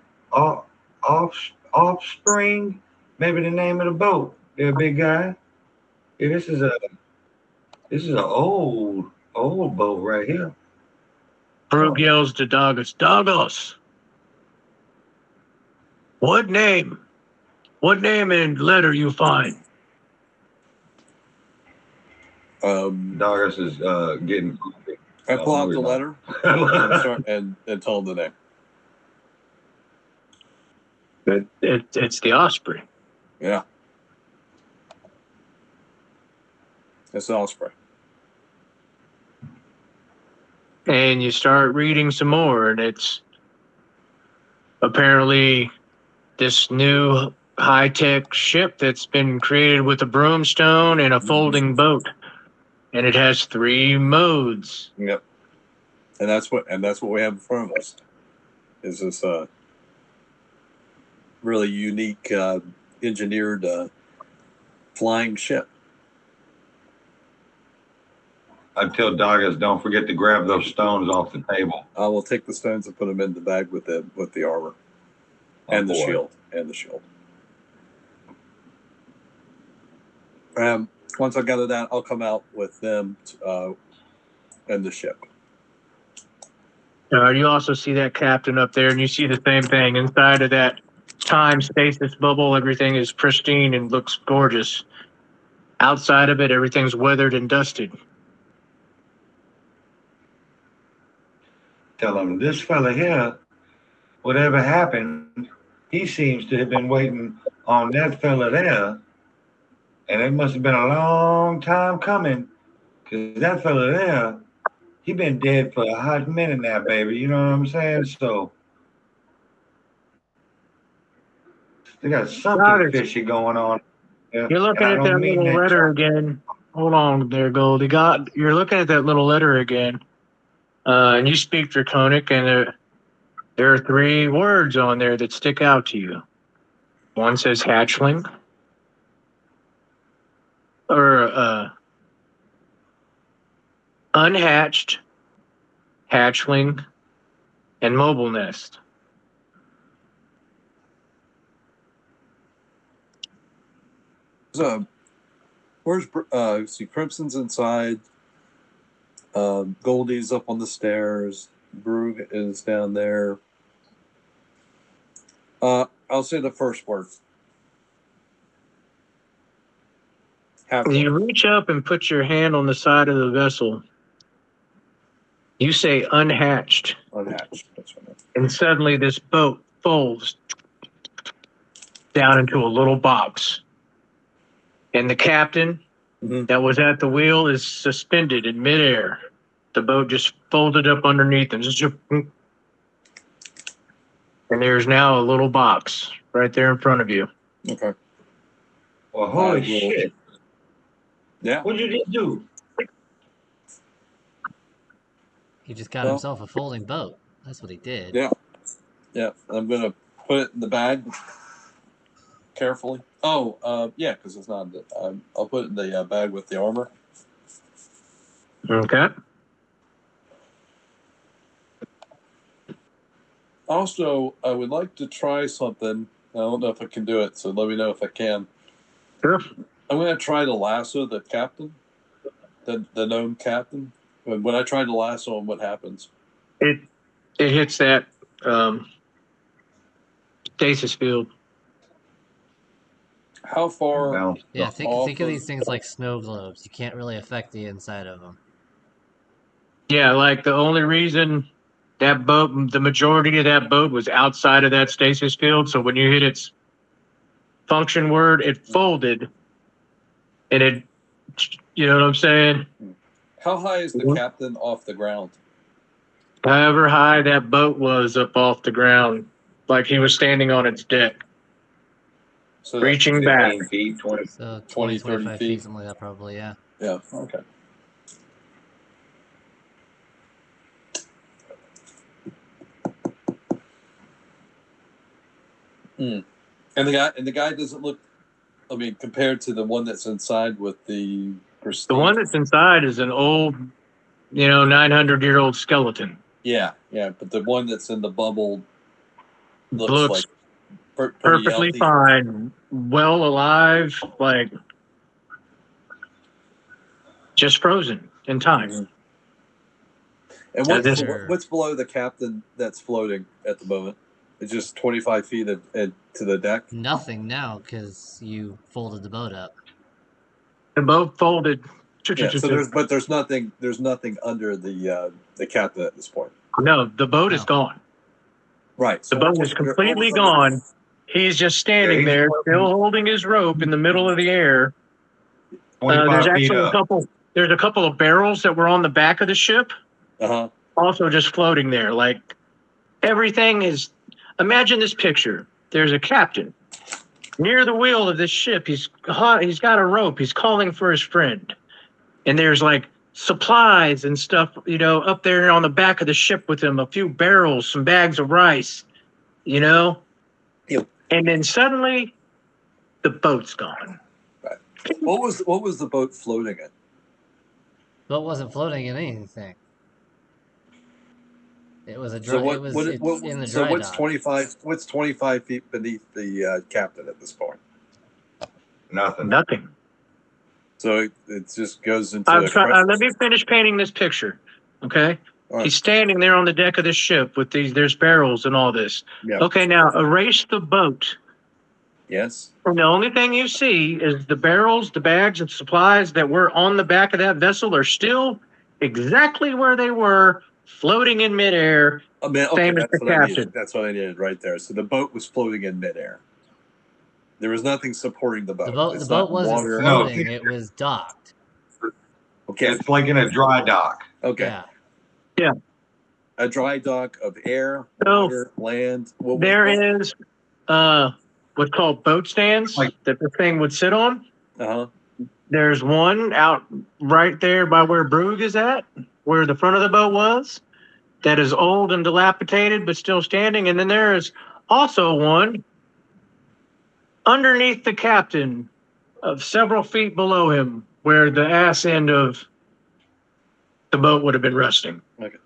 offspring, maybe the name of the boat. They're a big guy. Yeah, this is an old boat right here. Brug yells to Dogus, Dogus! What name and letter you find? Dogus is getting. I pull out the letter and tell him the name. It's the Osprey. Yeah. It's the Osprey. And you start reading some more, and it's apparently this new high-tech ship that's been created with a broomstone and a folding boat. And it has 3 modes. Yep. And that's what we have in front of us. Is this really unique engineered flying ship. I tell Doggers, don't forget to grab those stones off the table. I will take the stones and put them in the bag with the armor and the shield and the shield. Once I gather that, I'll come out with them and the ship. You also see that captain up there, and you see the same thing. Inside of that time stasis bubble, everything is pristine and looks gorgeous. Outside of it, everything's weathered and dusted. Tell him, this fella here, whatever happened, he seems to have been waiting on that fella there. And it must have been a long time coming, because that fella there, he been dead for a hot minute now, baby. You know what I'm saying? So they got something fishy going on. You're looking at that little letter again. Hold on there, Goldie. You're looking at that little letter again. And you speak Draconic, and there are 3 words on there that stick out to you. One says hatchling, or unhatched, hatchling, and mobile nest. So, where's see Crimson's inside. Goldie's up on the stairs. Brug is down there. I'll say the first word. You reach up and put your hand on the side of the vessel. You say unhatched. Unhatched. That's right. And suddenly this boat folds down into a little box. And the captain that was at the wheel is suspended in midair. The boat just folded up underneath him. And there's now a little box right there in front of you. Okay. Well, holy shit. Yeah. What'd you just do? He just got himself a folding boat. That's what he did. Yeah. Yeah. I'm going to put it in the bag carefully. Oh, yeah, because it's not. I'll put it in the bag with the armor. Okay. Also, I would like to try something. I don't know if I can do it, so let me know if I can. Sure. I'm going to try to lasso the captain. The gnome captain. When I tried to lasso him, what happens? It hits that stasis field. How far? Bounce. Yeah, think Off of of- these things like snow globes. You can't really affect the inside of them. Yeah, like the only reason that boat, the majority of that boat was outside of that stasis field. So when you hit its function word, it folded, and it, you know what I'm saying? How high is the Mhm. captain off the ground? However high that boat was up off the ground, like he was standing on its deck, So reaching back. 15 feet, 20. So 20, 30 25 feet. feet, something like that, probably. Yeah. Yeah. Okay. And the guy doesn't look. I mean, compared to the one that's inside with the prestige. The one that's inside is an old, 900-year-old skeleton. Yeah, but the one that's in the bubble looks, Looks like pretty perfectly healthy. fine, well alive, like just frozen in time. Mhm. And Sure. what's below the captain that's floating at the moment? It's just 25 feet to the deck. Nothing now because you folded the boat up. The boat folded. Yeah. So there's nothing under the captain at this point. No, the boat is No. gone. Right. The boat is completely gone. He's just standing Yeah, there, still holding his rope in the middle of the air. 25 There's feet actually up. There's a couple of barrels that were on the back of the ship, Uh-huh. also just floating there. Like everything is. Imagine this picture. There's a captain near the wheel of this ship. He's got a rope. He's calling for his friend, and there's like supplies and stuff, up there on the back of the ship with him. A few barrels, some bags of rice, Yep. And then suddenly, the boat's gone. What was the boat floating in? Boat wasn't floating in anything. It was a So dry. It's in the dry what's dock. 25? What's 25 feet beneath the captain at this point? Nothing. Nothing. So it just goes into. Let me finish painting this picture, okay? All right. He's standing there on the deck of the ship with there's barrels and all this. Yeah. Okay, now erase the boat. Yes. And the only thing you see is the barrels, the bags of supplies that were on the back of that vessel are still exactly where they were, floating in midair. I mean, okay, Same as that's the what I needed. captain. That's what I needed right there. So the boat was floating in midair. There was nothing supporting the boat. The boat wasn't water. floating. It was docked. Okay. It's like in a dry dock. Okay. Yeah. A dry dock of air, So, water, land. There is what's called boat stands Like- that the thing would sit on. Uh-huh. There's one out right there by where Brug is at, where the front of the boat was, that is old and dilapidated but still standing. And then there is also one underneath the captain of several feet below him where the ass end of the boat would have been resting. Okay.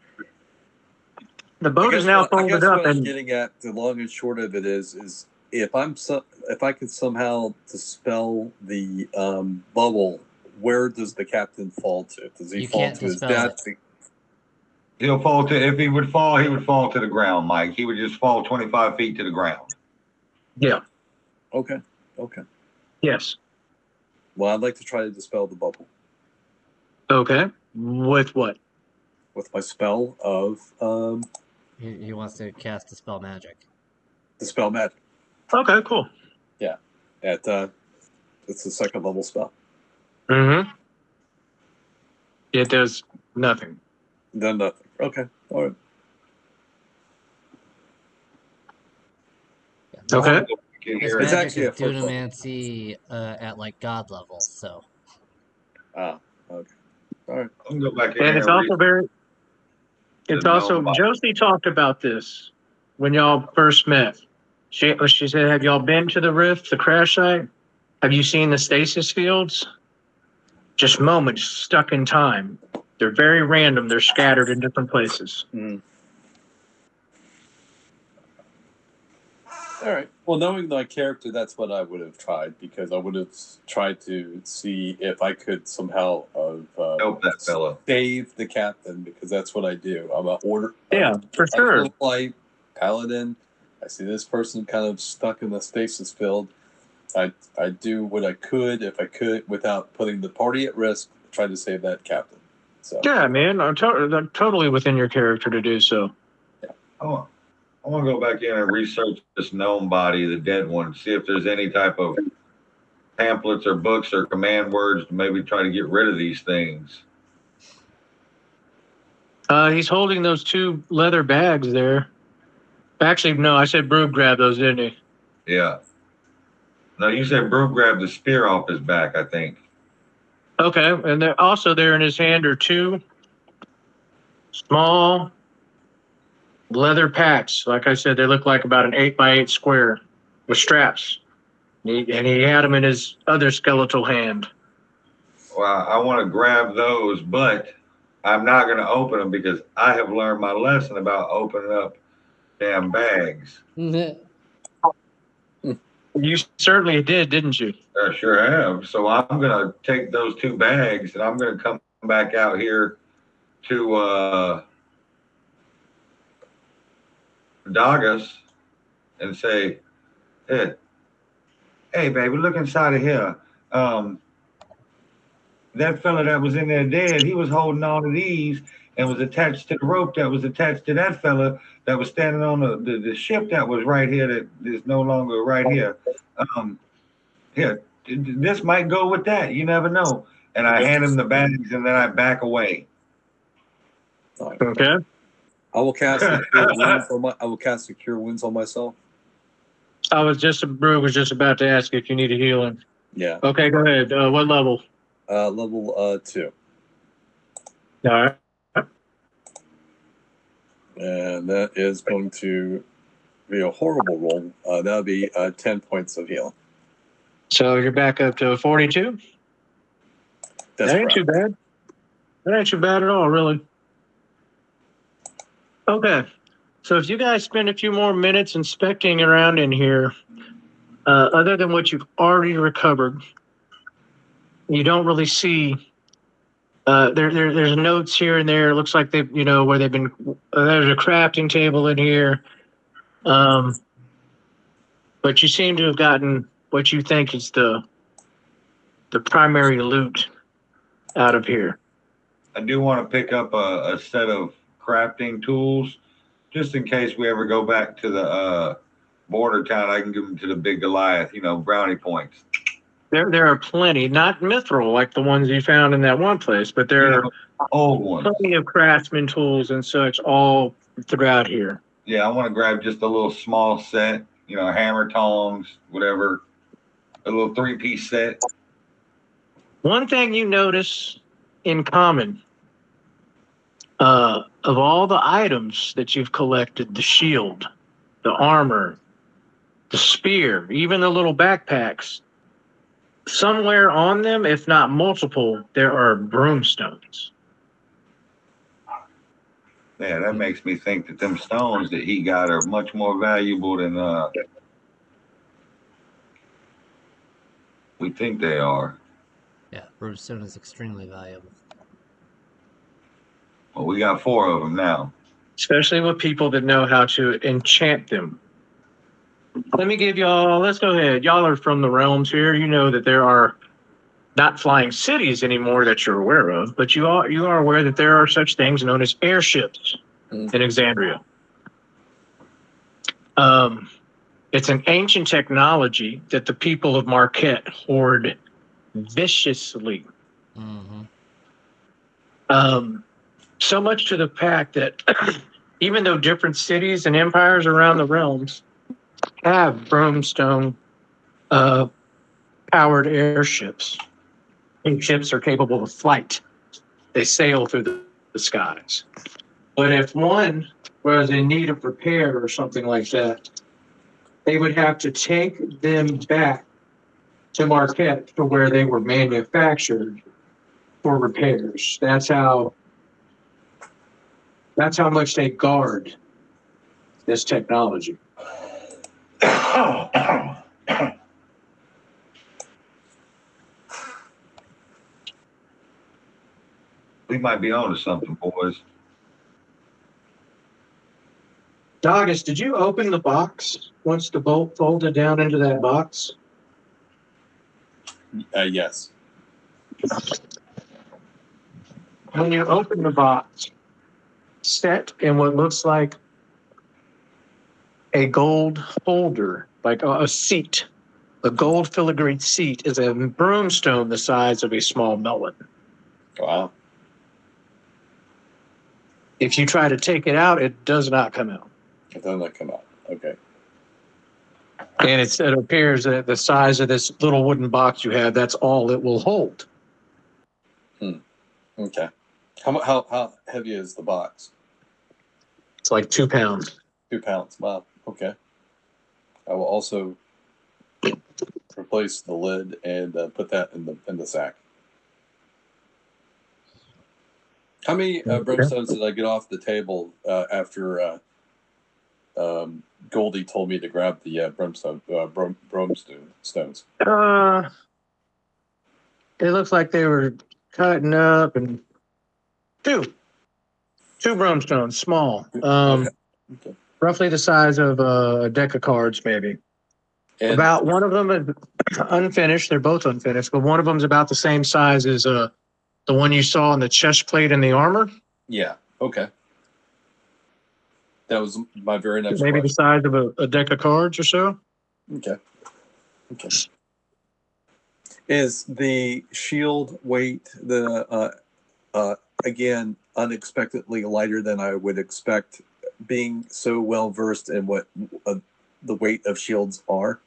The boat is now I folded guess up what I'm and getting at, the long and short of it is if I could somehow dispel the bubble, where does the captain fall to? Does he You fall can't to his dispel death? He'll fall to, if he would fall to the ground, Mike. He would just fall 25 feet to the ground. yeah, Okay. yes. Well, I'd like to try to dispel the bubble Okay. With what? with my spell of He wants to cast Dispel Magic. dispel magic. Okay, cool. It's a second level spell. Mm-hmm. It does nothing. Then nothing. Okay. All right. Okay. You can This hear It's it. magic actually is a first level. dunamancy at like god level, so Okay. All right. I can go back in And here it's and also read. very, it's The also, gnome body. Josie talked about this when y'all first met. She said, have y'all been to the Rift, the crash site? Have you seen the stasis fields? Just moments stuck in time. They're very random. They're scattered in different places. Mm. All right. Well, knowing my character, that's what I would have tried because I would have tried to see if I could somehow Help that fella. save the captain because that's what I do. I'm a order. Yeah, for sure. Flight paladin. I see this person kind of stuck in the stasis field. I do what I could if I could without putting the party at risk. Try to save that captain. So Yeah, man, I'm totally within your character to do so. Oh, I want to go back in and research this gnome body, the dead one, see if there's any type of pamphlets or books or command words to maybe try to get rid of these things. He's holding those 2 leather bags there. Actually, no, I said Brooke grabbed those, didn't he? Yeah. No, you said Brew grabbed the spear off his back, I think. Okay, and they're also there in his hand are 2 small leather packs. Like I said, they look like about an 8x8 square with straps. And he had them in his other skeletal hand. Well, I want to grab those, but I'm not going to open them because I have learned my lesson about opening up damn bags. You certainly did, didn't you? I sure have. So I'm going to take those 2 bags and I'm going to come back out here to Dagas and say, hey, baby, look inside of here. That fella that was in there dead, he was holding on to these and was attached to the rope that was attached to that fella that was standing on the ship that was right here that is no longer right here. Here, this might go with that. You never know. And I hand him the bags and then I back away. Okay. I will cast a cure wounds on myself. Brew was just about to ask if you need a healing. Yeah. Okay, go ahead. What level? Level 2. All right. And that is going to be a horrible roll. That'll be 10 points of heal. So you're back up to 42? That's That ain't too bad. That ain't too bad at all, really. Okay. So if you guys spend a few more minutes inspecting around in here, other than what you've already recovered, you don't really see. There's notes here and there. It looks like they've, where they've been. There's a crafting table in here, but you seem to have gotten what you think is the primary loot out of here. I do want to pick up a set of crafting tools just in case we ever go back to the border town. I can give them to the big Goliath, brownie points. There are plenty, not mithril like the ones you found in that one place, but there are old ones. Plenty of craftsman tools and such all throughout here. Yeah, I want to grab just a little small set, hammer, tongs, whatever, a little 3-piece set. One thing you notice in common, of all the items that you've collected, the shield, the armor, the spear, even the little backpacks, somewhere on them, if not multiple, there are broomstones. Yeah, that makes me think that them stones that he got are much more valuable than we think they are. Yeah, broomstone is extremely valuable. Well, we got 4 of them now. Especially with people that know how to enchant them. Let me give y'all, let's go ahead. Y'all are from the realms here. You know that there are not flying cities anymore that you're aware of, but you are aware that there are such things known as airships in Exandria. It's an ancient technology that the people of Marquette hoard viciously. Mm-hmm. So much to the fact that even though different cities and empires around the realms have broomstone powered airships, and ships are capable of flight. They sail through the skies. But if one was in need of repair or something like that, they would have to take them back to Marquette to where they were manufactured for repairs. That's how much they guard this technology. We might be on to something, boys. Doggis, did you open the box once the bolt folded down into that box? Yes. When you open the box, set in what looks like a gold holder, like a seat. A gold filigree seat is a broomstone the size of a small melon. Wow. If you try to take it out, it does not come out. It does not come out. Okay. And it appears that the size of this little wooden box you have, that's all it will hold. Okay. How heavy is the box? It's like 2 pounds. 2 pounds. Wow. Okay. I will also replace the lid and put that in the sack. How many brimstones did I get off the table after Goldie told me to grab the brimstone stones? It looks like they were cutting up and two broomstones, small, Okay. roughly the size of a deck of cards, maybe. And About one of them is unfinished. They're both unfinished, but one of them is about the same size as the one you saw in the chest plate and the armor. yeah. Okay. That was my very next Maybe the question. size of a deck of cards or so. Okay. Okay. Is the shield weight again unexpectedly lighter than I would expect, being so well versed in what the weight of shields are?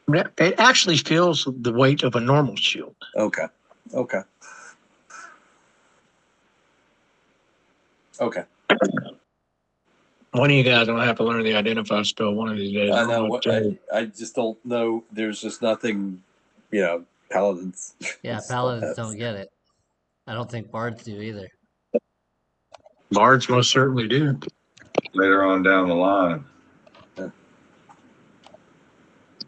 It actually feels the weight of a normal shield. Okay. Okay. Okay. One of you guys will have to learn the identify spell one of these days. I know. I just don't know. There's just nothing, paladins. Yeah, paladins don't get it. I don't think bards do either. Bards most certainly do. Later on down the line.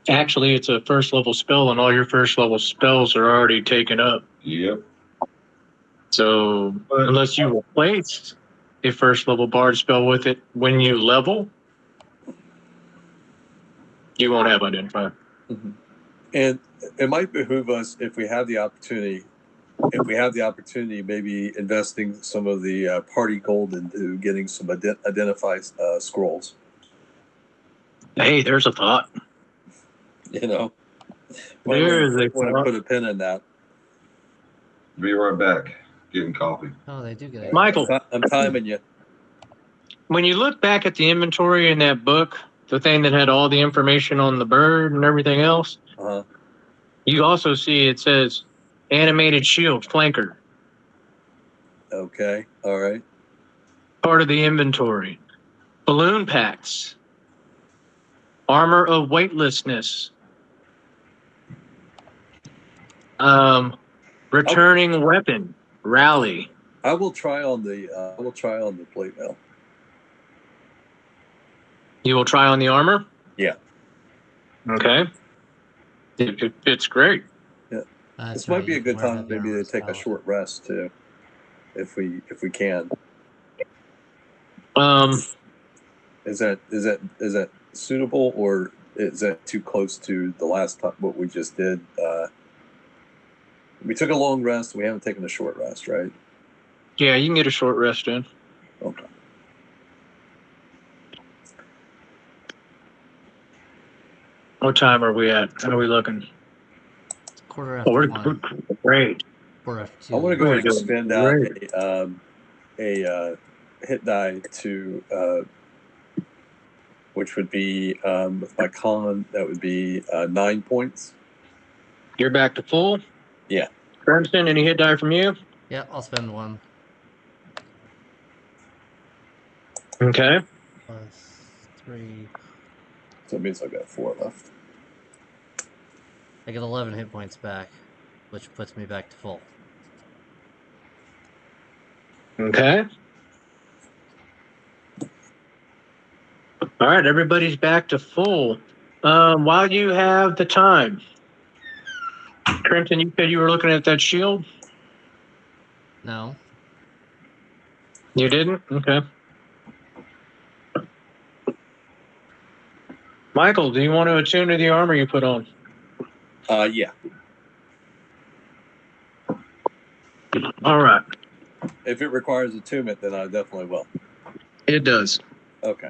Actually, it's a first level spell, and all your first level spells are already taken up. Yep. So unless you replace a first level bard spell with it when you level, you won't have identify. Mm-hmm. And it might behoove us if we have the opportunity, maybe investing some of the party gold into getting some identify scrolls. Hey, there's a thought. Want There's to put a pin in that. Be right back. Getting coffee. Oh, they do get it. Michael, I'm timing you. when you look back at the inventory in that book, the thing that had all the information on the bird and everything else, Uh-huh. you also see it says animated shield flanker, Okay. All right. part of the inventory. Balloon packs, armor of weightlessness, returning weapon, rally. I will try on the plate mail. You will try on the armor? Yeah. Okay. It's great. This might be a good time maybe to take a short rest too, if we can. Is that suitable, or is that too close to the last time what we just did? We took a long rest. We haven't taken a short rest, right? Yeah, you can get a short rest in. Okay. What time are we at? How are we looking? Quarter Oh, after we're one. great. Quarter after two. I want to go ahead and Good. spend out a hit die to which would be with my con, that would be 9 points. You're back to full? Yeah. Crimson, any hit die from you? Yeah, I'll spend one. Okay. Plus 3. So it means I've got 4 left. I get 11 hit points back, which puts me back to full. Okay. All right, everybody's back to full. While you have the time, Crimson, you said you were looking at that shield? No. You didn't? Okay. Michael, do you want to attune to the armor you put on? Yeah. All right. If it requires attunement, then I definitely will. It does. Okay.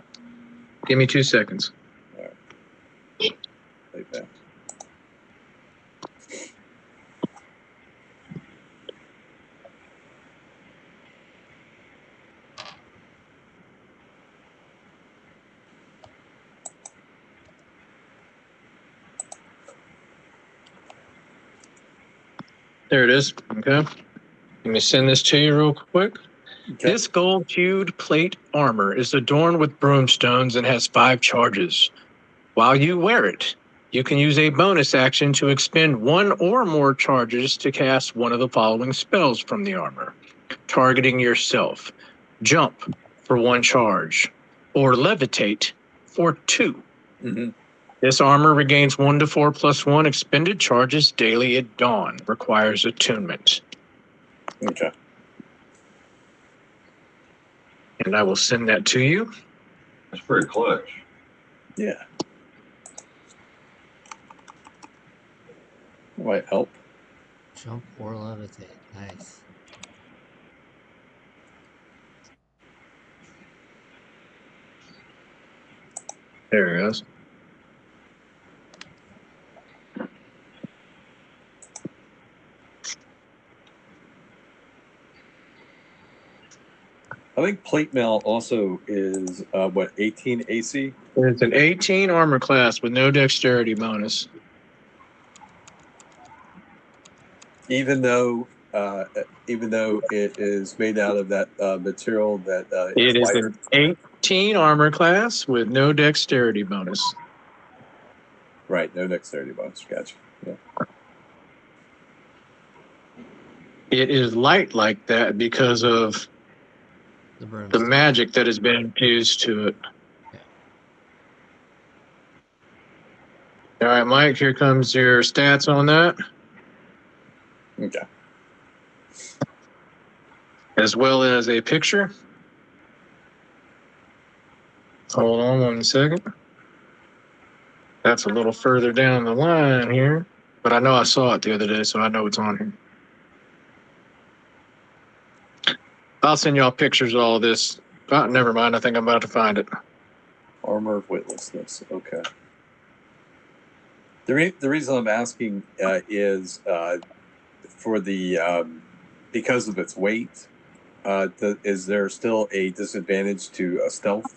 Give me 2 seconds. Like that. There it is. Okay. Let me send this to you real quick. Okay. This gold-hued plate armor is adorned with broomstones and has 5 charges. While you wear it, you can use a bonus action to expend 1 or more charges to cast one of the following spells from the armor, targeting yourself. Jump for 1 charge, or levitate for 2. Mm-hmm. This armor regains 1 to 4 plus 1 expended charges daily at dawn. Requires attunement. Okay. And I will send that to you. That's pretty clutch. Yeah. Might help. Jump or levitate. Nice. There it is. I think plate mail also is 18 AC. It's an 18 armor class with no dexterity bonus. Even though it is made out of that material that It is lighter. an 18 armor class with no dexterity bonus. Right, no dexterity bonus. Gotcha. Yeah. It is light like that because of The broom. the magic that has been infused to it. Yeah. All right, Mike, here comes your stats on that, Okay. as well as a picture. Hold on 1 second. That's a little further down the line here, but I know I saw it the other day, so I know it's on here. I'll send y'all pictures of all this. Oh, never mind. I think I'm about to find it. Armor of weightlessness. Okay. The reason I'm asking is for the because of its weight. Is there still a disadvantage to stealth?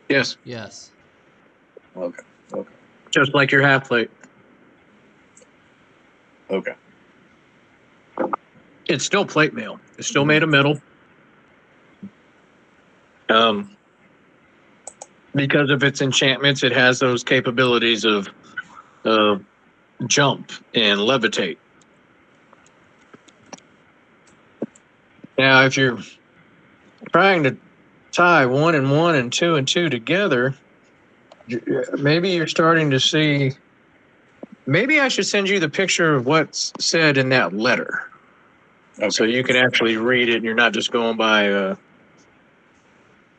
Yes, Yes. Okay. Okay. just like your half plate. Okay. It's still plate mail. It's still made of metal. Because of its enchantments, it has those capabilities of jump and levitate. Now, if you're trying to tie 1 and 1 and 2 and 2 together, maybe you're starting to see. Maybe I should send you the picture of what's said in that letter, Okay. so you can actually read it, and you're not just going by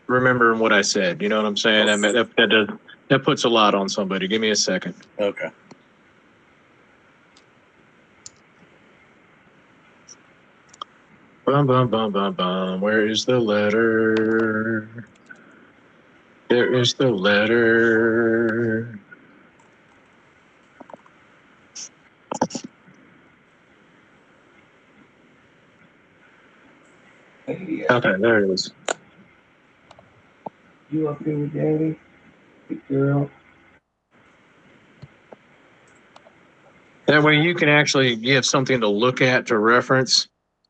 remembering what I said. You know what I'm saying? That puts a lot on somebody. Give me a second. Okay. Bum, bum, bum, bum, bum. Where is the letter? There is the letter. Hey, Okay, there it is. you up here with Daddy? Good girl. That way you can actually give something to look at, to reference,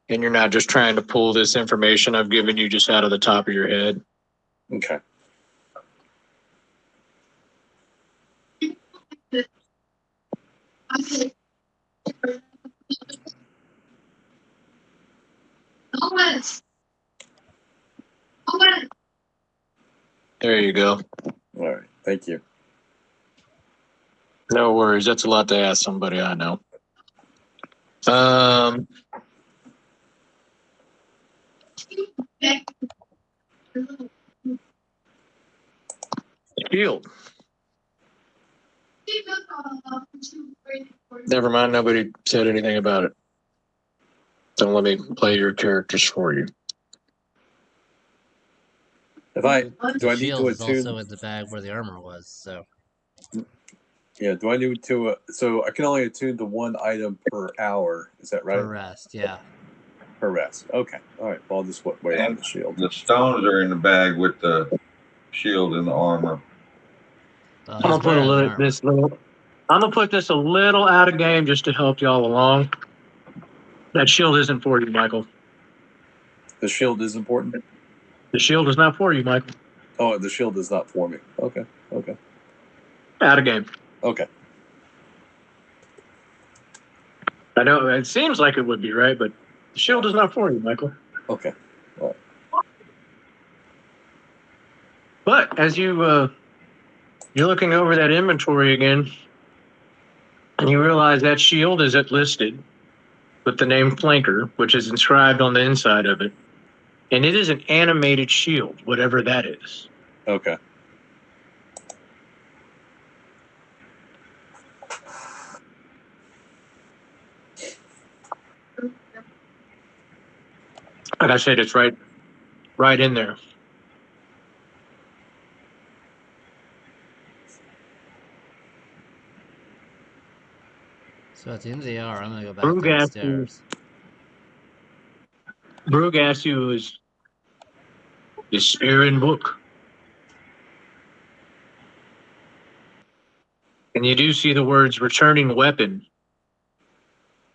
and you're not just trying to pull this information I've given you just out of the top of your head. Okay. There you go. All right. Thank you. No worries. That's a lot to ask somebody I know. Shield. Never mind. Nobody said anything about it. Don't let me play your characters for you. If I The do, I need shield to is also attune. in the bag where the armor was. So Yeah, do I need to? So I can only attune to one item per hour. Is that right? for rest, yeah. Per rest. Okay. All right. Well, I'll just wait on And the shield. the stones are in the bag with the shield and the armor. Well, I'm he's gonna put wearing the armor. I'm gonna put this a little out of game just to help y'all along. That shield isn't for you, Michael. The shield is important. The shield is not for you, Michael. Oh, the shield is not for me. Okay. Okay. Out of game. Okay. I know it seems like it would be right, but the shield is not for you, Michael. Okay. But as you're looking over that inventory again, and you realize that shield is listed with the name Flanker, which is inscribed on the inside of it, and it is an animated shield, whatever that is. Okay. Like I said, it's right in there. So at the end of the hour, I'm gonna go back Brug downstairs. Brugasu is the Spear book. And you do see the words returning weapon,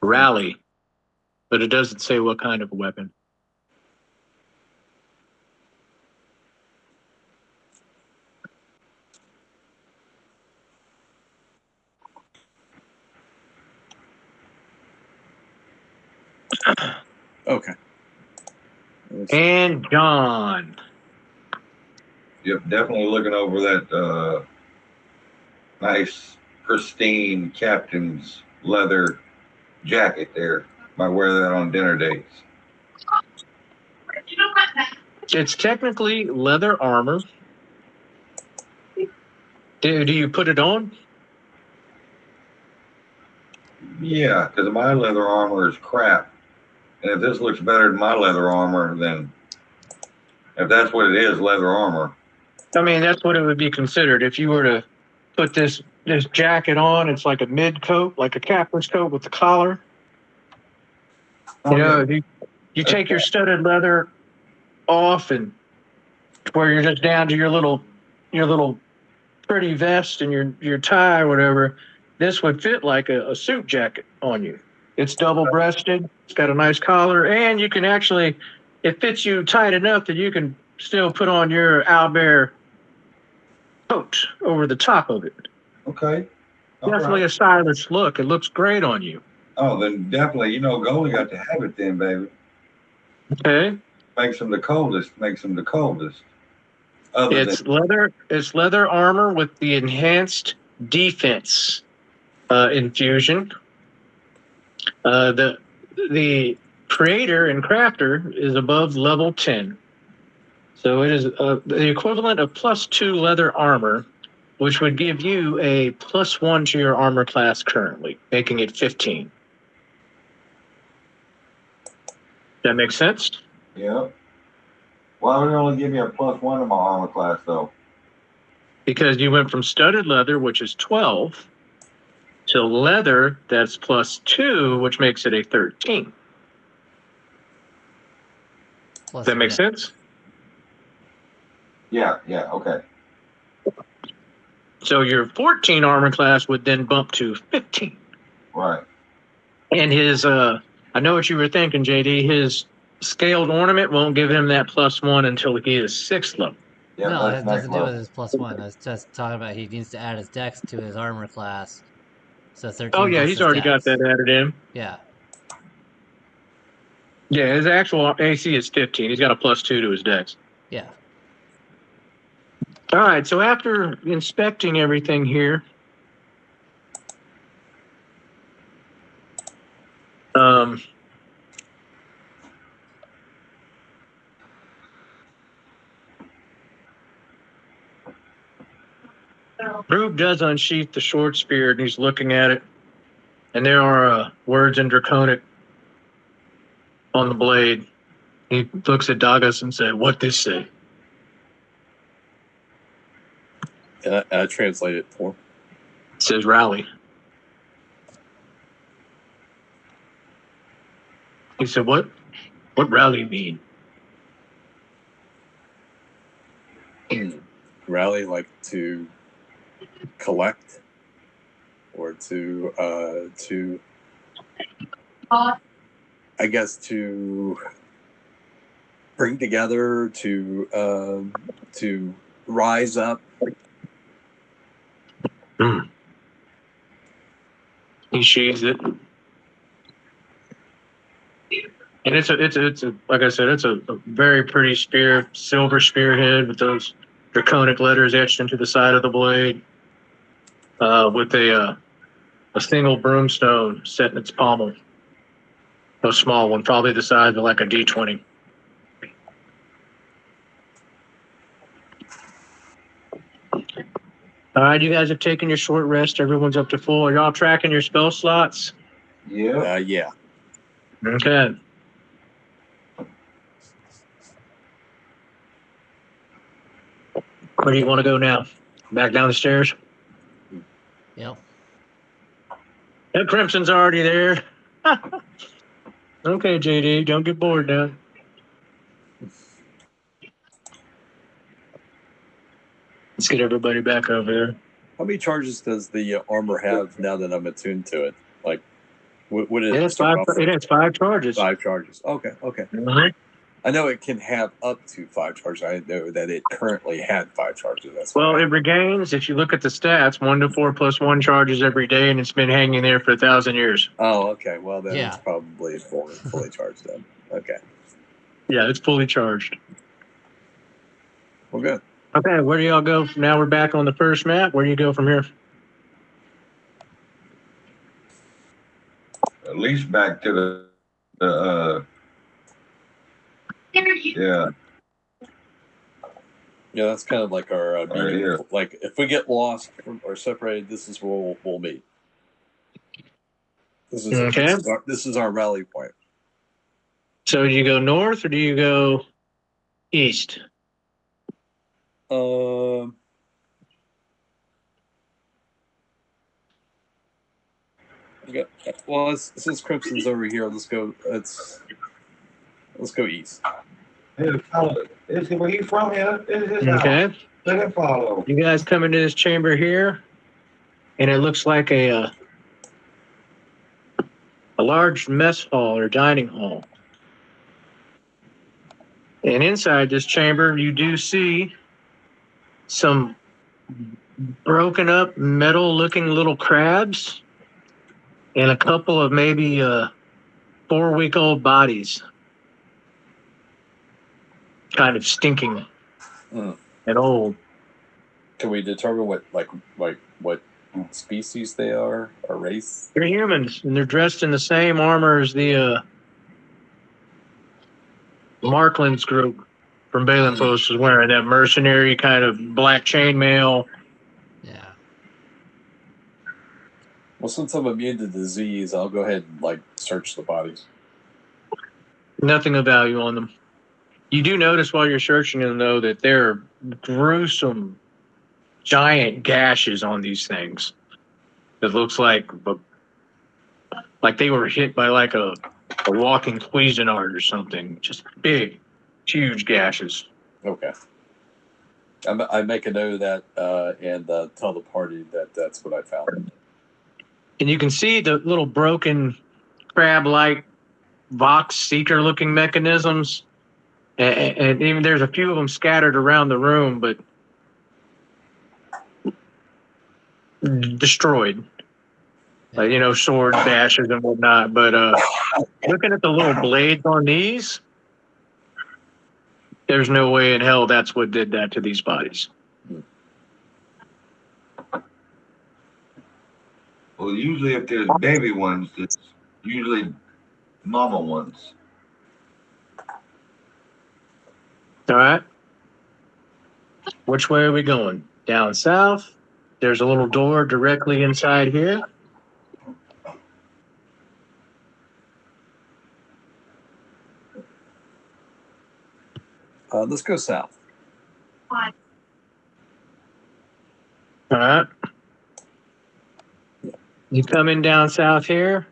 rally, but it doesn't say what kind of a weapon. Okay. And John. Yep, definitely looking over that nice, pristine captain's leather jacket there. Might wear that on dinner dates. It's technically leather armor. Do you put it on? Yeah, because my leather armor is crap. And if this looks better than my leather armor, then if that's what it is, leather armor. I mean, that's what it would be considered if you were to put this jacket on. It's like a mid coat, like a captain's coat with the collar. You know, if you take your studded leather off and where you're just down to your little pretty vest and your tie or whatever, this would fit like a suit jacket on you. It's double breasted. It's got a nice collar, and you can actually, it fits you tight enough that you can still put on your owlbear coat over the top of it. Okay. All Definitely right. a stylish look. It looks great on you. Oh, then definitely, Goalie got to have it then, baby. Okay. Makes him the coldest. It's leather armor with the enhanced defense infusion. The creator and crafter is above level 10. So it is the equivalent of +2 leather armor, which would give you a +1 to your armor class currently, making it 15. That makes sense? Yeah. Why would it only give me a +1 to my armor class, though? Because you went from studded leather, which is 12, to leather, that's +2, which makes it a 13. Plus, Does that make yeah. sense? Yeah, okay. So your 14 armor class would then bump to 15. Right. And his, I know what you were thinking, JD, his scaled ornament won't give him that +1 until he is 6th level. Yeah, No, it that's has nothing next to do with level. his +1. That's just talking about he needs to add his dex to his armor class. So 13 Oh, yeah, plus he's his already got dex. that added in. Yeah. Yeah, his actual AC is 15. He's got a +2 to his dex. Yeah. All right, so after inspecting everything here, Rube does unsheath the short spear and he's looking at it. And there are words in Draconic on the blade. He looks at Dagas and said, "What this say?" And I translate it for him. It says rally. He said, "What? What rally mean?" Rally, like to collect or to I guess to bring together, to rise up. He sheathes it. And it's a like I said, it's a very pretty spear, silver spearhead with those Draconic letters etched into the side of the blade, with a single broomstone set in its pommel. A small one, probably the size of like a D20. All right, you guys have taken your short rest. Everyone's up to full. Are y'all tracking your spell slots? Yeah. Yeah. Okay. Where do you want to go now? Back down the stairs? Yep. That Crimson's already there. Okay, JD, don't get bored now. Let's get everybody back over there. How many charges does the armor have now that I'm attuned to it? Like, would it? It has five. It has 5 charges. 5 charges. Okay. Mhm. I know it can have up to 5 charges. I know that it currently had 5 charges. That's Well, it regains, if you look at the stats, 1 to 4 plus 1 charges every day, and it's been hanging there for 1,000 years. Oh, okay. Well, then Yeah. it's probably fully charged then. Okay. Yeah, it's fully charged. Well, good. Okay, where do y'all go? Now we're back on the first map. Where do you go from here? At least back to the yeah. Yeah, that's kind of like our Right meeting. here. Like, if we get lost or separated, this is where we'll meet. This is Okay. this is our rally point. So do you go north or do you go east? Okay. Well, since Crimson's over here, let's go. Let's go east. Hey, follow. Is where he from here? This is his house. Okay. Let him follow. You guys come into this chamber here, and it looks like a large mess hall or dining hall. And inside this chamber, you do see some broken up metal-looking little crabs and a couple of maybe 4-week-old bodies, kind of stinking and old. Can we determine what species they are or race? They're humans, and they're dressed in the same armor as the Marklands group from Balin Post is wearing, that mercenary kind of black chainmail. Yeah. Well, since I'm immune to disease, I'll go ahead and search the bodies. Nothing of value on them. You do notice while you're searching them, though, that there are gruesome, giant gashes on these things. It looks like they were hit by like a walking Cuisinart or something. Just big, huge gashes. Okay. I make a note of that and tell the party that that's what I found. And you can see the little broken crab-like Vox Seeker-looking mechanisms. And even there's a few of them scattered around the room, but destroyed. Sword bashes and whatnot. But looking at the little blades on these, there's no way in hell that's what did that to these bodies. Well, usually if there's baby ones, it's usually mama ones. All right. Which way are we going? Down south There's a little door directly inside here. Let's go south. All right. You coming down south here.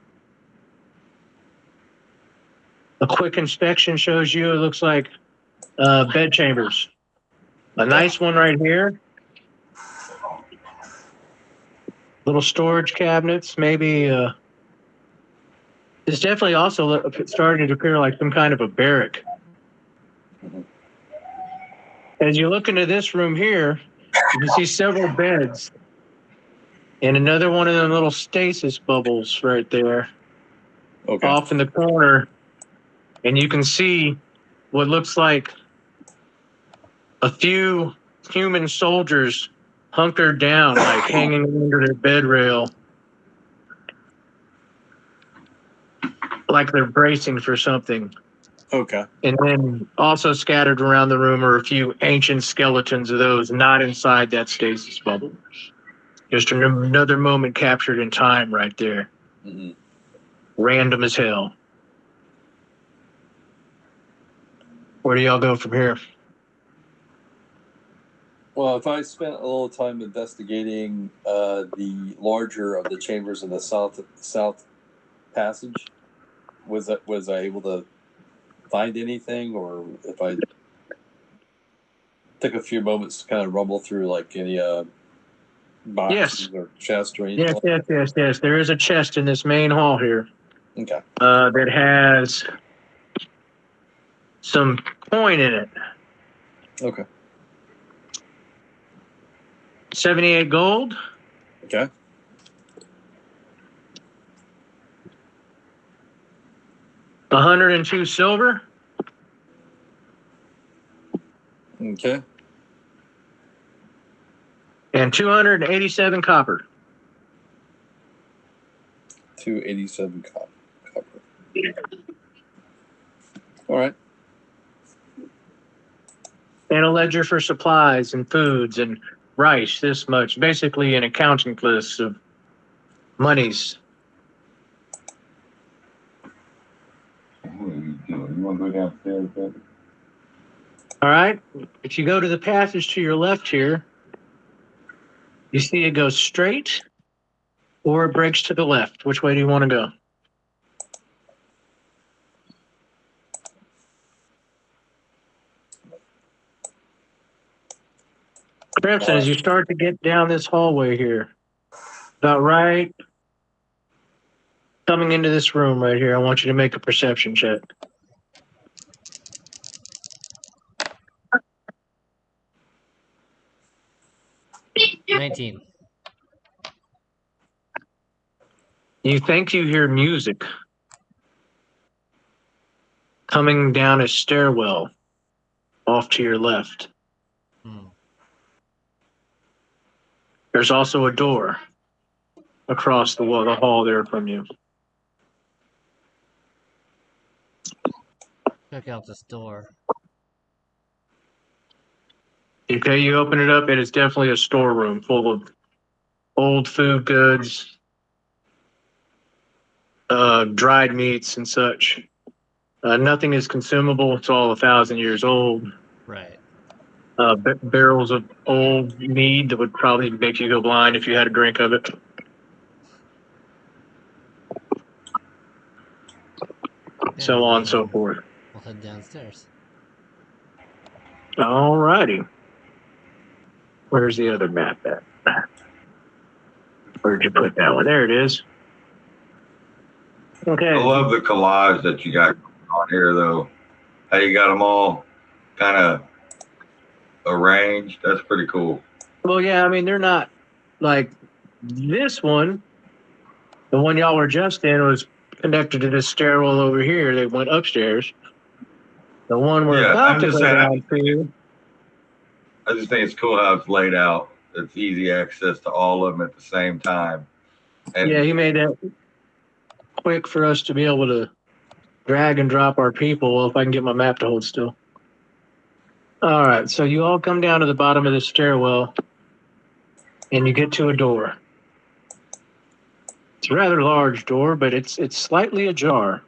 A quick inspection shows you it looks like bed chambers. A nice one right here. Little storage cabinets, maybe. It's definitely also starting to appear like some kind of a barrack. As you look into this room here, you can see several beds and another one of them little stasis bubbles right there Okay. off in the corner. And you can see what looks like a few human soldiers hunkered down, like hanging under their bed rail, like they're bracing for something. Okay. And then also scattered around the room are a few ancient skeletons of those not inside that stasis bubble. Just another moment captured in time right there. Mm-hmm. Random as hell. Where do y'all go from here? Well, if I spent a little time investigating the larger of the chambers in the south passage, was I able to find anything, or if I took a few moments to kind of rumble through like any boxes or chests or anything? Yes. There is a chest in this main hall here Okay. that has some coin in it. Okay. 78 gold. Okay. $102 silver. Okay. And 287 copper. 287 copper. All right. And a ledger for supplies and foods and rice, this much. Basically an accounting list of monies. What are you doing? You want to go downstairs, baby? All right. If you go to the passage to your left here, you see it goes straight or it breaks to the left. Which way do you want to go? Crimson, as you start to get down this hallway here, about right coming into this room right here, I want you to make a perception check. $19. You think you hear music coming down a stairwell off to your left. Hmm. There's also a door across the wall, the hall there from you. Check out this door. Okay, you open it up, it is definitely a storeroom full of old food goods, dried meats and such. Nothing is consumable. It's all 1,000 years old. Right. Barrels of old mead that would probably make you go blind if you had a drink of it. So on and so forth. We'll head downstairs. All righty. Where's the other map at? Where'd you put that one? There it is. Okay. I love the collage that you got on here, though. How you got them all kind of arranged. That's pretty cool. Well, yeah, I mean, they're not like this one. The one y'all were just in was connected to this stairwell over here. They went upstairs. The one we're Yeah, about I'm to just go saying, down to. I just think it's cool how it's laid out. It's easy access to all of them at the same time. And Yeah, he made that quick for us to be able to drag and drop our people. Well, if I can get my map to hold still. All right, so you all come down to the bottom of the stairwell. and you get to a door. It's a rather large door, but it's slightly ajar.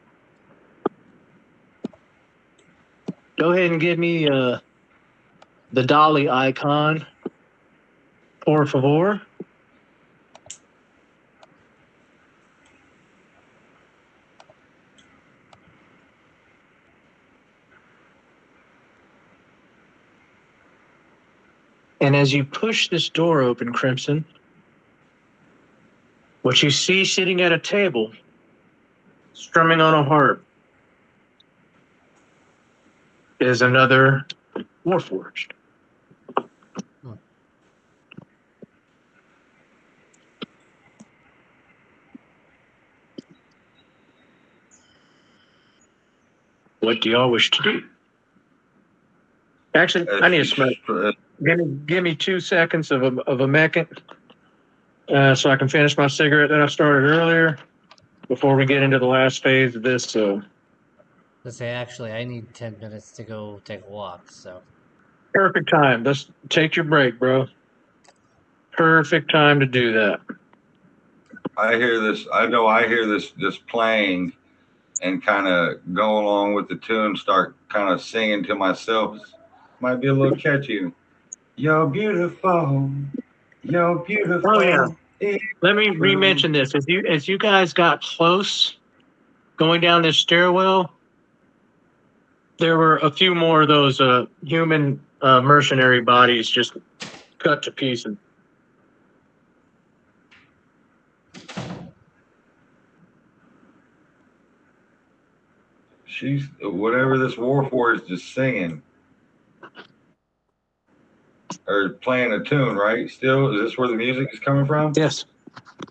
Go ahead and give me the dolly icon, por favor. And as you push this door open, Crimson, what you see sitting at a table, strumming on a harp, is another Warforged. What do y'all wish to do? Actually, I need a smoke. Give me 2 seconds of a meccan, so I can finish my cigarette that I started earlier before we get into the last phase of this. So Let's say, actually, I need 10 minutes to go take a walk, so. perfect time. Let's take your break, bro. Perfect time to do that. I hear this. I know I hear this just playing and kind of go along with the tune, start kind of singing to myself. Might be a little catchy. You're beautiful. You're beautiful. Oh, yeah. Let me re-mention this. As you guys got close going down this stairwell, there were a few more of those human mercenary bodies just cut to pieces. She's whatever this Warforged is singing or playing a tune, right? Still, is this where the music is coming from? Yes.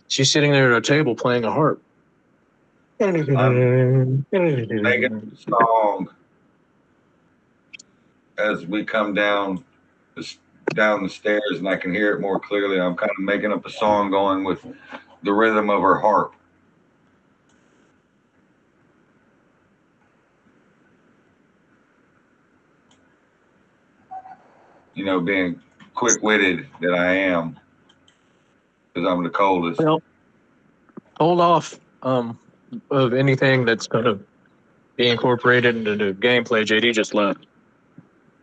She's sitting there at a table playing a harp. Making a song as we come down the stairs, and I can hear it more clearly. I'm kind of making up a song going with the rhythm of her harp. You know, being quick-witted that I am, because I'm the coldest. Well, hold off of anything that's going to be incorporated into the gameplay. JD just left.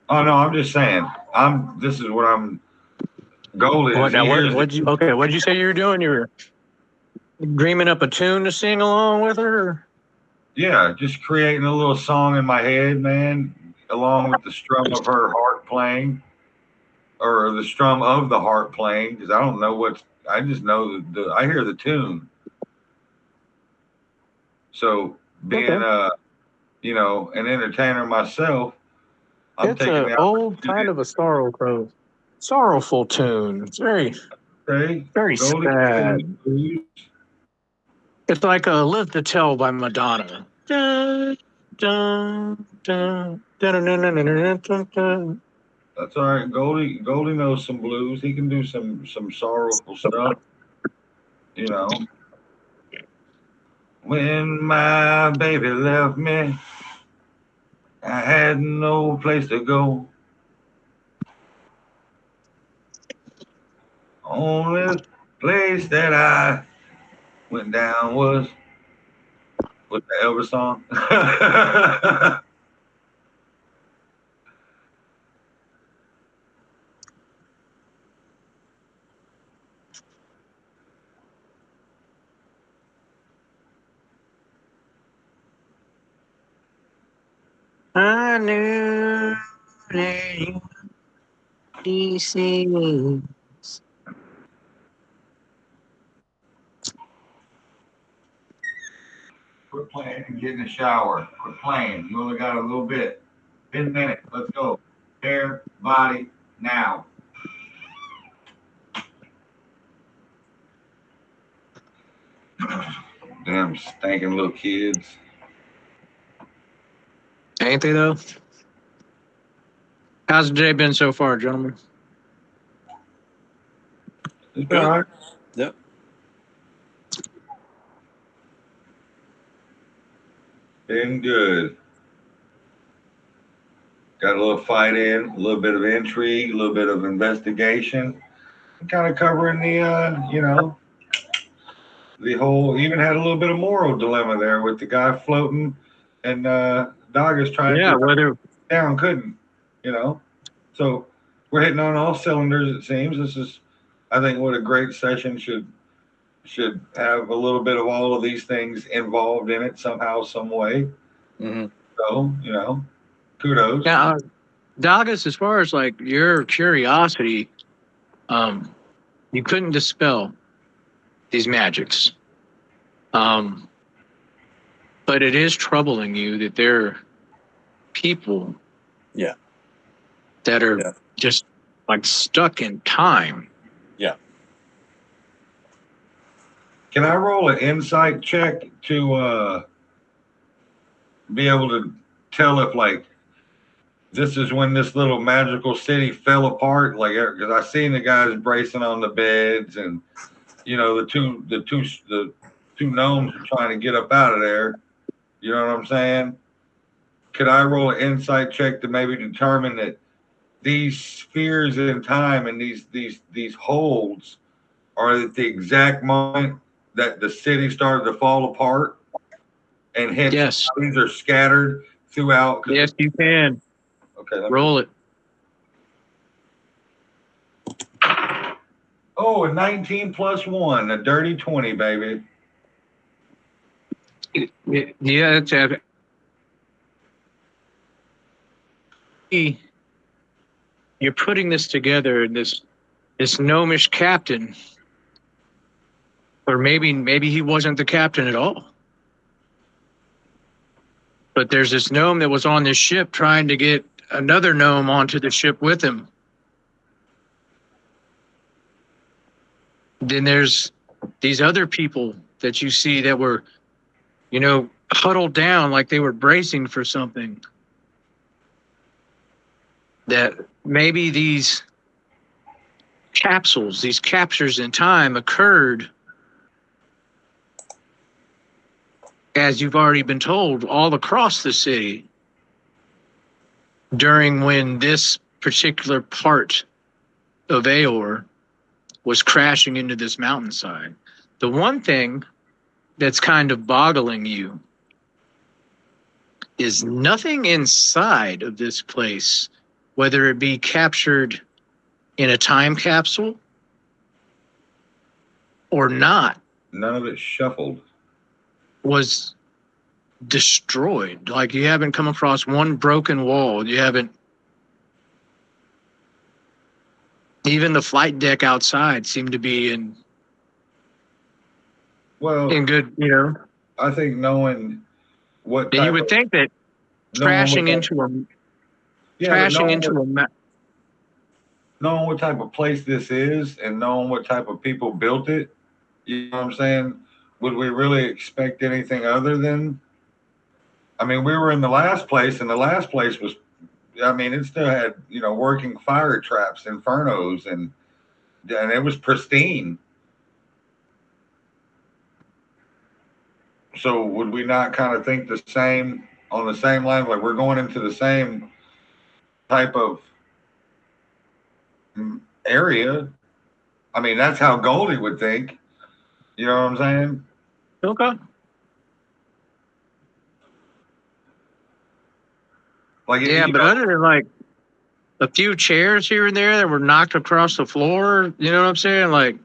Oh no, I'm just saying. This is what I'm. Goal is. What'd you say you were doing? You were dreaming up a tune to sing along with her? Or? Yeah, just creating a little song in my head, man, along with the strum of her harp playing, or the strum of the harp playing, because I don't know I just know I hear the tune. So being you know, an entertainer myself, It's an old kind of a sorrowful tune. It's very sad. It's like Live to Tell by Madonna. Dun, dun, dun, dun, dun, dun, dun, dun, dun. That's all right. Goldie knows some blues. He can do some sorrowful stuff. You know. When my baby left me, I had no place to go. Only place that I went down was the Elvis song. I knew that you would be singing. Quit playing and get in the shower. Quit playing. You only got a little bit. 10 minutes. Let's go. Hair, body, now. Damn stinking little kids. Ain't they though? How's the day been so far, gentlemen? It's been all right. Yep. Been good. Got a little fight in, a little bit of intrigue, a little bit of investigation. kind of covering the the whole. Even had a little bit of moral dilemma there with the guy floating, and Doggers trying Yeah, to whether down, couldn't, you know. So we're hitting on all cylinders. It seems this is, I think, what a great session should have a little bit of all of these things involved in it somehow, some way. Mm-hmm. So kudos. now, Douglas, as far as like your curiosity, you couldn't dispel these magics. But it is troubling you that there are people Yeah. that are Yeah. just like stuck in time. Can I roll an insight check to be able to tell if like this is when this little magical city fell apart? Like, because I seen the guys bracing on the beds, and the two gnomes are trying to get up out of there. You know what I'm saying? Could I roll an insight check to maybe determine that these spheres in time and these holds are at the exact moment that the city started to fall apart, and hence Yes. bodies are scattered throughout? Yes, you can. Okay. Roll it. Oh, a 19 plus 1, a dirty 20, baby. Yeah, it's you're putting this together, this gnomish captain, or maybe he wasn't the captain at all. But there's this gnome that was on this ship trying to get another gnome onto the ship with him. Then there's these other people that you see that were, huddled down like they were bracing for something. That maybe these capsules, these captures in time occurred, as you've already been told, all across the city during when this particular part of Aor was crashing into this mountainside. The one thing that's kind of boggling you is nothing inside of this place, whether it be captured in a time capsule or not, None of it shuffled. was destroyed. Like, you haven't come across one broken wall. You haven't. Even the flight deck outside seemed to be in good. I think knowing what You would think that crashing into knowing what type of place this is and knowing what type of people built it, you know what I'm saying? Would we really expect anything other than? I mean, we were in the last place, and the last place was, it still had working fire traps, infernos, and it was pristine. So would we not kind of think the same on the same line? Like, we're going into the same type of area. I mean, that's how Goldie would think. You know what I'm saying? Okay. Like, Yeah, but other than like a few chairs here and there that were knocked across the floor, you know what I'm saying? Like,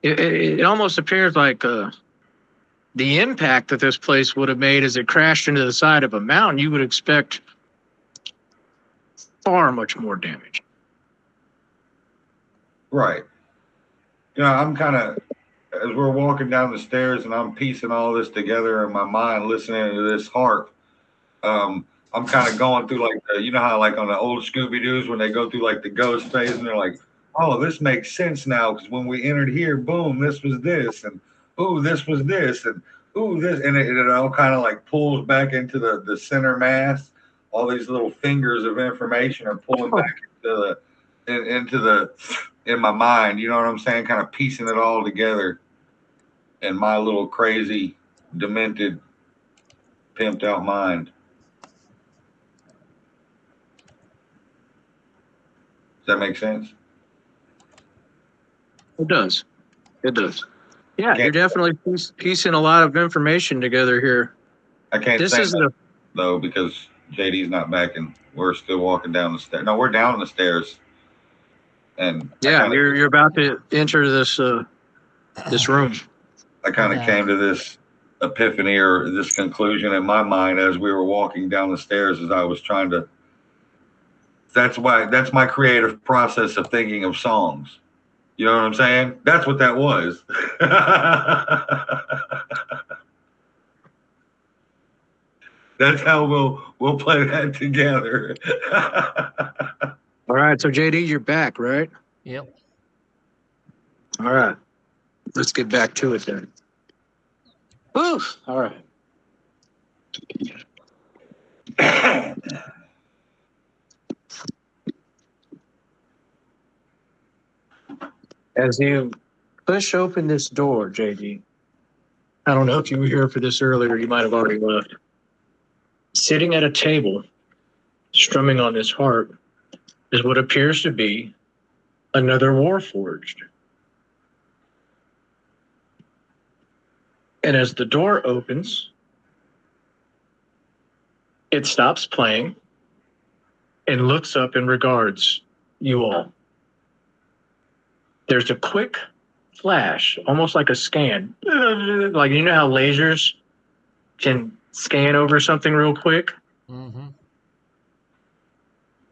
it almost appears like the impact that this place would have made as it crashed into the side of a mountain, you would expect far much more damage. Right. I'm kind of, as we're walking down the stairs and I'm piecing all this together in my mind, listening to this harp, I'm kind of going through like, how like on the old Scooby-Doo's when they go through like the ghost phase and they're like, oh, this makes sense now because when we entered here, boom, this was this, and ooh, this was this, and ooh, this, and it all kind of like pulls back into the center mass. All these little fingers of information are pulling back in my mind. You know what I'm saying? Kind of piecing it all together in my little crazy, demented, pimped out mind. Does that make sense? It does. It does. Yeah, Okay. you're definitely piecing a lot of information together here. I can't This say is that, the though, because JD's not back and we're still walking down the stairs. No, we're down the stairs. And yeah. You're about to enter this room. I kind of Okay. came to this epiphany or this conclusion in my mind as we were walking down the stairs as I was trying to. That's my creative process of thinking of songs. You know what I'm saying? That's what that was. That's how we'll play that together. All right. So JD, you're back, right? Yep. All right. Let's get back to it then. Whew. All right. As you push open this door, JD, I don't know if you were here for this earlier, you might have already left. Sitting at a table, strumming on his harp, is what appears to be another Warforged. And as the door opens, it stops playing and looks up and regards you all. There's a quick flash, almost like a scan. Like, you know how lasers can scan over something real quick? Mm-hmm.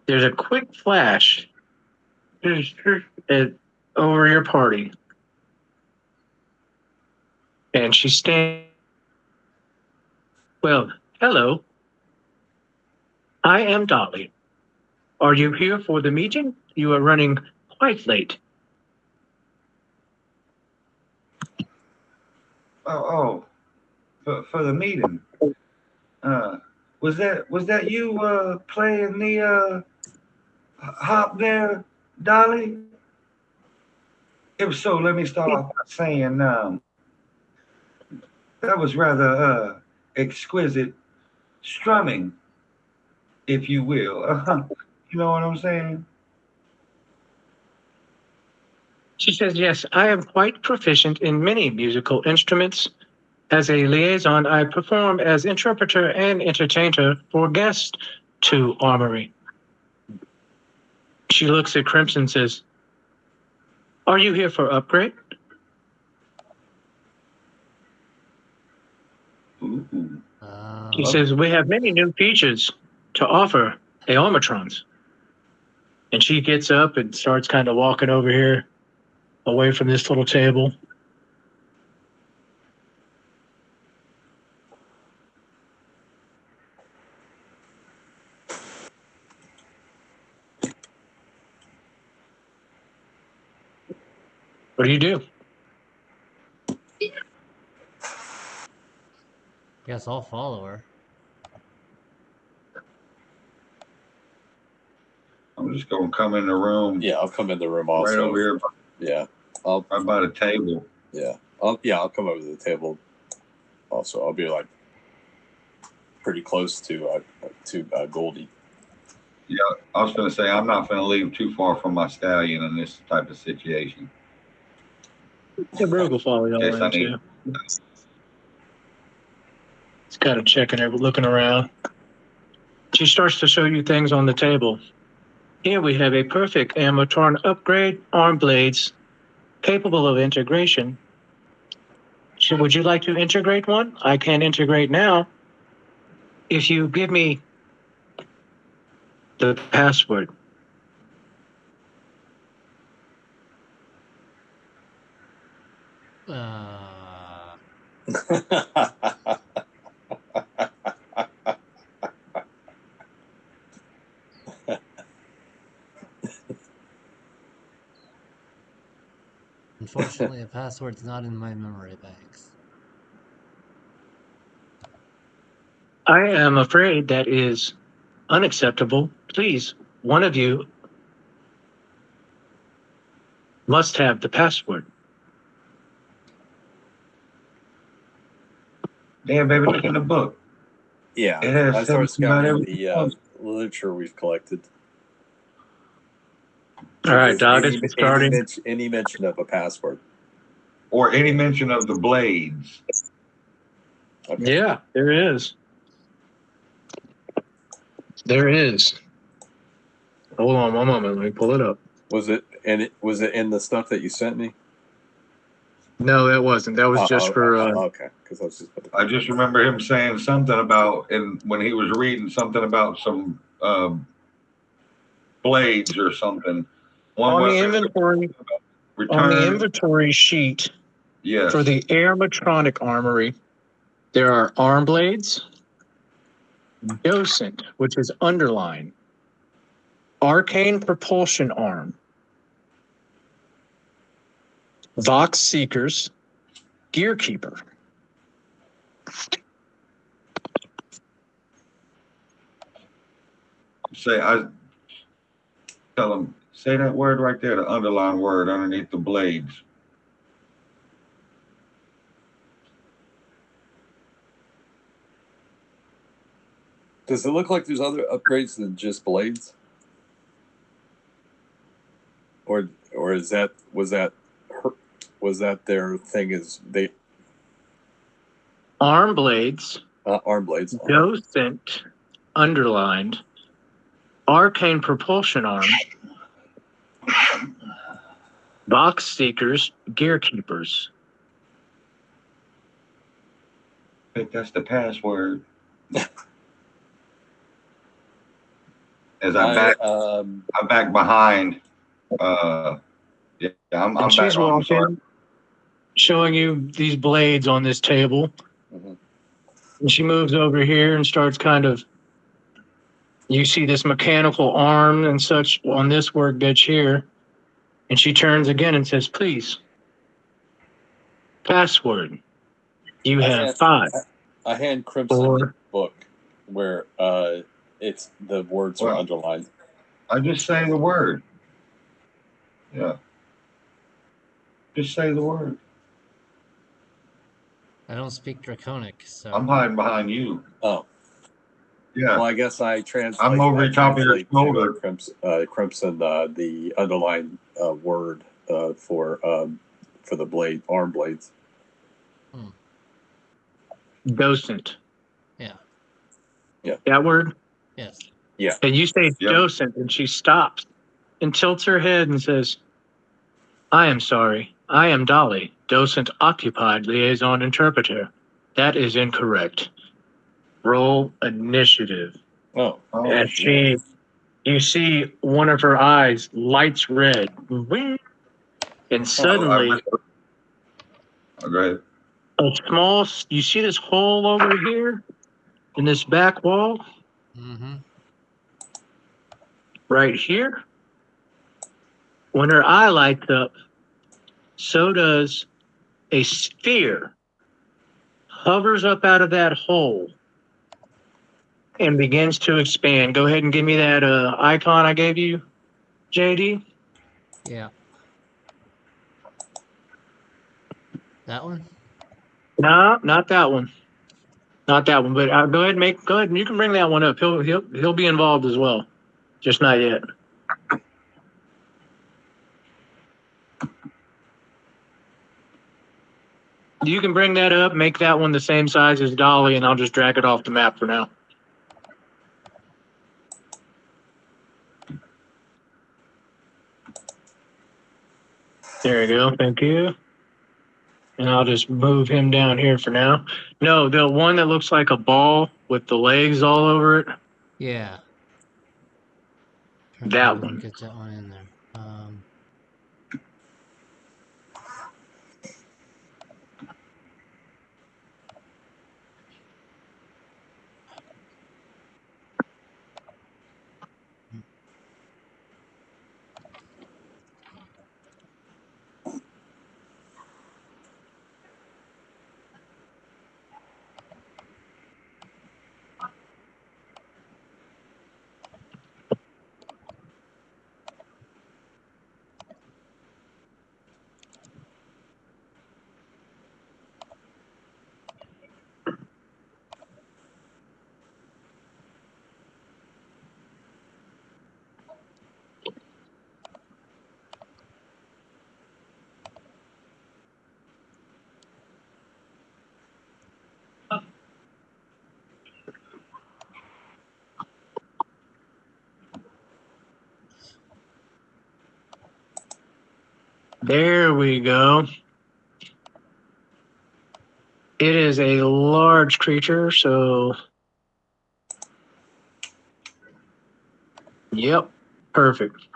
There's a quick flash over your party. And she's standing. Well, hello. I am Dolly. Are you here for the meeting? You are running quite late. For the meeting. Was that you playing the hop there, Dolly? If so, let me start off by saying that was rather exquisite strumming, if you will. You know what I'm saying? She says, yes, I am quite proficient in many musical instruments. As a liaison, I perform as interpreter and entertainer for guests to Armory. She looks at Crimson and says, are you here for upgrade? Ooh. She says, we have many new features to offer the Armatrons. And she gets up and starts kind of walking over here away from this little table. What do you do? Guess I'll follow her. I'm just gonna come in the room Yeah, I'll come in the room right also. over here, Yeah, right by the table. yeah, I'll come over to the table. Also, I'll be like pretty close to Goldie. Yeah, I was gonna say I'm not gonna leave too far from my stallion in this type of situation. The Brug will follow y'all Yes, I in need- too. He's kind of checking it, looking around. She starts to show you things on the table. Here we have a perfect Armatron upgrade arm blades capable of integration. So would you like to integrate one? I can integrate now. If you give me the password. Unfortunately, the password's not in my memory banks. I am afraid that is unacceptable. Please, one of you must have the password. Damn, baby, look in the book. Yeah, It has I started something about scouting everything the else. literature we've collected. All right, Just Doug, it's starting. any mention of a password. Or any mention of the blades. Okay. Yeah, there is. There is. Hold on one moment. Let me pull it up. Was it in the stuff that you sent me? No, that wasn't. That was just for. Okay, because I was just. I just remember him saying something about, and when he was reading something about some blades or something. One On the weapon inventory, return. on the inventory sheet Yes. for the Airmatronic Armory, there are arm blades, Docent, which is underlined, Arcane Propulsion Arm, Vox Seekers, Gearkeeper. I tell him, say that word right there, the underlined word underneath the blades. Does it look like there's other upgrades than just blades? Or was that their thing? Is they Arm blades, arm blades? Docent, underlined, Arcane Propulsion Arm, Box Seekers, Gearkeepers. I think that's the password. As I'm back behind. Yeah, I'm And back. she's I'm sorry. walking, showing you these blades on this table. Mhm. And she moves over here and starts kind of. You see this mechanical arm and such on this workbench here. And she turns again and says, please, password. You have 5. I hand Crimson 4. the book where it's the words are underlined. I just say the word. Yeah. Just say the word. I don't speak Draconic, so. I'm hiding behind you. Oh. Yeah. Well, I guess I translate. I'm over the top of your shoulder. Crimson, the underlined word for the blade, arm blades. Docent. Yeah. Yeah. That word? Yes. Yeah. And you say docent, and she stops and tilts her head and says, I am sorry. I am Dolly, docent occupied liaison interpreter. That is incorrect. Roll initiative. Oh. As you see one of her eyes lights red. And suddenly, Okay. you see this hole over here in this back wall? Mm-hmm. Right here? When her eye lights up, so does a sphere, hovers up out of that hole and begins to expand. Go ahead and give me that icon I gave you, JD. Yeah. That one? No, not that one. Not that one. But go ahead and you can bring that one up. He'll be involved as well. Just not yet. You can bring that up, make that one the same size as Dolly, and I'll just drag it off the map for now. There you go. Thank you. And I'll just move him down here for now. No, the one that looks like a ball with the legs all over it. Yeah. That one. Get that one in there. There we go. It is a large creature, so. Yep, perfect.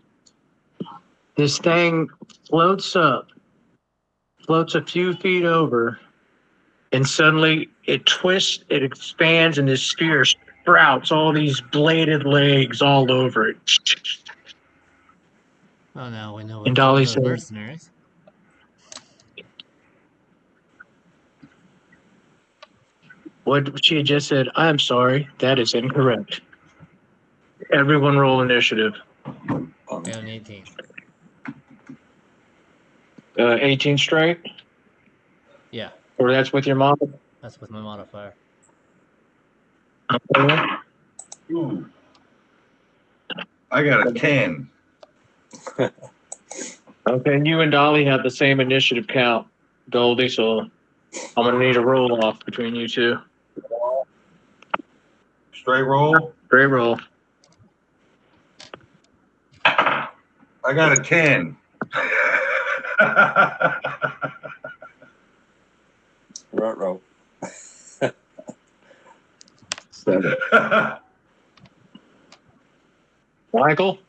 This thing floats up, floats a few feet over, and suddenly it twists, it expands, and this sphere sprouts all these bladed legs all over it. Oh no, we know what And killed Dolly those said, mercenaries. what she had just said, I'm sorry, that is incorrect. Everyone roll initiative. I got an 18. 18 straight? Yeah, Or that's with your mom? that's with my modifier. Okay. Ooh. I got a 10. Okay, you and Dolly have the same initiative count, Goldie, so I'm going to need a roll off between you two. Straight roll. Great roll. I got a 10. Row. Michael?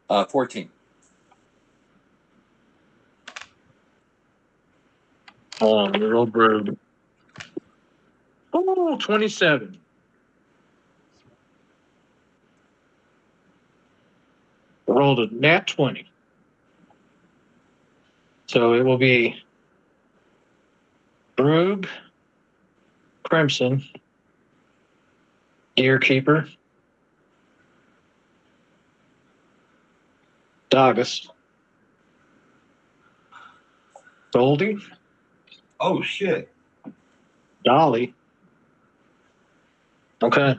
14. Hold on, we roll brood. Oh, 27. Rolled a nat 20. So it will be Brug, Crimson, Gearkeeper, Dogus, Goldie, Oh shit. Dolly. Okay.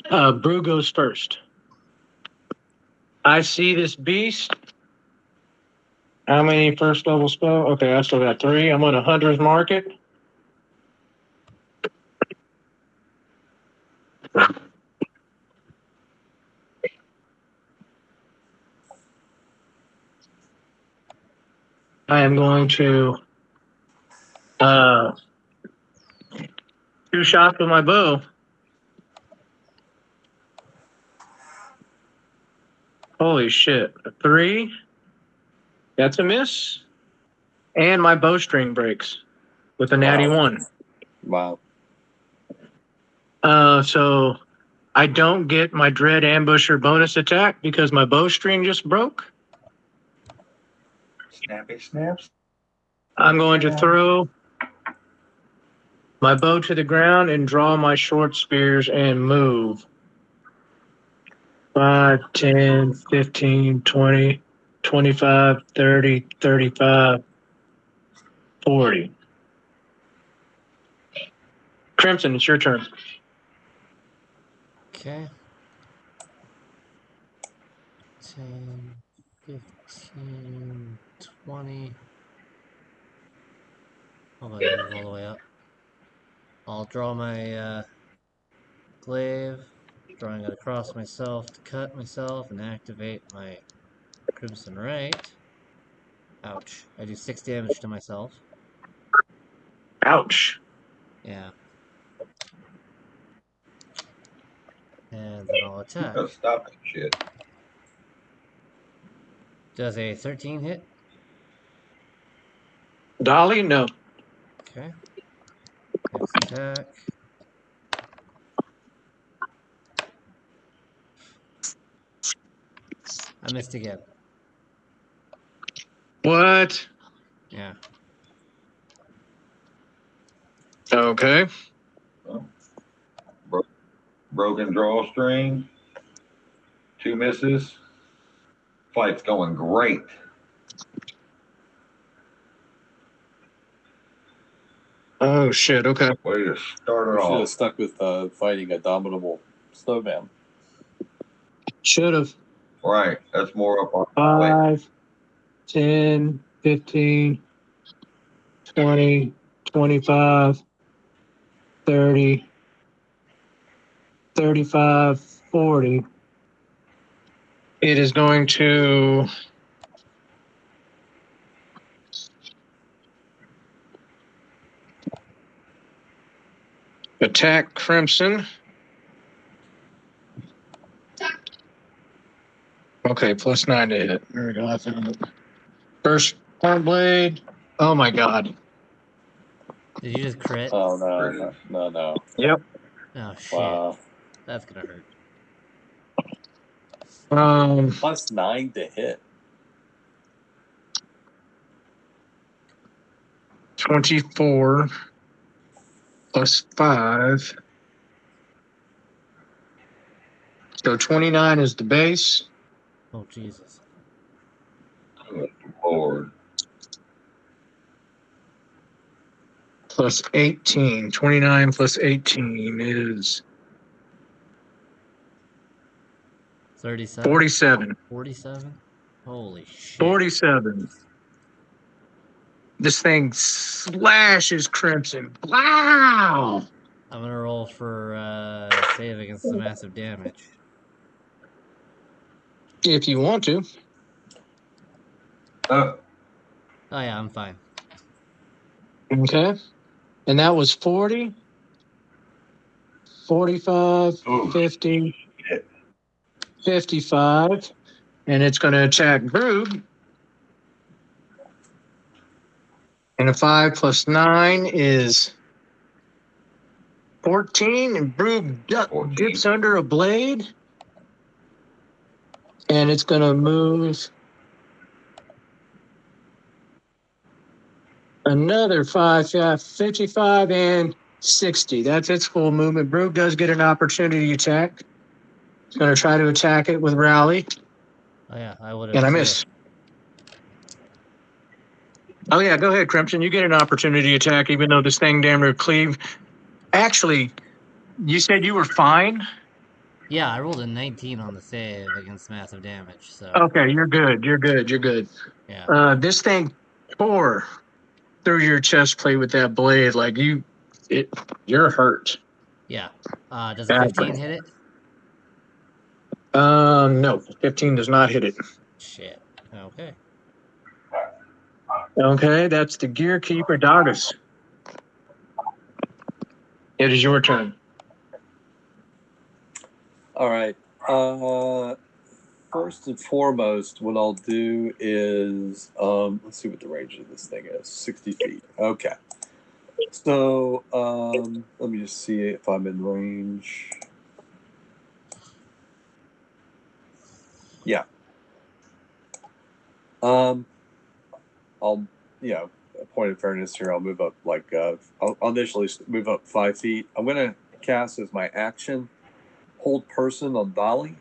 Brug goes first. I see this beast. How many first level spell? Okay, I still got 3. I'm on a 100th mark it. I am going to 2 shots with my bow. Holy shit. A 3. That's a miss. And my bowstring breaks with a natty Wow. 1. Wow. So I don't get my Dread Ambusher bonus attack because my bowstring just broke. Snappy snaps. I'm going to throw my bow to the ground and draw my short spears and move. 5, 10, 15, 20, 25, 30, 35, 40. Crimson, it's your turn. Okay. 10, 15, 20. How about I move all the way up? I'll draw my glaive, drawing it across myself to cut myself and activate my Crimson Right. Ouch. I do 6 damage to myself. Ouch. Yeah. And then I'll attack. Gotta stop that shit. Does a 13 hit? Dolly, no. Okay. Next attack. I missed again. What? Yeah. Okay. Broken drawstring. 2 misses. Fight's going great. Oh, shit. Okay. Way to start We it should have off. stuck with fighting a dominable snowman. Should have. Right. That's more up our way. 5, 10, 15, 20, 25, 30, 35, 40, It is going to attack Crimson. Okay, +9 to hit. There we go. I found it. First point blade. Oh my god. Did you just crit? Oh no. Yep. Oh shit. Wow. That's gonna hurt. +9 to hit. 24 +5. So 29 is the base. Oh Jesus. Good Lord. +18. 29 +18 is 37. 47. 47. Holy shit. 47. This thing slashes Crimson. Wow. I'm gonna roll for save against the massive damage. If you want to. Uh, Oh yeah, I'm fine. Okay. And that was 40, 45, Ooh. 50, Shit. 55. And it's going to attack Broob. And a 5 +9 is 14. And Broob 14. dips under a blade. And it's going to move another 5, 55, and 60. That's its full movement. Broob does get an opportunity attack. It's going to try to attack it with Rally. Oh yeah, I would have. And I too. miss. Oh, yeah, go ahead, Crimson. You get an opportunity attack, even though this thing damn near cleave. Actually, you said you were fine? Yeah, I rolled a 19 on the save against massive damage. So Okay, you're good. You're good. You're good. yeah. This thing tore through your chest plate with that blade. Like, you're hurt. Yeah. Does a 15 hit it? No, 15 does not hit it. Shit. Okay. Okay, that's the Gear Keeper Dagus. It is your turn. All right. First and foremost, what I'll do is let's see what the range of this thing is. 60 feet. Okay. So let me just see if I'm in range. Yeah. I'll a point of fairness here. I'll move up I'll initially move up 5 feet. I'm gonna cast as my action hold person on Dolly.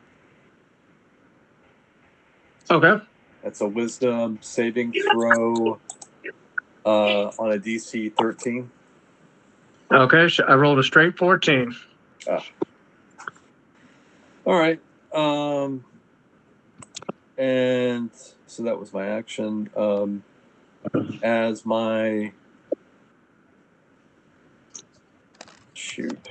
Okay. That's a wisdom saving throw on a DC 13. Okay, I rolled a straight 14. All right. And so that was my action. As my shoot.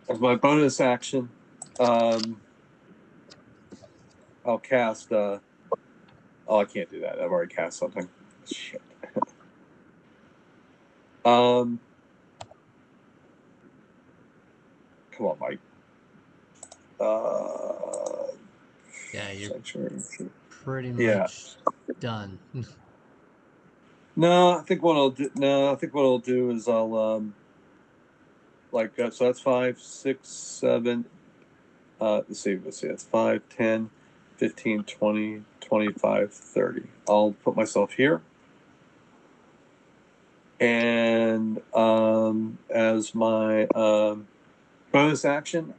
As my bonus action, I'll cast. Oh, I can't do that. I've already cast something. Shit. Come on, Mike. Yeah, you're Sanctuary. pretty much Yeah. done. No, I think what I'll do is I'll so that's 5, 6, 7. Let's see. That's 5, 10, 15, 20, 25, 30. I'll put myself here. And as my bonus action,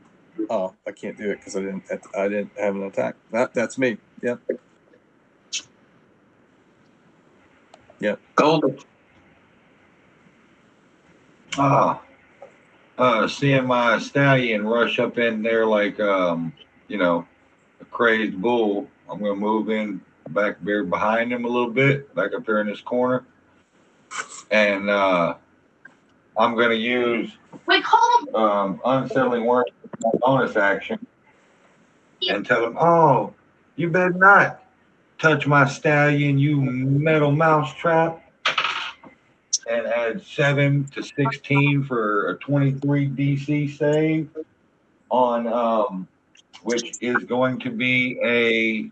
oh, I can't do it because I didn't have an attack. That's me. Yep. Golden. Seeing my stallion rush up in there like a crazed bull, I'm gonna move in back there behind him a little bit, back up there in this corner, and I'm going to use Wait, hold unsettling word bonus action and tell him, "Oh, you better not touch my stallion, you metal mousetrap." And add 7 to 16 for a 23 DC save on which is going to be a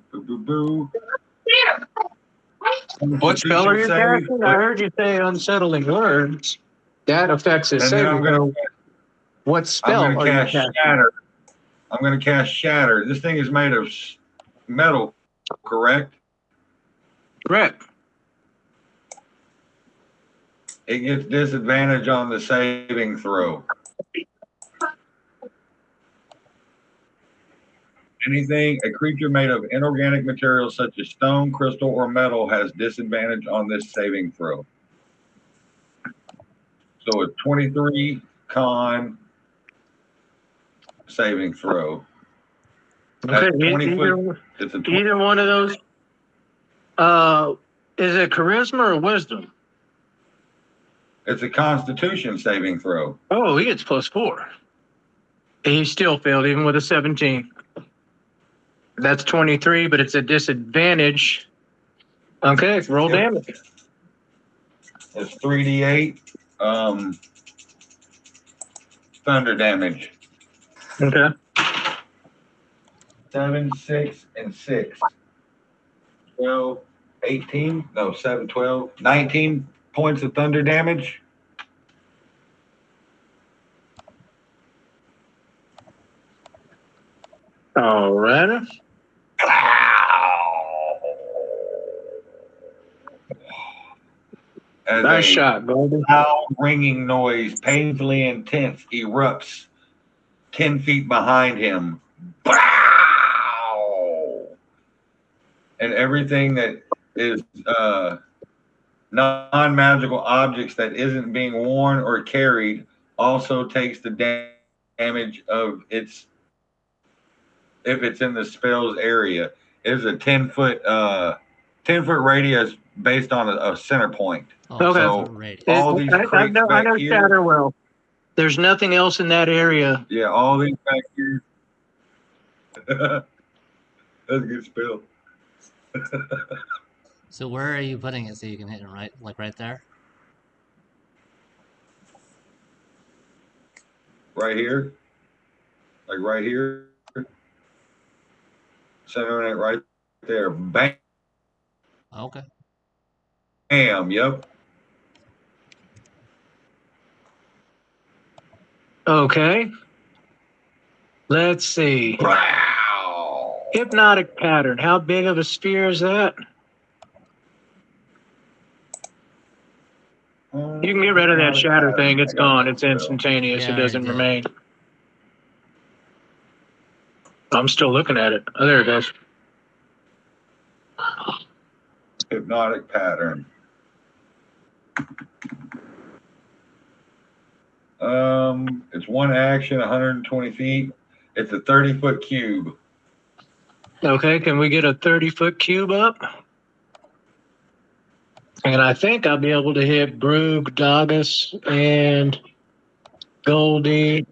What spell are you Constitution casting? I heard you say unsettling words. That affects his And then saving throw. What spell I'm are going you to casting? cast Shatter. I'm going to cast Shatter. This thing is made of metal, correct? Correct. It gets disadvantage on the saving throw. A creature made of inorganic materials such as stone, crystal, or metal has disadvantage on this saving throw. So a 23 con saving throw. Okay, At 20 foot, it's a 20. either one of those. Is it charisma or wisdom? It's a Constitution saving throw. Oh, he gets +4. He still failed, even with a 17. That's 23, but it's a disadvantage. Okay, roll Yep. damage. It's 3d8 thunder damage. Okay. 7, 6, and 6. 12, 18. No, 7, 12. 19 points of thunder damage. All right. As Nice a shot, Goldie. loud ringing noise, painfully intense, erupts 10 feet behind him. And everything that is non-magical objects that isn't being worn or carried also takes the damage of its, if it's in the spell's area. It's a 10-foot radius based on a center point. Oh, Okay. so So radius. all these I crates know back here, Shatter well. There's nothing else in that area. yeah, all these back here. That's a good spell. So where are you putting it so you can hit it right, like right there? Right here, like right here, centering it right there. Bam, Okay. yep. Okay. Let's see. Wow. Hypnotic pattern. How big of a sphere is that? You can get rid of that shatter thing. It's gone. It's instantaneous. Yeah, It I doesn't did. remain. I'm still looking at it. Oh, there it goes. Hypnotic pattern. It's one action, 120 feet. It's a 30-foot cube. Okay, can we get a 30-foot cube up? And I think I'll be able to hit Brug, Dagus, and Goldie.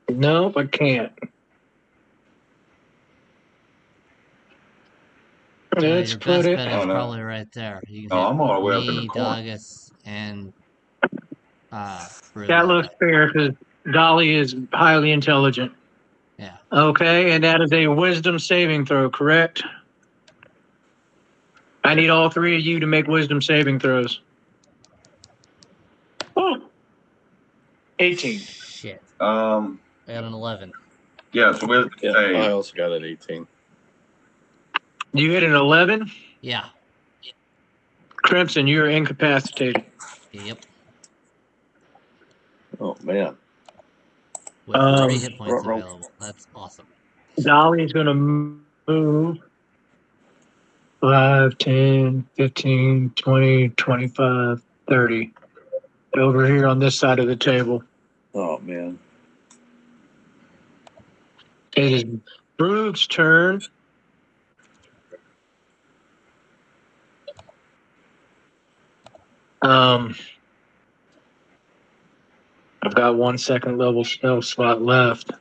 Nope, I can't. Let's Your put best it. bet Oh, is no. probably right there. You can Oh, hit I'm all the way up in the me, corner. Dagus, and Brug That that looks way. fair because Dolly is highly intelligent. Yeah. Okay, and that is a wisdom saving throw, correct? I need all three of you to make wisdom saving throws. Oh. 18. Shit. Um, I got an 11. yeah, so wisdom Yeah, save. I also got an 18. You hit an 11? Yeah. Crimson, you're incapacitated. Yep. Oh man. With 40 hit points ruh-roh. available. That's awesome. Dolly's going to move 5, 10, 15, 20, 25, 30. Over here on this side of the table. Oh man. It is Brug's turn. I've got 1 second level spell slot left.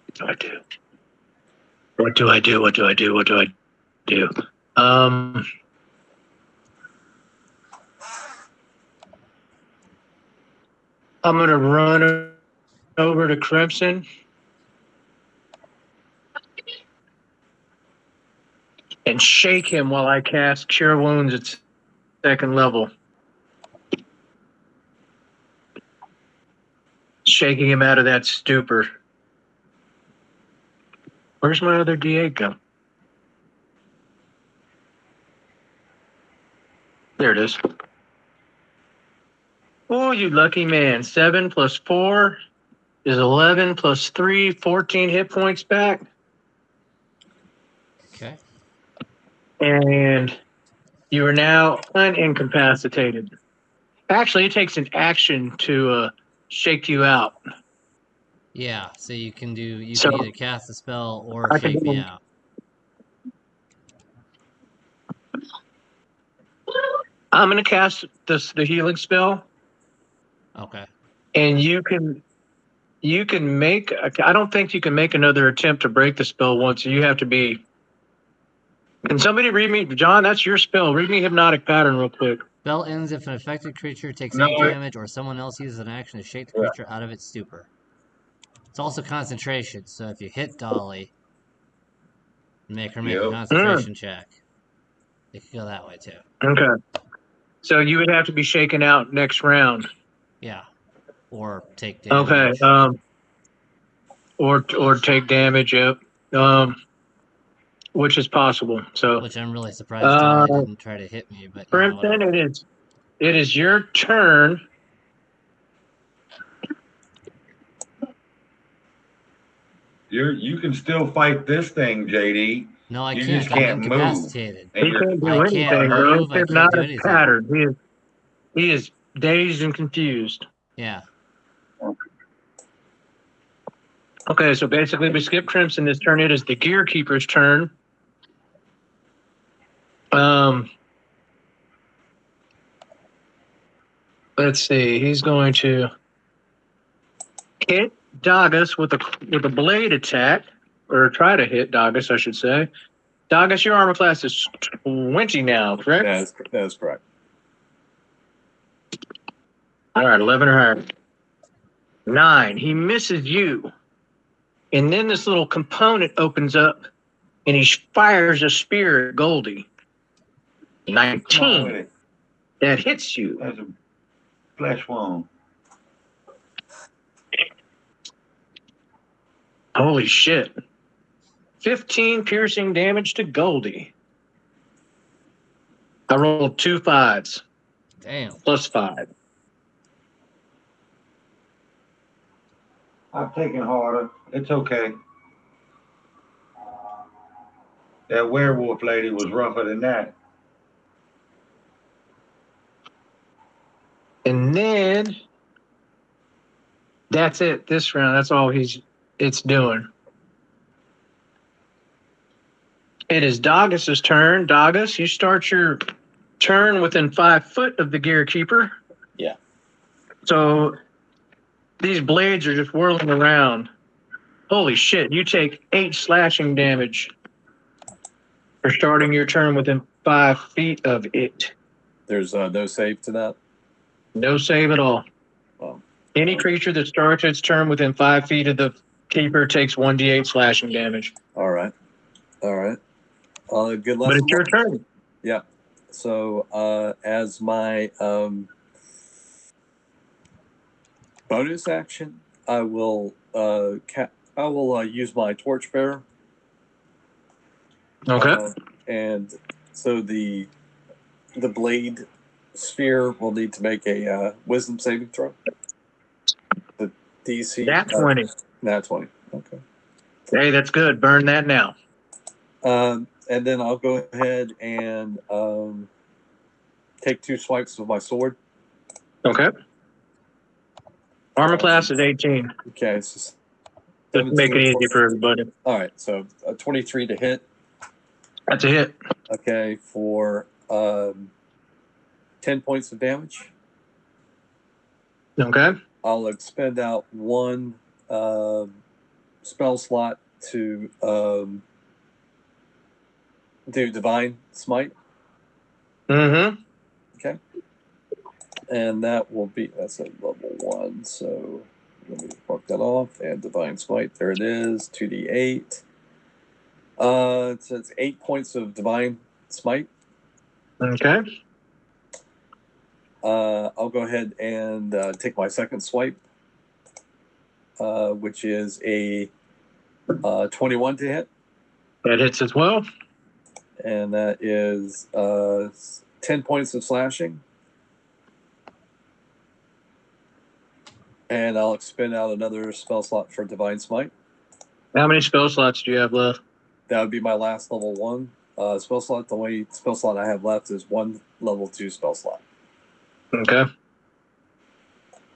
What do I do? What do I do? What do I do? What do I do? I'm gonna run over to Crimson and shake him while I cast Cure Wounds at second level. Shaking him out of that stupor. Where's my other D8 go? There it is. Oh, you lucky man. 7 plus 4 is 11 plus 3, 14 hit points back. Okay. And you are now unincapacitated. Actually, it takes an action to shake you out. Yeah, so you can So- either cast a spell or I can shake me do- out. I'm going to cast the healing spell, Okay. and you can make. I don't think you can make another attempt to break the spell once. You have to be. Can somebody read me, John? That's your spell. Read me Hypnotic Pattern real quick. Spell ends if an affected creature takes No, 8 it- damage or someone else uses an action to shake the Yeah. creature out of its stupor. It's also concentration, so if you hit Dolly, make her make a Yep. concentration check. It could go that way too. Okay. So you would have to be shaken out next round. Yeah. Or take damage. Okay. Or take damage. Yep. Which is possible. So Which I'm really surprised Dolly Uh, didn't try to hit me, but yeah, Crimson, whatever. it is your turn. You can still fight this thing, JD. No, I You can't. just 'Cause I'm can't move. incapacitated. And He you're can't do I anything, can't bro. move, I It's can't do not a anything. pattern. He is dazed and confused. Yeah. Okay, so basically we skip Crimson this turn. It is the Gear Keeper's turn. Let's see. He's going to hit Dagus with a blade attack, or try to hit Dagus, I should say. Dagus, your armor class is 20 now, correct? That is correct. All right, 11 or higher. 9. He misses you. And then this little component opens up and he fires a spear at Goldie. Come on with 19. it. That hits you. That's a flesh wound. Holy shit. 15 piercing damage to Goldie. I rolled 2 5s Damn. plus 5. I've taken harder. It's okay. That werewolf lady was rougher than that. And then that's it this round. That's all it's doing. It is Dagus' turn. Dagus, you start your turn within 5 foot of the Gear Keeper. Yeah. So these blades are just whirling around. Holy shit, you take 8 slashing damage for starting your turn within 5 feet of it. There's no save to that. No save at all. Well, Any creature that starts its turn within 5 feet of the Keeper takes 1d8 slashing damage. all right. Good But lesson. it's your turn. Yeah. So as my bonus action, I will use my torchbearer. Okay. And so the blade sphere will need to make a wisdom saving throw. The DC. Nat 20. Nat 20. Okay. Hey, that's good. Burn that now. And then I'll go ahead and take 2 swipes with my sword. Okay. Armor class is 18. Okay, it's just Just to make it 17 easy for everybody. All right, so 23 to hit. That's a hit. Okay, for 10 points of damage. Okay. I'll expend out one spell slot to do Divine Smite. Mm-hmm. Okay. And that will be, that's at level 1. So let me mark that off. And Divine Smite, there it is, 2d8. So it's 8 points of Divine Smite. Okay. I'll go ahead and take my second swipe, which is a 21 to hit. That hits as well. And that is 10 points of slashing. And I'll expend out another spell slot for Divine Smite. How many spell slots do you have left? That would be my last level 1 spell slot. The only spell slot I have left is one level 2 spell slot. Okay.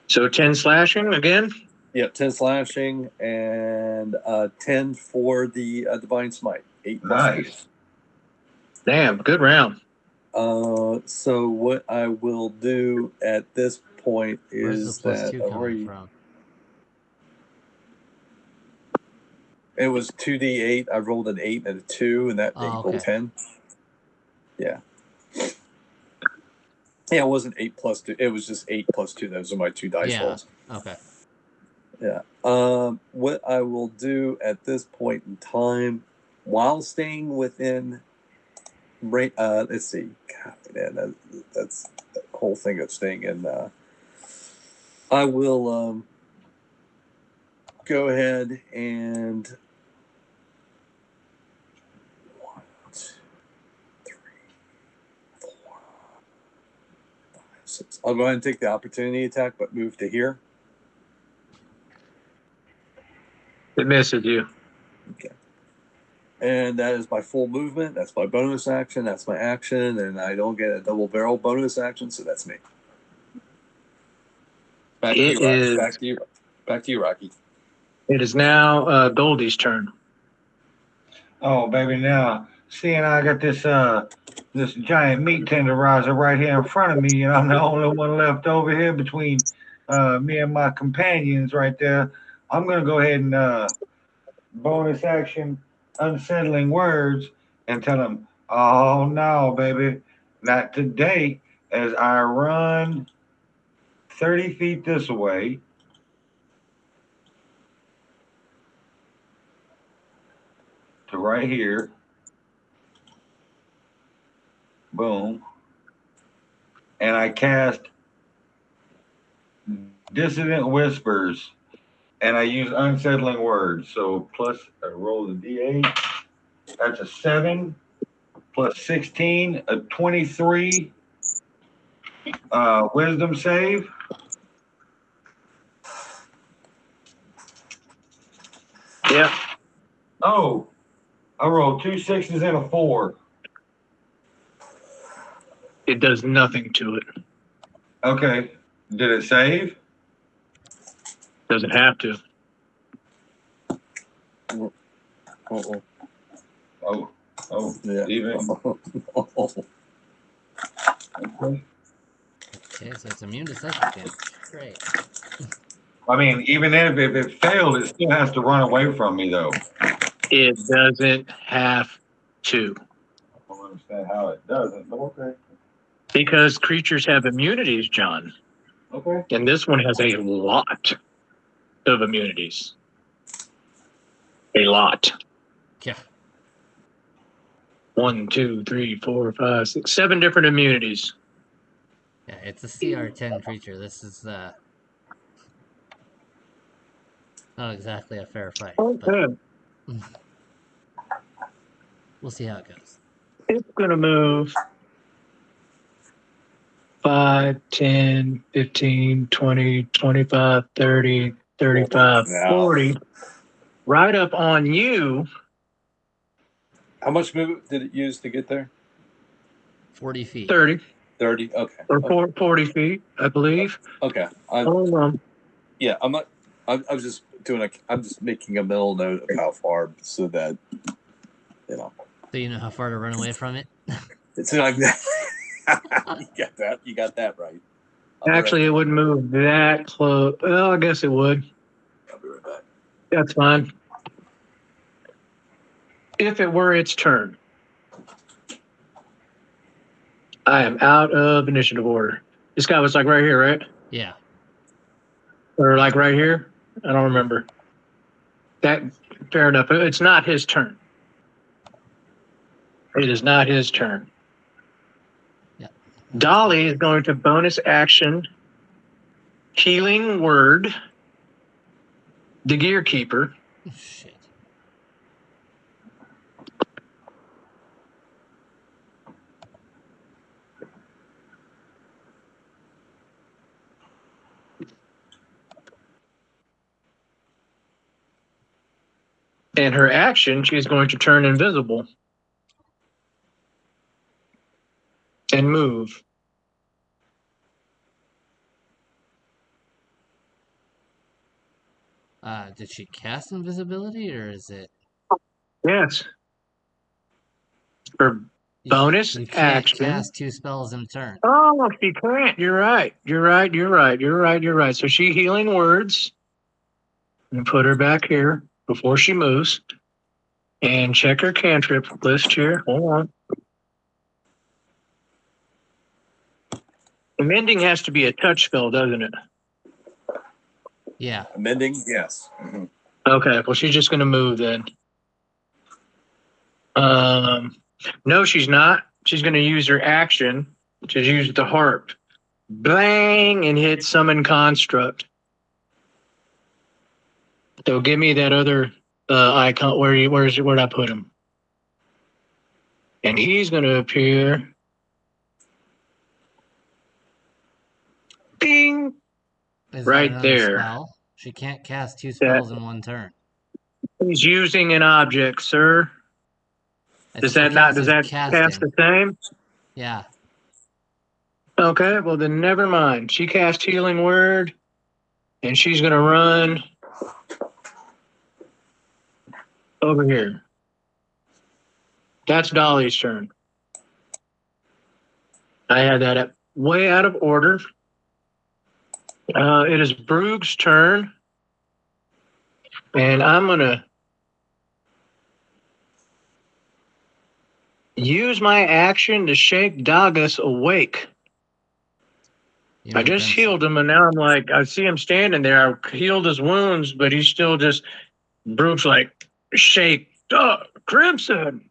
So 10 slashing again? Yep, 10 slashing and 10 for the Divine Smite. 8 plus Nice. Damn, good round. 2. So what I will do at this point Where's is the plus that 2 I've coming already, from? it was 2d8. I rolled an 8 and a 2, and that Oh, equaled okay. 10. Yeah. Yeah, it wasn't 8 plus 2. It was just 8 plus 2. Those are my 2 dice Yeah. rolls. Okay. Yeah. What I will do at this point in time, while staying within, let's see. God, man, that's the whole thing of staying in. I will go ahead and 1, 2, 3, 4, 5, 6. I'll go ahead and take the opportunity attack, but move to here. It misses you. Okay. And that is my full movement. That's my bonus action. That's my action. And I don't get a double barrel bonus action, so that's me. Back to you, Rocky. Back to you, Rocky. It is now Goldie's turn. Oh, baby, now, seeing I got this this giant meat tenderizer right here in front of me, and I'm the only one left over here between me and my companions right there, I'm going to go ahead and bonus action unsettling words and tell them, oh, no, baby, not today, as I run 30 feet this way. To right here. Boom. And I cast Dissonant Whispers. And I use unsettling words. So plus I roll the D8. That's a 7 plus 16, a 23 wisdom save. Yeah. Oh, I rolled 2 6s and a 4. It does nothing to it. Okay. Did it save? Doesn't have to. Uh-oh. Oh, Yeah. even. Okay. Okay, so it's immune to psychic damage. Great. I mean, even if it failed, it still has to run away from me, though. It doesn't have to. I don't understand how it doesn't, but okay. Because creatures have immunities, John. Okay. And this one has a lot of immunities. A lot. Yeah. 1, 2, 3, 4, 5, 6, 7 different immunities. Yeah, it's a CR10 creature. This is not exactly a fair fight, but Okay. we'll see how it goes. It's going to move 5, 10, 15, 20, 25, 30, 35, Now. 40. Right up on you. How much movement did it use to get there? 40 feet. 30 30. Okay. or 40 feet, I believe. Okay. Hold on. Yeah, I'm not. I'm just doing a. I'm just making a mental note of how far, so that you know. So you know how far to run away from it. It's not. You got that. You got that right. I'll be Actually, right it back. wouldn't move that close. Well, I guess it would. I'll be right back. That's fine. If it were its turn, I am out of initiative order. This guy was like right here, right? Yeah. Or like right here? I don't remember. That fair enough. It's not his turn. It is not his turn. Yeah. Dolly is going to bonus action healing word the gear keeper. Oh, shit. And her action, she's going to turn invisible and move. Did she cast invisibility or is it? Yes. For bonus You can't action. cast 2 spells in a turn. Oh, she can't. You're right. You're right. So she healing words. And put her back here before she moves. And check her cantrip list here. Hold on. Mending has to be a touch spell, doesn't it? Yeah. Amending. Yes. Mm-hmm. Okay, well, she's just going to move then. No, she's not. She's going to use her action to use the harp. Bang! And hit summon construct. So give me that other icon. Where'd I put him? And he's going to appear. Bing! Is Right that another there. spell? She can't cast 2 spells in one turn. He's using an object, sir. It Does still that not? counts Does as that casting. cast the same? Yeah. Okay, well then never mind. She cast healing word, and she's gonna run over here. That's Dolly's turn. I had that way out of order. It is Brug's turn, and I'm gonna use my action to shake Dagas awake. You I mean just Crimson. healed him, and now I'm like, I see him standing there. I healed his wounds, but he's still just. Brug's like, shake Crimson.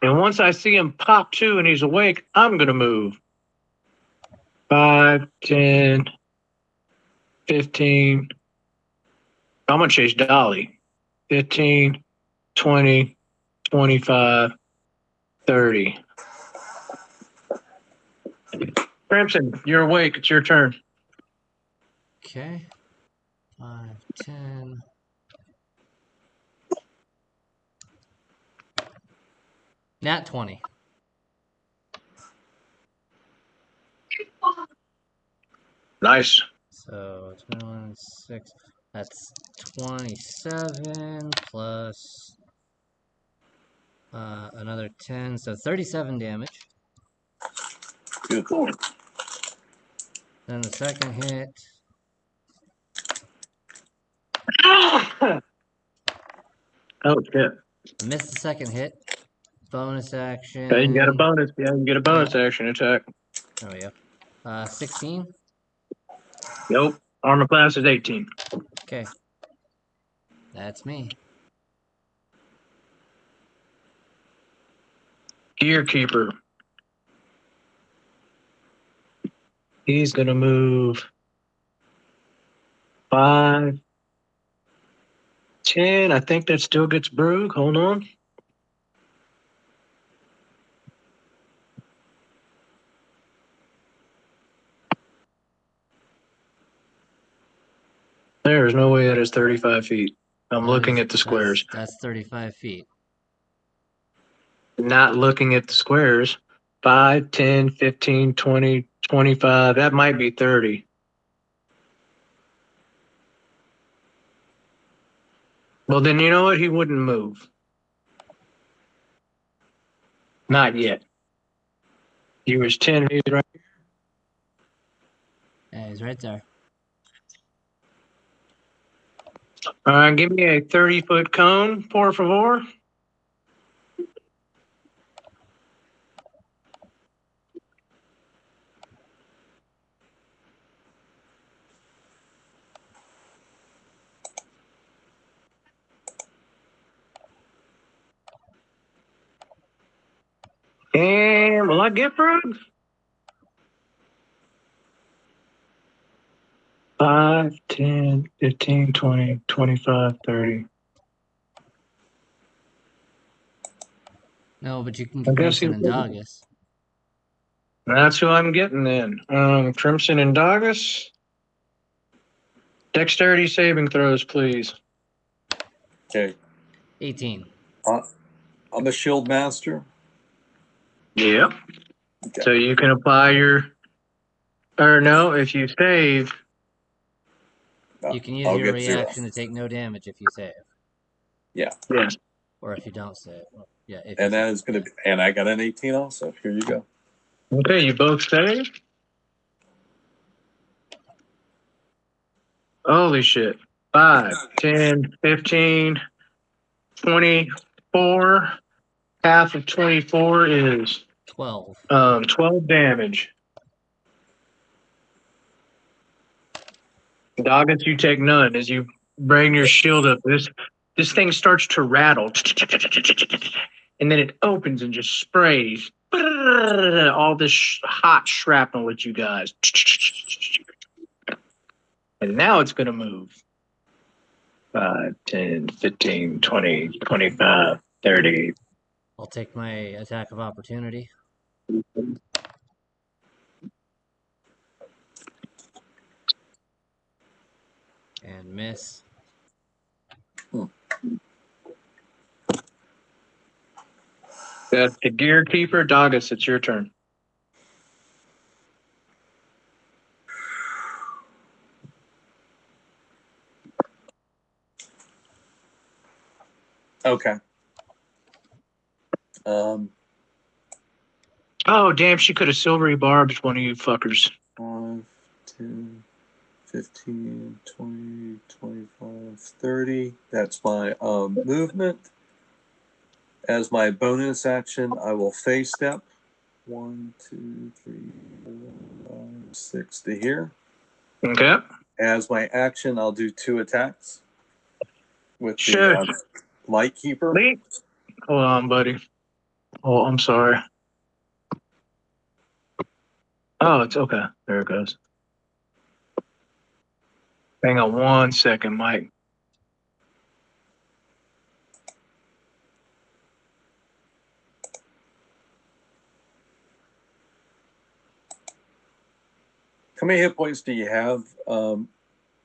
And once I see him pop to and he's awake, I'm going to move. 5, 10, 15. I'm going to chase Dolly. 15, 20, 25, 30. Crimson, you're awake. It's your turn. Okay. 5, 10. Nat 20. Nice. So 21, 6. That's 27 plus another 10. So 37 damage. Good. Then the second hit. Oh, shit. I missed the second hit. Bonus action. Okay, you got a bonus. Yeah, you get a bonus action attack. There we go. 16. Nope. Armor class is 18. Okay. That's me. Gear Keeper. He's going to move 5, 10. I think that still gets Brug. Hold on. There's no way that is 35 feet. I'm looking at the squares. That's 35 feet. Not looking at the squares. 5, 10, 15, 20, 25. That might be 30. Well, then you know what? He wouldn't move. Not yet. He was 10 meters right. Yeah, he's right there. Give me a 30-foot cone, por favor. And will I get frogs? 5, 10, 15, 20, 25, 30. No, but you can I get guess he Crimson and wouldn't. Doggus. That's who I'm getting then. Crimson and Doggus. Dexterity saving throws, please. Okay. 18. I'm a shield master. Yep. Okay. So you can apply your, or no, if you save, You can use I'll your get 0. reaction to take no damage if you save. Yeah. yes. Or if you don't save. Well, yeah, if you And that save. is going to be, and I got an 18 also. Here you go. Okay, you both save. Holy shit. 5, 10, 15, 24. Half of 24 is 12. 12 damage. Doggins, you take none as you bring your shield up. This thing starts to rattle, and then it opens and just sprays all this hot shrapnel at you guys. And now it's going to move. 5, 10, 15, 20, 25, 30. I'll take my attack of opportunity. And miss. That's the gear keeper. Doggins, it's your turn. Okay. Oh, damn, she could have silvery barbed one of you fuckers. 5, 10, 15, 20, 25, 30. That's my movement. As my bonus action, I will phase step. 1, 2, 3, 4, 5, 6 to here. Okay. As my action, I'll do 2 attacks with Sure. the Light Keeper. Lee? Hold on, buddy. Oh, I'm sorry. Oh, it's okay. There it goes. Hang on 1 second, Mike. How many hit points do you have,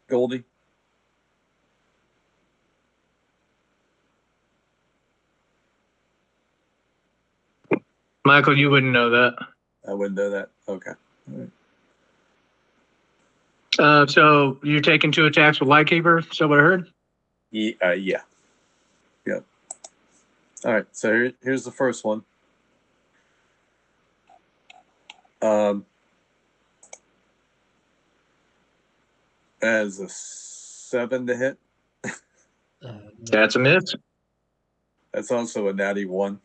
Goldie? Michael, you wouldn't know that. I wouldn't know that. Okay. So you're taking 2 attacks with Lightkeeper? So what I heard? Yeah. Yep. All right. So here's the first one. As a 7 to hit. No. That's a miss. That's also a natty 1.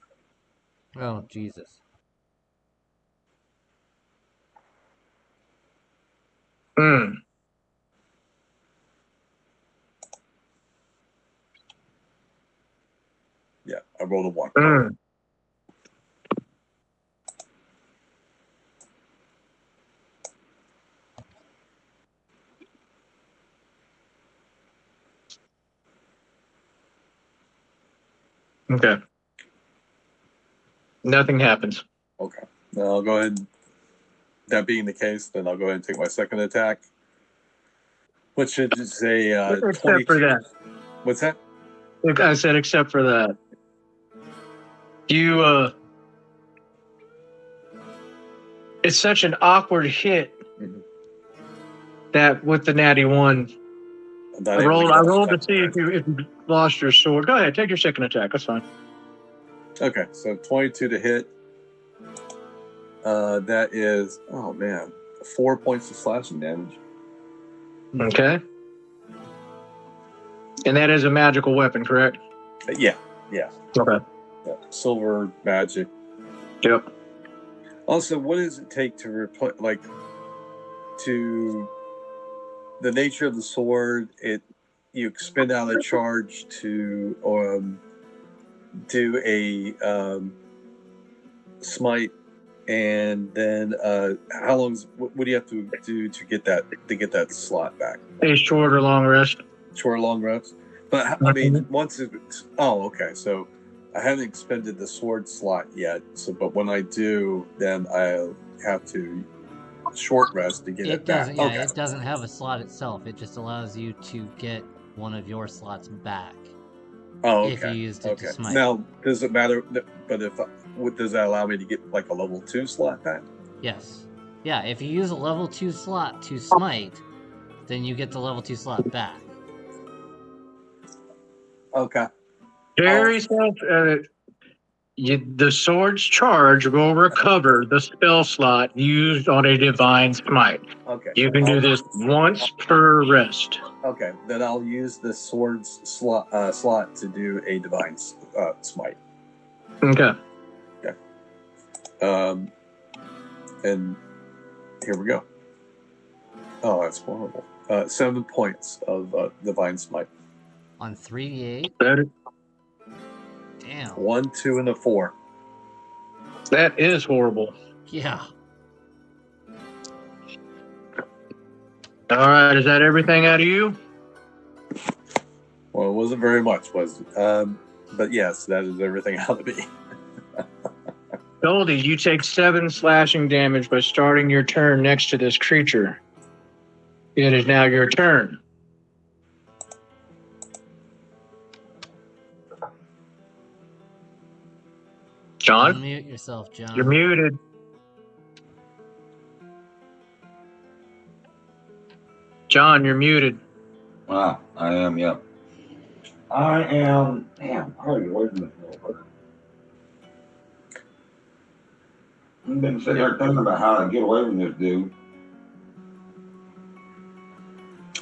Oh, Jesus. Hmm. Yeah, I rolled a 1. Mm. Okay. Nothing happens. Okay. Now I'll go ahead. That being the case, then I'll go ahead and take my second attack, which is a Except 22. for that. What's that? I said except for that. You, it's such an awkward hit Mhm. that with the natty 1, I rolled to see if you lost your sword. Go ahead, take your second attack. That's fine. Okay, so 22 to hit. That is, oh man, 4 points of slashing damage. Okay. And that is a magical weapon, correct? Yeah. Okay. Yeah. Silver magic. Yep. Also, what does it take to replace, like, to the nature of the sword? You expend out a charge to do a smite, and then how long? What do you have to do to get that slot back? A short or long rest. Short, or long rest. But I mean, once it's okay. So I haven't expended the sword slot yet. So, but when I do, then I'll have to short rest to get it back. Doesn't. Yeah, it doesn't have a slot itself. It just allows you to get one of your slots back. Oh, okay. If you used it to smite. Now, does it matter? But does that allow me to get like a level 2 slot back? Yes. Yeah, if you use a level 2 slot to smite, then you get the level 2 slot back. Okay. Very self. The sword's charge will recover the spell slot used on a divine smite. Okay. You can do this once per rest. Okay, then I'll use the sword's slot to do a divine smite. Okay. And here we go. Oh, that's horrible. 7 points of divine smite. On 3d8? That, Damn. 1, 2, and a 4. that is horrible. Yeah. All right, is that everything out of you? Well, it wasn't very much, was it? But yes, that is everything out of me. Goldie, you take 7 slashing damage by starting your turn next to this creature. It is now your turn. John, Unmute yourself, John. you're muted. John, you're muted. Ah, I am, yep. I am. Damn, how are you away from this motherfucker? I've been sitting here thinking about how to get away from this dude.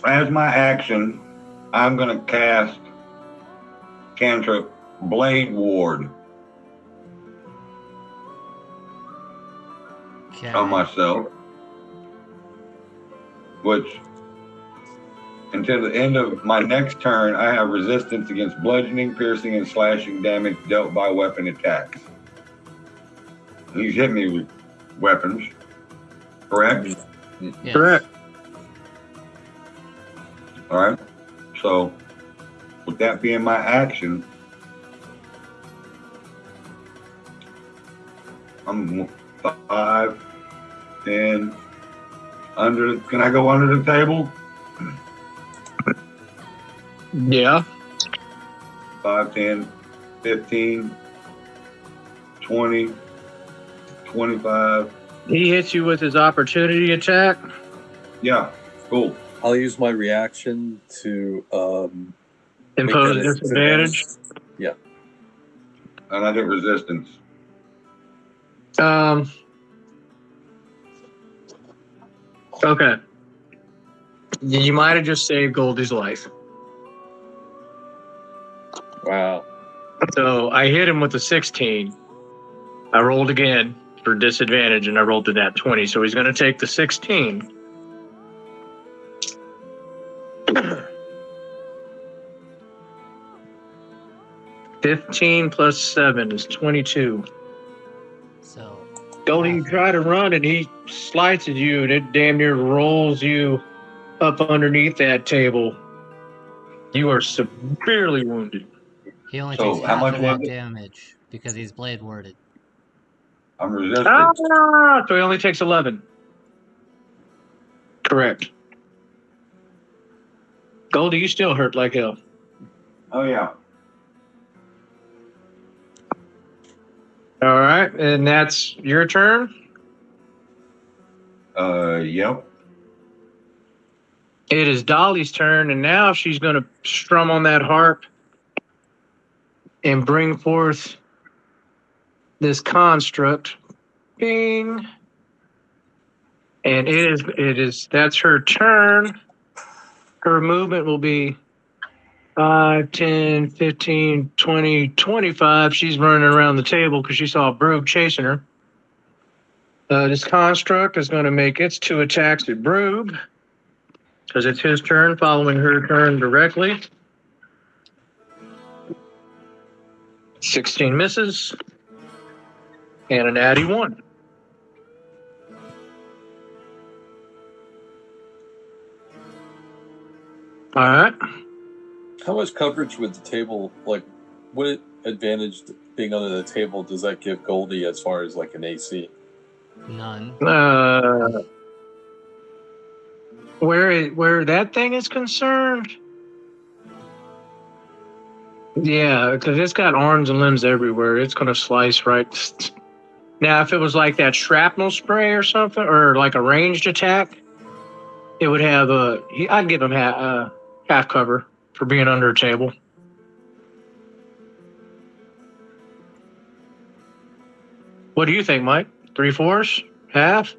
As my action, I'm going to cast cantrip Blade Ward Okay. on myself, which until the end of my next turn, I have resistance against bludgeoning, piercing, and slashing damage dealt by weapon attacks. He's hit me with weapons, correct? Yes. Correct. All right. So, with that being my action, I'm 5, 10, under. Can I go under the table? Yeah. 5, 10, 15, 20, 25. He hits you with his opportunity attack. Yeah, cool. I'll use my reaction to Impose make that a disadvantage. Yeah. And I get resistance. Okay. You might have just saved Goldie's life. Wow. So I hit him with a 16. I rolled again for disadvantage, and I rolled to that 20. So he's going to take the 16. $15 plus 7 is 22. So, Goldie, you try to run, and he slices you, and it damn near rolls you up underneath that table. You are severely wounded. he only So takes how half much of was that it? damage because he's blade worded. I'm resistant. So he only takes 11. Correct. Goldie, you still hurt like hell. Oh, yeah. All right, and that's your turn. Yep. It is Dolly's turn, and now she's going to strum on that harp and bring forth this construct. Bing. And that's her turn. Her movement will be 5, 10, 15, 20, 25. She's running around the table because she saw Broog chasing her. This construct is going to make its 2 attacks at Broog because it's his turn, following her turn directly. 16 misses and an natty 1. All right. How much coverage with the table? Like, what advantage being under the table does that give Goldie as far as like an AC? None. Where that thing is concerned, yeah, because it's got arms and limbs everywhere. It's going to slice right. Now, if it was like that shrapnel spray or something, or like a ranged attack, it would have I'd give him half cover for being under a table. What do you think, Mike? 3/4? Half?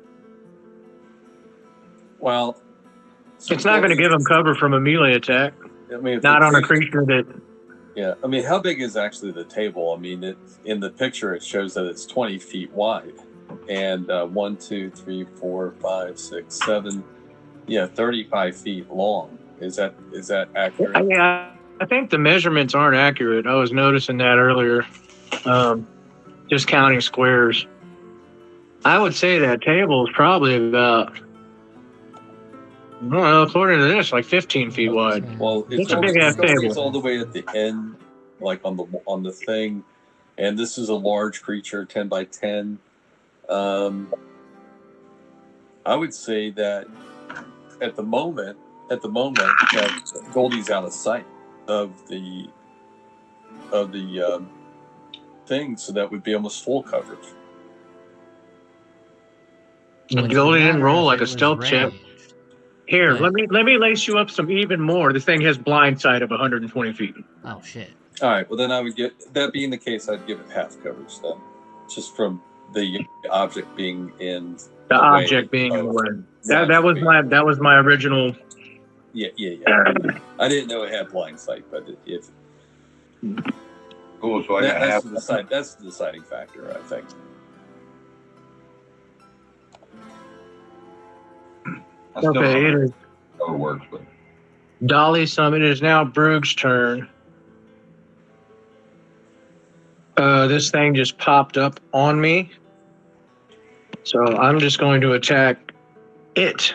Well, It's not going to give him cover from a melee attack. I mean, if Not the on a creature- creature that. Yeah, I mean, how big is actually the table? I mean, in the picture it shows that it's 20 feet wide, and 1, 2, 3, 4, 5, 6, 7, 35 feet long. Is that accurate? Yeah, I think the measurements aren't accurate. I was noticing that earlier. Just counting squares. I would say that table is probably about, I don't know, according to this, like 15 feet wide. Well, It's a big-ass table. It's all the way at the end, like on the thing, and this is a large creature, 10 by 10. I would say that at the moment, that Goldie's out of sight of the thing, so that would be almost full coverage. Goldie didn't roll like a stealth check. Here, Okay. let me lace you up some even more. This thing has blind sight of 120 feet. Oh shit. All right. Well, then I would that being the case, I'd give it half coverage then, just from the object being in The way object being in the of- way. That was my original. Yeah. I didn't know it had blind sight, but if Cool. So I got half. that's the deciding factor, I think. I still don't Okay, it know is how it works, but Dolly's summon. It is now Broog's turn. This thing just popped up on me. So I'm just going to attack it.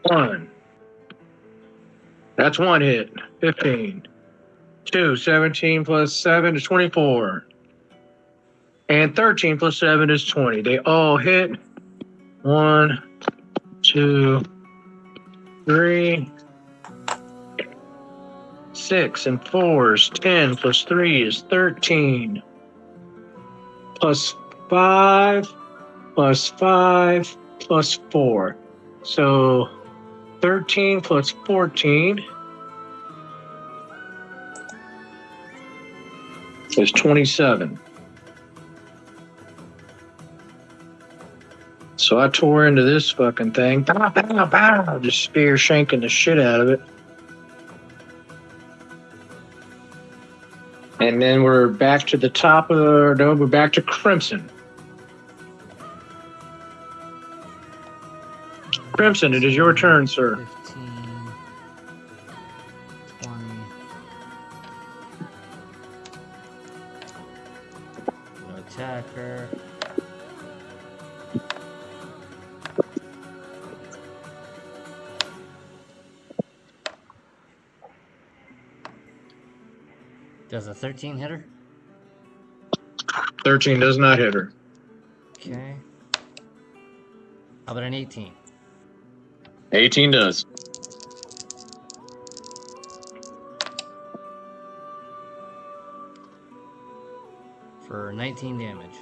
1. That's 1 hit. 15. 2, 17 plus 7 is 24. And 13 plus 7 is 20. They all hit. 1, 2, 3, 6 and 4 is 10 plus 3 is 13 plus 5 plus 5 plus 4. So 13 plus 14 is 27. So I tore into this fucking thing. Bow, bow, bow, just spear shanking the shit out of it. And then we're back to the top of we're back to Crimson. Crimson, it is your turn, sir. 15, 20. No attacker. Does a 13 hit her? 13 does not hit her. Okay. How about an 18? 18 does. For 19 damage.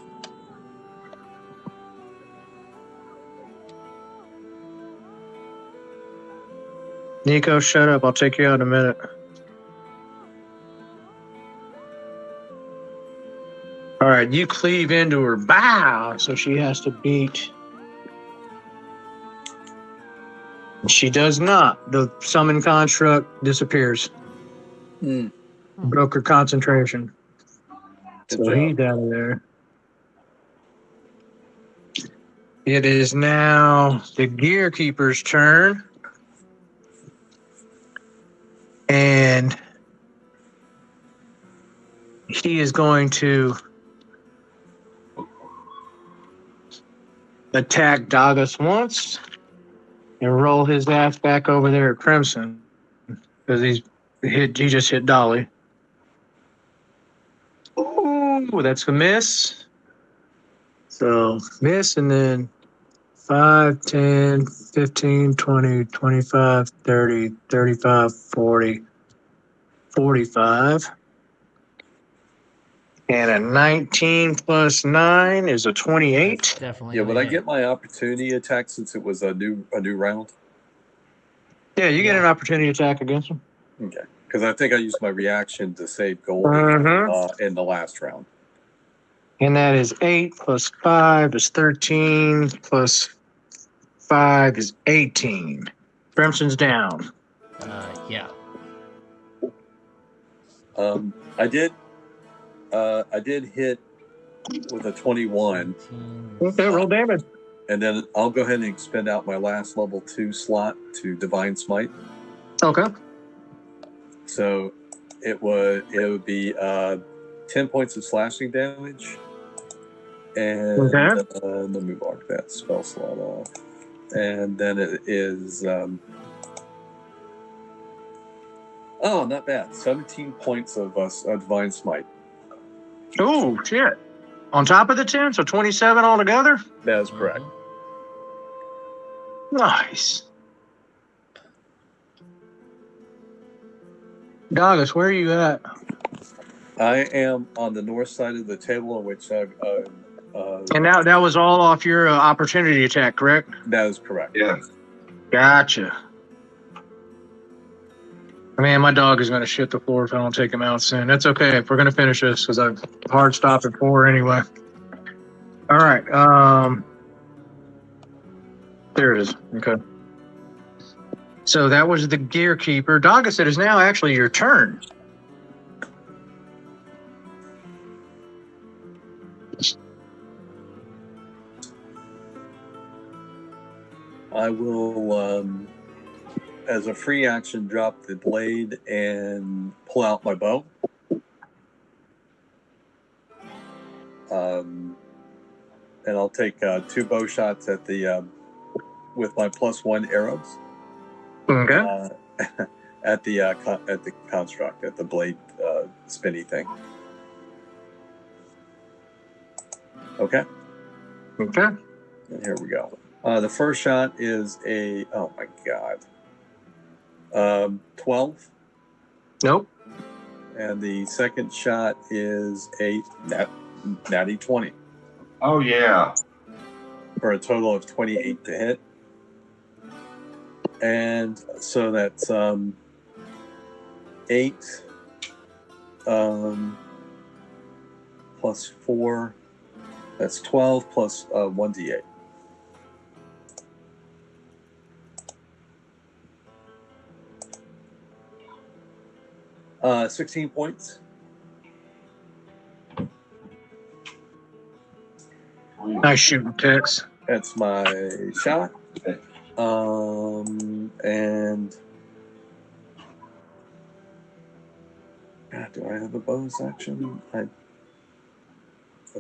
Nico, shut up. I'll take you out in a minute. All right, you cleave into her bow, so she has to beat. She does not. The summon construct disappears. Mm, Broke her concentration. good So job. he's out of there. It is now the Gear Keeper's turn. And he is going to attack Dagas once and roll his ass back over there at Crimson because he just hit Dolly. Ooh, that's a miss. So miss, and then 5, 10, 15, 20, 25, 30, 35, 40, 45. And a 19 plus 9 is a 28. That's definitely. Yeah, gonna would I hit. get my opportunity attack since it was a new round? Yeah, you get Yeah. an opportunity attack against him. Okay, because I think I used my reaction to save gold in the last round. And that is 8 plus 5 is 13 plus 5 is 18. Crimson's down. Yeah. I did hit with a 21, 18. Okay, roll damage. and then I'll go ahead and expend out my last level 2 slot to Divine Smite. Okay. So it would be 10 points of slashing damage, and Okay. let me mark that spell slot off, and then it is oh, not bad, 17 points of Divine Smite. Oh, shit. On top of the 10, so 27 altogether? That is correct. Nice. Douglas, where are you at? I am on the north side of the table in which I've. And now that was all off your opportunity attack, correct? That is correct. Yes. Gotcha. Man, my dog is going to shit the floor if I don't take him out soon. That's okay. We're going to finish this because I've hard stop at 4 anyway. All right. There it is. Okay. So that was the Gear Keeper. Doggis, it is now actually your turn. I will, as a free action, drop the blade and pull out my bow. And I'll take 2 bow shots at the with my +1 arrows. Okay. At the construct, at the blade spinny thing. Okay. Okay. And here we go. The first shot is a, oh my god, 12. Nope. And the second shot is a natty 20 Oh yeah. for a total of 28 to hit. And so that's 8 plus 4. That's 12 plus 1d8. Uh, 16 points. Nice shooting, Tex. That's my shot. Okay. And God, do I have a bonus action? I'm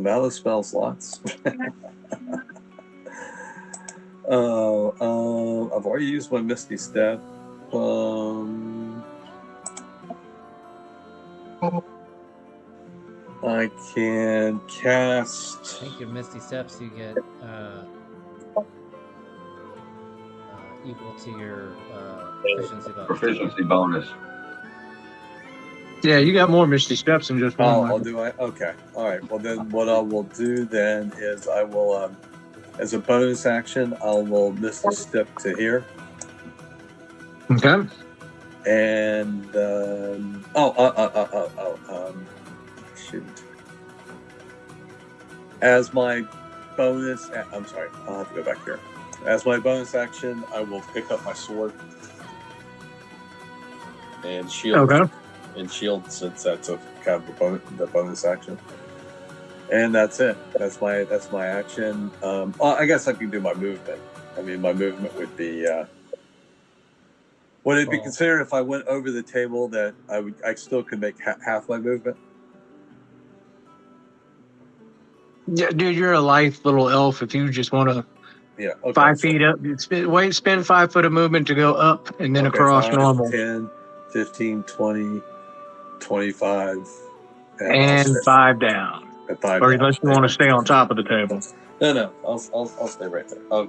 out of spell slots. I've already used my Misty Step. I can I cast. think your Misty Steps you get equal to your proficiency bonus. Proficiency bonus. Yeah, you got more Misty Steps than just one. Oh, Michael. I'll do it. Okay. All right. Well, then what I will do then is I will, as a bonus action, I will Misty Step to here. Okay. And shoot. As my bonus, I'm sorry, I'll have to go back here. As my bonus action, I will pick up my sword and shield. Okay. And shield, since that's a kind of the bonus action. And that's it. That's my action. I guess I can do my movement. I mean, my movement would be. Would it be considered if I went over the table that I still could make half my movement? Yeah, dude, you're a lithe little elf. If you just want to Yeah. Okay, 5 feet up, spend 5 foot of movement to go up and then across 5, normal. 10, 15, 20, 25. And 5 down. And 5 Or down. unless you want to stay on top of the table. No. I'll stay right there. I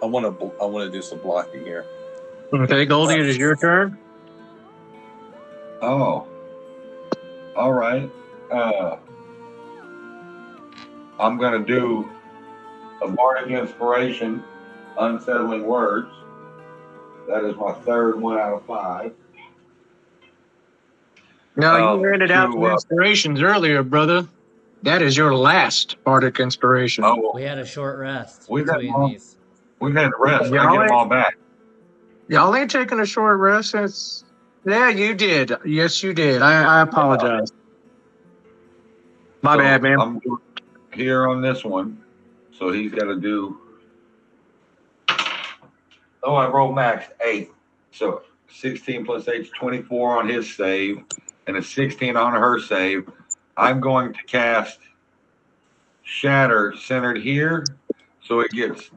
want to do some blocking here. Okay, Goldie, it is your turn. Oh. All right. I'm going to do a bardic inspiration, unsettling words. That is my third one out of 5. No, you handed out some to, inspirations earlier, brother. That is your last bardic inspiration. Oh, We had a short rest We've had between long- these. we've had to rest. I Y'all get them all back. Y'all ain't taking a short rest since. Yeah, you did. Yes, you did. I apologize. My So bad, man. I'm here on this one. So he's got to do. Oh, I rolled max 8. So 16 plus 8 is 24 on his save, and a 16 on her save. I'm going to cast Shatter centered here, so it gets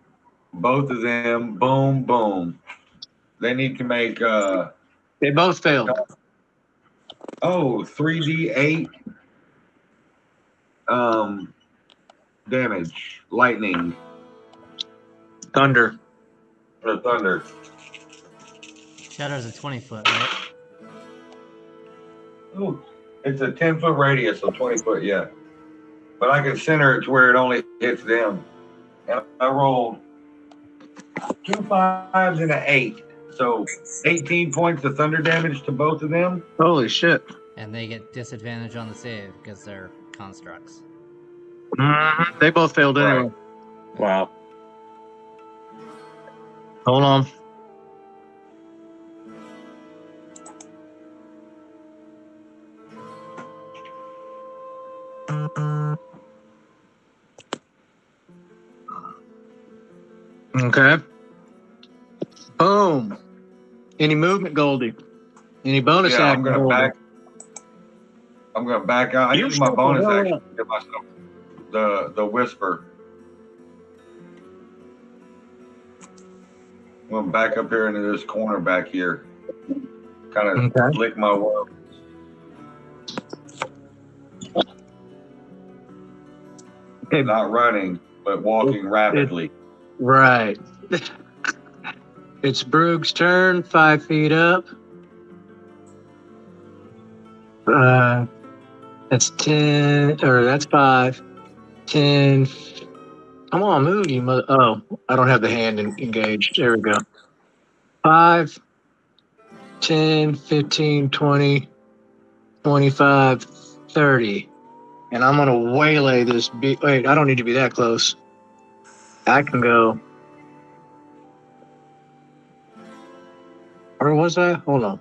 both of them. Boom, boom. They need to make They both failed. 3d8 damage, lightning Thunder. or thunder. Shatter's a 20-foot, right? Oh, it's a 10-foot radius, so 20 foot, yeah. But I can center it to where it only hits them. And I rolled 2 5s and an 8. So 18 points of thunder damage to both of them. Holy shit. And they get disadvantage on the save because they're constructs. They both failed anyway. Right. Wow. Hold on. Okay. Boom. Any movement, Goldie? Any bonus Yeah, action? Goldie? I'm gonna back out. I You use my shut the bonus hell action up. to give myself the whisper. I'm gonna back up here into this corner back here. Kind of Okay. lick my wounds. Okay. Not running, but walking rapidly. Right. It's Brug's turn, 5 feet up. That's 10, or that's 5. 10. Come on, move, you mother. Oh, I don't have the hand engaged. There we go. 5, 10, 15, 20, 25, 30. And I'm going to waylay this. Wait, I don't need to be that close. I can go. Or was I? Hold on.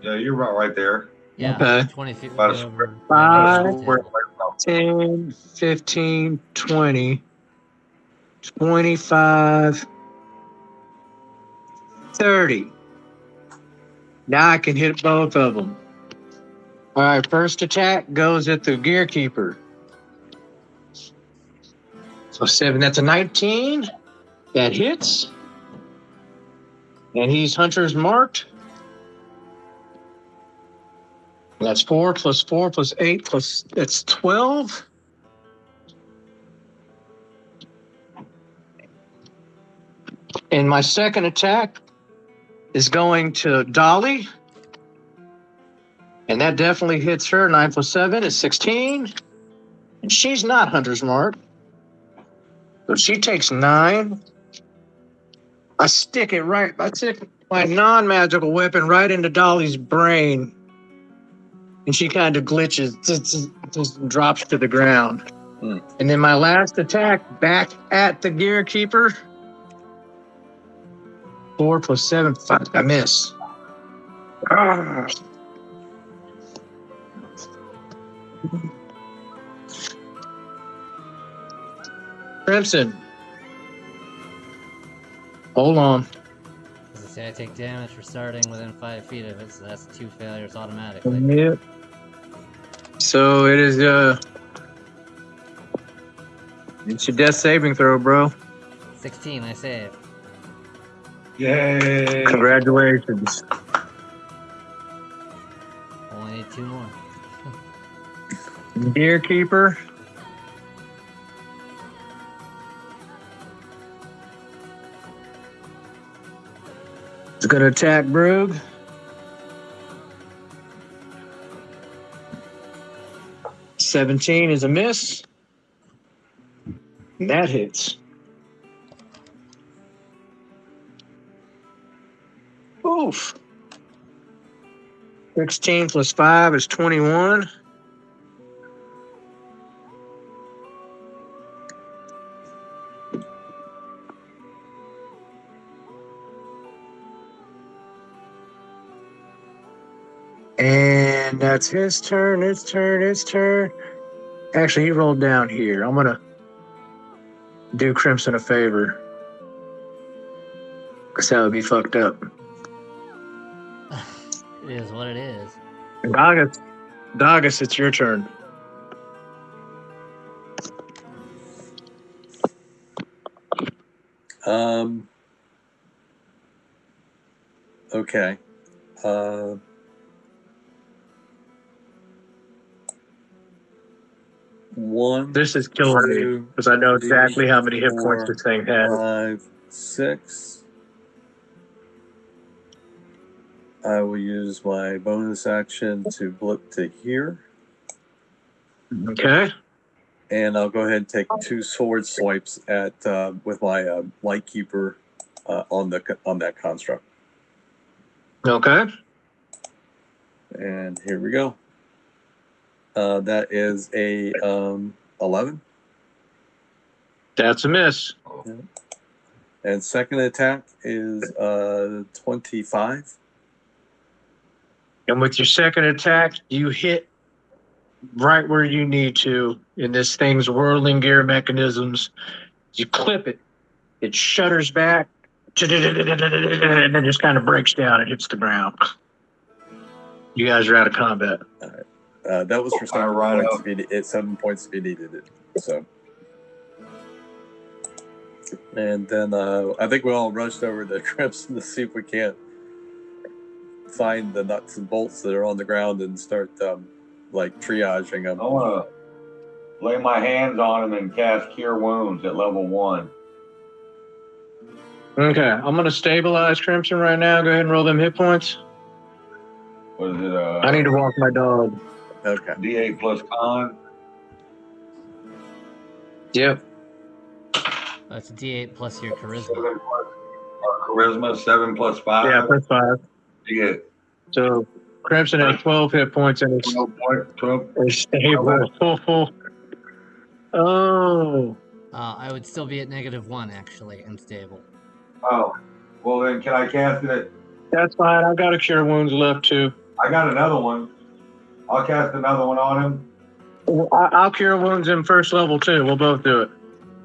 Yeah, you're right there. Yeah, Okay. 20 feet About would a be over. Five. my Where- table. 10, 15, 20, 25, 30. Now I can hit both of them. All right, first attack goes at the gear keeper. So 7, that's a 19. That hits. And he's hunter's marked. That's 4 plus 4 plus 8 plus, that's 12. And my second attack is going to Dolly. And that definitely hits her. 9 plus 7 is 16. And she's not hunter's mark. So she takes 9. I stick my non-magical weapon right into Dolly's brain, and she kind of glitches, just drops to the ground. Hmm. And then my last attack back at the Gear Keeper. 4 + 7, 5. I miss. Ah. Crimson. Hold on. As I say, I take damage for starting within 5 feet of it, so that's 2 failures automatically. Yep. So it is it's your death saving throw, bro. 16, I save. Yay! Congratulations. Only need 2 more. Gear Keeper. It's gonna attack Brug. $17 is a miss. And that hits. Oof. 16 + 5 is 21. And that's his turn. Actually, he rolled down here. I'm going to do Crimson a favor. Because that would be fucked up. It is what it is. Dagus, it's your turn. Okay. One. This is killing me. two, Because I know exactly three, how many hit points four, this thing has. 5, 6. I will use my bonus action to blip to here, Okay. and I'll go ahead and take 2 sword swipes at with my light keeper on that construct. Okay. And here we go. That is a 11. That's a miss. And second attack is 25. And with your second attack, you hit right where you need to in this thing's whirling gear mechanisms. You clip it, it shudders back, and then just kind of breaks down and hits the ground. You guys are out of combat. That was for 7 Alright. points. If you, 7 points if you needed it. So, and then I think we all rushed over to Crimson to see if we can't find the nuts and bolts that are on the ground and start like triaging them. I want to lay my hands on him and cast Cure Wounds at level 1. Okay, I'm going to stabilize Crimson right now. Go ahead and roll them hit points. What is it? I need to walk my dog. Okay. D8 plus con. Yep. That's a D8 plus your charisma. 7 plus charisma. 7 plus 5. Yeah, plus 5. You get So Crimson has 12 hit points and it's 12. stable. Oh. I would still be at -1 actually, and stable. Oh, well then, can I cast it? That's fine. I've got a Cure Wounds left too. I got another one. I'll cast another one on him. I'll Cure Wounds in first level too. We'll both do it.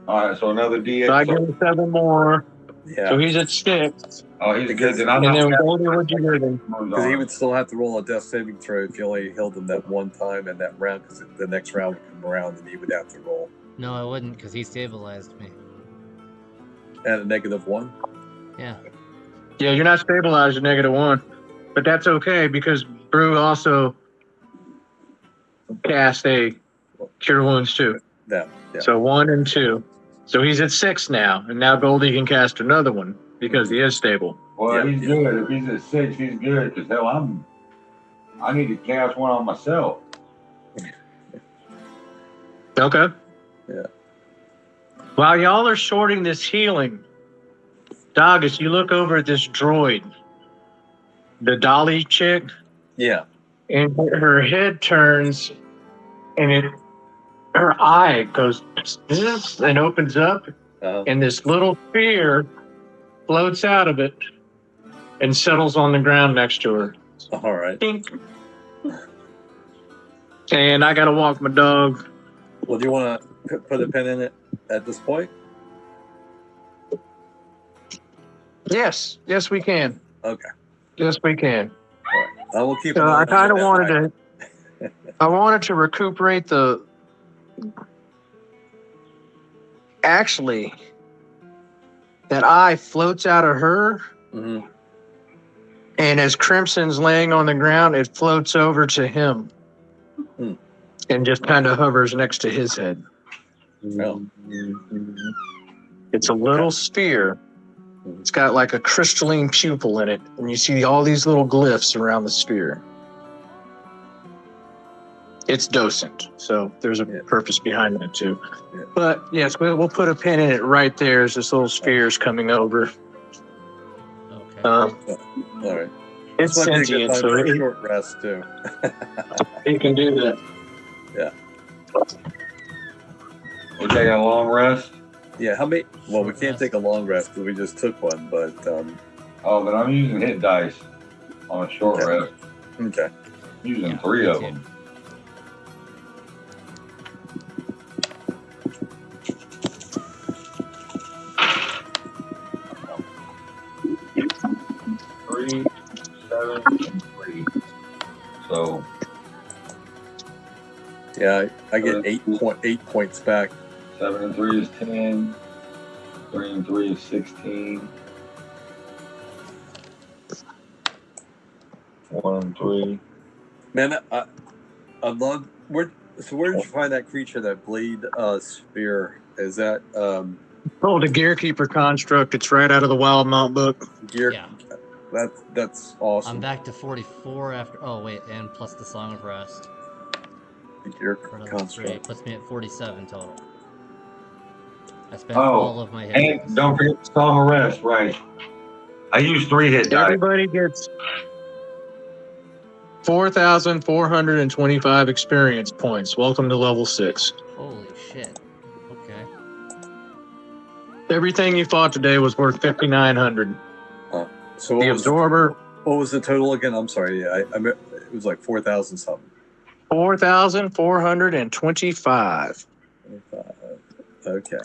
All right, so another D8. So I give him 7 more. Yeah. So he's at 6. Oh, he's good. Then I'm And then not Goldie, what'd you give him? Because he would still have to roll a death saving throw if you only healed him that one time in that round, because the next round would come around and he would have to roll No, I wouldn't, because he stabilized me. at a -1. Yeah. Yeah, you're not stabilized at -1. But that's okay because Brew also cast a Cure Wounds too. Yeah. So 1 and 2. So he's at 6 now. And now Goldie can cast another one because he is stable. Well, Yeah. he's good. If he's at 6, he's good. Because hell, I need to cast one on myself. Okay. Yeah. While y'all are sorting this healing, Dog, as you look over at this droid, the Dolly chick, Yeah. and her head turns, and her eye goes zzz, and opens up, Uh, and this little sphere floats out of it and settles on the ground next to her. all right. Dink. And I gotta walk my dog. Well, do you want to put a pin in it at this point? Yes, we can. Okay. Yes, we can. I will keep. So an eye I on kind of that wanted eye. I wanted to recuperate the. Actually, that eye floats out of her, Mhm. and as Crimson's laying on the ground, it floats over to him, Hmm. and just kind of hovers next to his head. Oh. It's a little sphere. It's got like a crystalline pupil in it, and you see all these little glyphs around the sphere. It's docent, so there's a Yeah. purpose behind that too. Yeah. But yes, we'll put a pin in it right there as this little sphere is coming over. Okay. All right. It's This might be a good sentient, time so for a it short rest too. can do that. We're taking a long rest. Yeah. How many? Well, we Short can't rest. take a long rest because we just took one. But Oh, but I'm using hit dice on a short Okay. rest. okay. I'm using Yeah, 3 me of too. them. Three, 7, and 3. So Yeah, I get 8 points back. 7 and 3 is 10. 3 and 3 is 16. 1 and 3. Man, I'd love. Where did you find that creature, that blade sphere? Is that Oh, the Gearkeeper construct. It's right out of the Wild Mount book. gear? Yeah. That's awesome. I'm back to 44 after. Oh wait, and plus the Song of Rest. The gear For another 3 construct. puts me at 47 total. I spent Oh, all of my hit dice. And don't forget the Song of Rest, right? I used 3 hit dice. Everybody gets 4,425 experience points. Welcome to level 6. Holy shit. Okay. Everything you fought today was worth 5,900. So The Absorber, what was the total again? I'm sorry. Yeah, it was like 4,000 something. 4,425. Okay.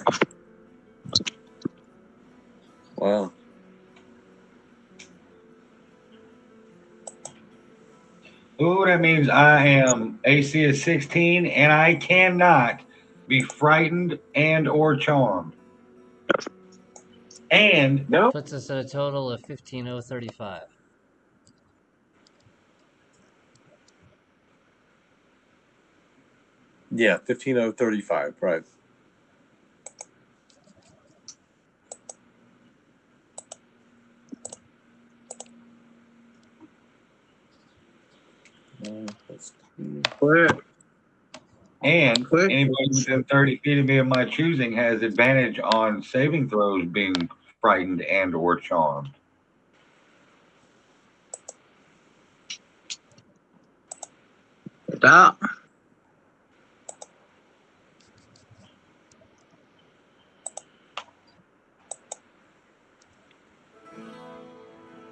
Wow. Ooh, that means I am AC is 16 and I cannot be frightened and or charmed. And Nope. Puts us at a total of 15,035. Yeah, 15,035. Right. Quit. anybody within 30 feet of me of my choosing has advantage on saving throws being frightened and or charmed. Stop.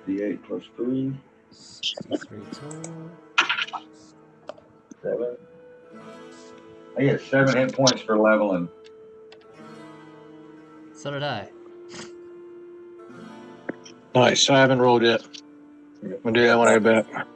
D8 plus 3, 63 total. 7. I get 7 hit points for leveling. So did I. Nice. I haven't rolled yet. I'm going to do that when I get back.